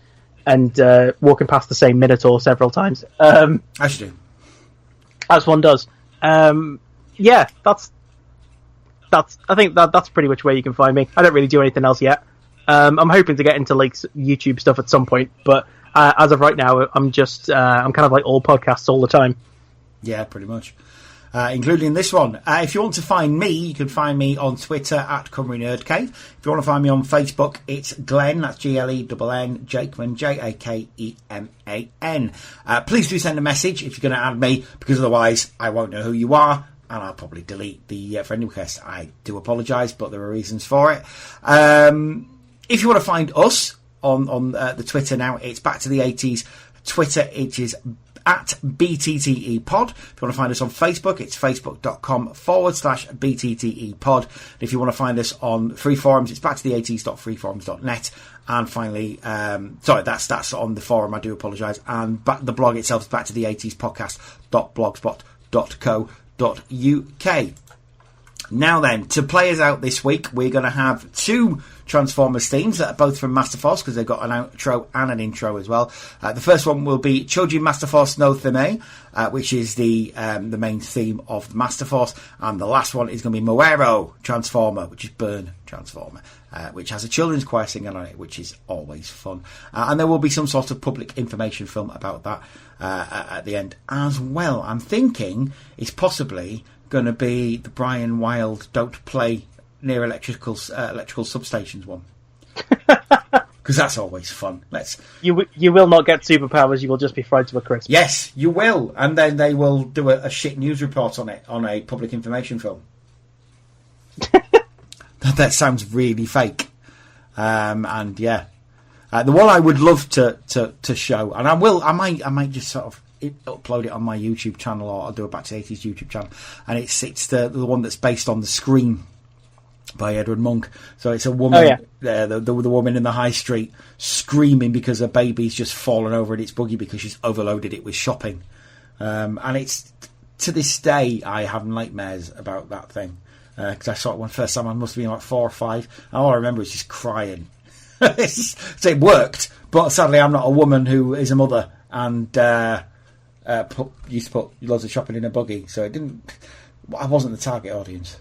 S3: and walking past the same Minotaur several times.
S2: As you do.
S3: As one does. Yeah, I think that's pretty much where you can find me. I don't really do anything else yet. I'm hoping to get into like YouTube stuff at some point, but as of right now, I'm kind of like all podcasts all the time.
S2: Yeah, pretty much. Including this one. If you want to find me, you can find me on Twitter at Cymru Nerd Cave. If you want to find me on Facebook, it's Glenn, that's Glenn, Jakeman, Jakeman. Please do send a message if you're going to add me, because otherwise I won't know who you are, and I'll probably delete the friend request. I do apologise, but there are reasons for it. If you want to find us on the Twitter now, it's Back to the 80s. Twitter, it is at BTTE Pod. If you want to find us on Facebook, it's facebook.com/BTTE Pod. If you want to find us on free forums, it's backtotheeighties.freeforums.net. And finally, that's on the forum, I do apologise. And the blog itself is backtotheeighties.blogspot.co.uk. Now then, to play us out this week, we're going to have two Transformers themes that are both from Masterforce, because they've got an outro and an intro as well. The first one will be Chojin Masterforce no Theme, which is the main theme of the Masterforce, and the last one is going to be Moero Transformer, which is Burn Transformer, which has a children's choir singing on it, which is always fun. And there will be some sort of public information film about that at the end as well. I'm thinking it's possibly going to be the Brian Wilde Don't Play Near Electrical Substations one, because that's always fun.
S3: You will not get superpowers. You will just be fried to a crisp.
S2: Yes, you will, and then they will do a shit news report on it on a public information film. That sounds really fake. And yeah, the one I would love to show, and I might just sort of upload it on my YouTube channel, or I'll do a Back to the 80s YouTube channel, and it's the one that's based on the Scream by Edward Monk. So it's a woman,
S3: Oh, yeah.
S2: the woman in the high street screaming because her baby's just fallen over in its buggy because she's overloaded it with shopping. And it's, to this day, I have nightmares about that thing. Because I saw it one first time, I must have been like 4 or 5. And all I remember is just crying. So it worked, but sadly I'm not a woman who is a mother and used to put loads of shopping in a buggy, so it didn't. I wasn't the target audience.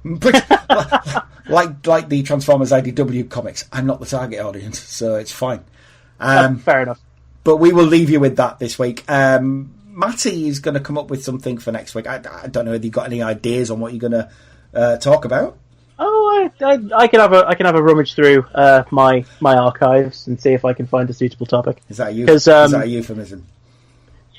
S2: like the Transformers IDW comics, I'm not the target audience, so it's fine.
S3: Fair enough.
S2: But we will leave you with that this week. Matty is going to come up with something for next week. I don't know if you've got any ideas on what you're going to talk about.
S3: Oh, I can have a rummage through my archives and see if I can find a suitable topic.
S2: Is that you?
S3: Is that
S2: a euphemism?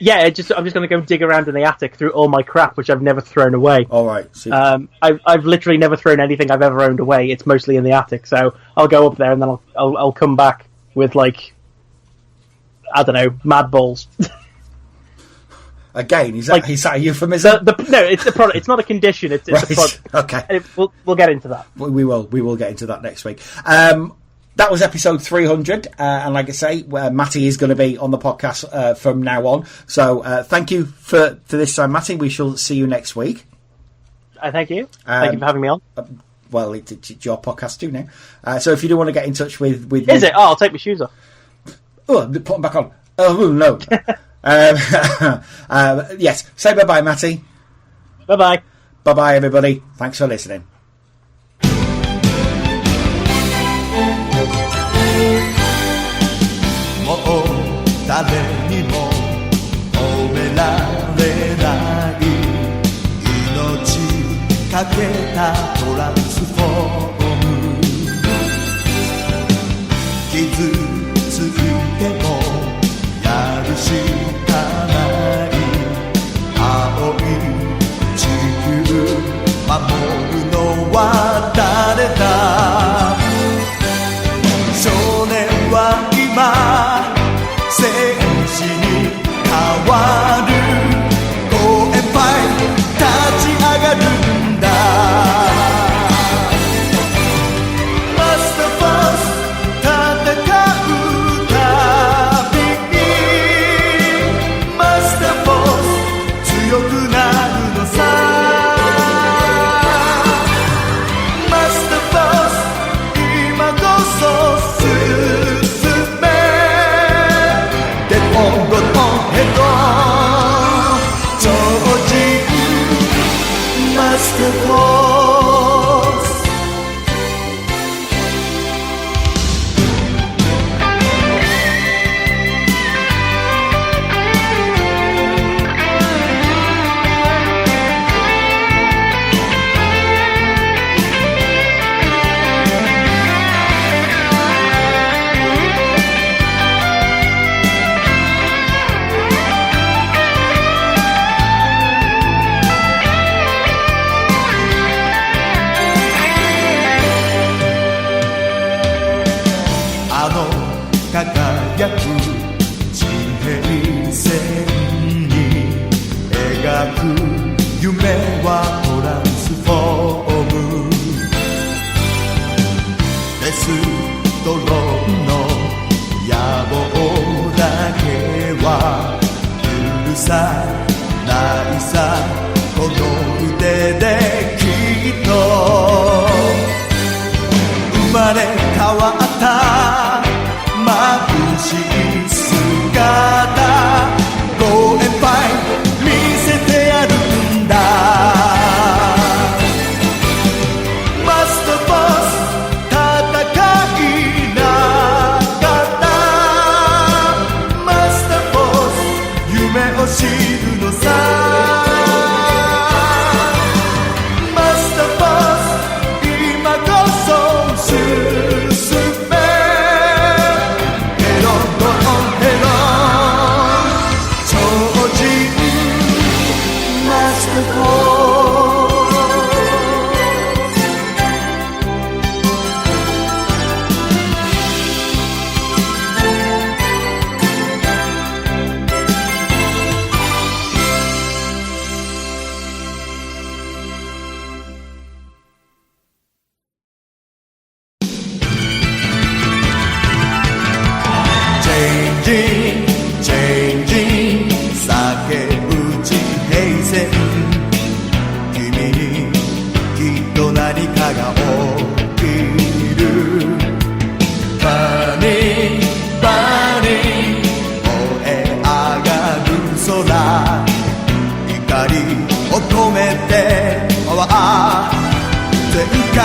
S3: Yeah, I'm just going to go dig around in the attic through all my crap, which I've never thrown away.
S2: All right. Super.
S3: I've literally never thrown anything I've ever owned away. It's mostly in the attic, so I'll go up there and then I'll come back with, like, I don't know, mad balls.
S2: Again, is that a euphemism?
S3: No, it's a product. It's not a condition. It's
S2: right.
S3: a product.
S2: Okay.
S3: We'll get into that.
S2: We will get into that next week. That was episode 300, and like I say, Matty is going to be on the podcast from now on. So thank you for this time, Matty. We shall see you next week.
S3: Thank you. Thank you for having me on.
S2: Well, it's your podcast too now. So if you do want to get in touch with me...
S3: Is it? Oh, I'll take my shoes off.
S2: Oh, put them back on. Oh, no. Yes, say bye-bye, Matty.
S3: Bye-bye.
S2: Bye-bye, everybody. Thanks for listening.
S9: もう誰にも褒められない命かけたトランスフォーム傷ついてもやるしかない青い地球守るのは誰だ少年は今戦士に変わるご円杯立ち上がるんだマスターフォース戦うたびにマスターフォース強くなるのさマスターフォース今こそ進めGet on, get on, head on 超人マスターフォース輝く地平線に描く夢はトランスフォームデストロンの野望だけは許さないさこの腕できっと生まれ変わった眩しい姿ご円杯見せてやるんだマスターフォース戦いながらマスターフォース夢を知るのさマスターフォース今こそ進め changing 叫ぶ地平線君にきっと何かが起きる Burning Burning 燃え上がる空光を込めてパワー全開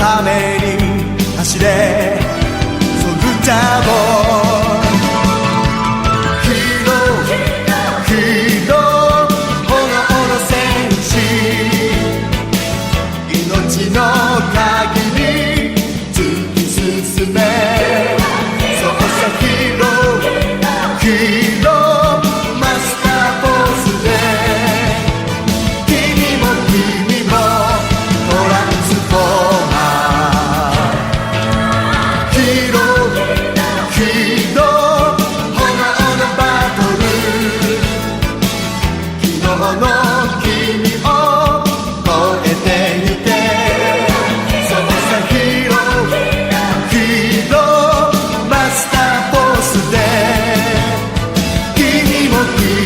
S9: ために走れソルジャーボーイヒーロー炎の戦士命の限り突き進めそうさヒーローマスターフォースで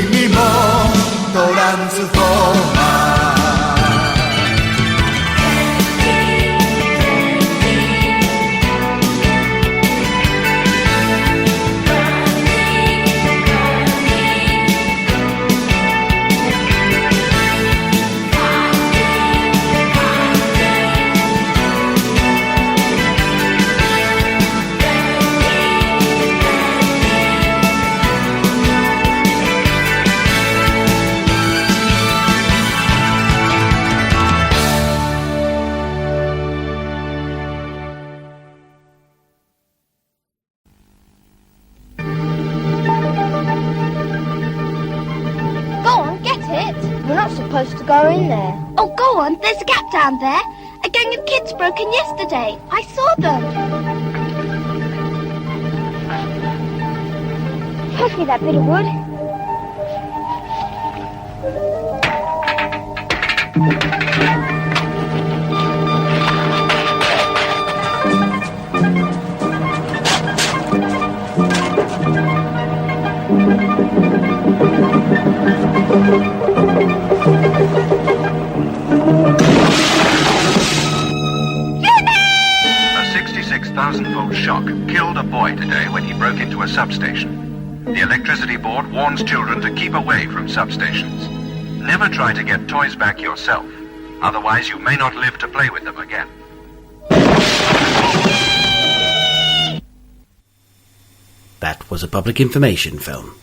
S9: 君もトランスフォーマー
S8: Supposed to go in there. Oh, go on. There's a gap down there. A gang of kids broke in yesterday. I saw them. Pass me that bit of wood.
S10: A 66,000-volt shock killed a boy today when he broke into a substation. The electricity board warns children to keep away from substations. Never try to get toys back yourself. Otherwise, you may not live to play with them again.
S2: That was a public information film.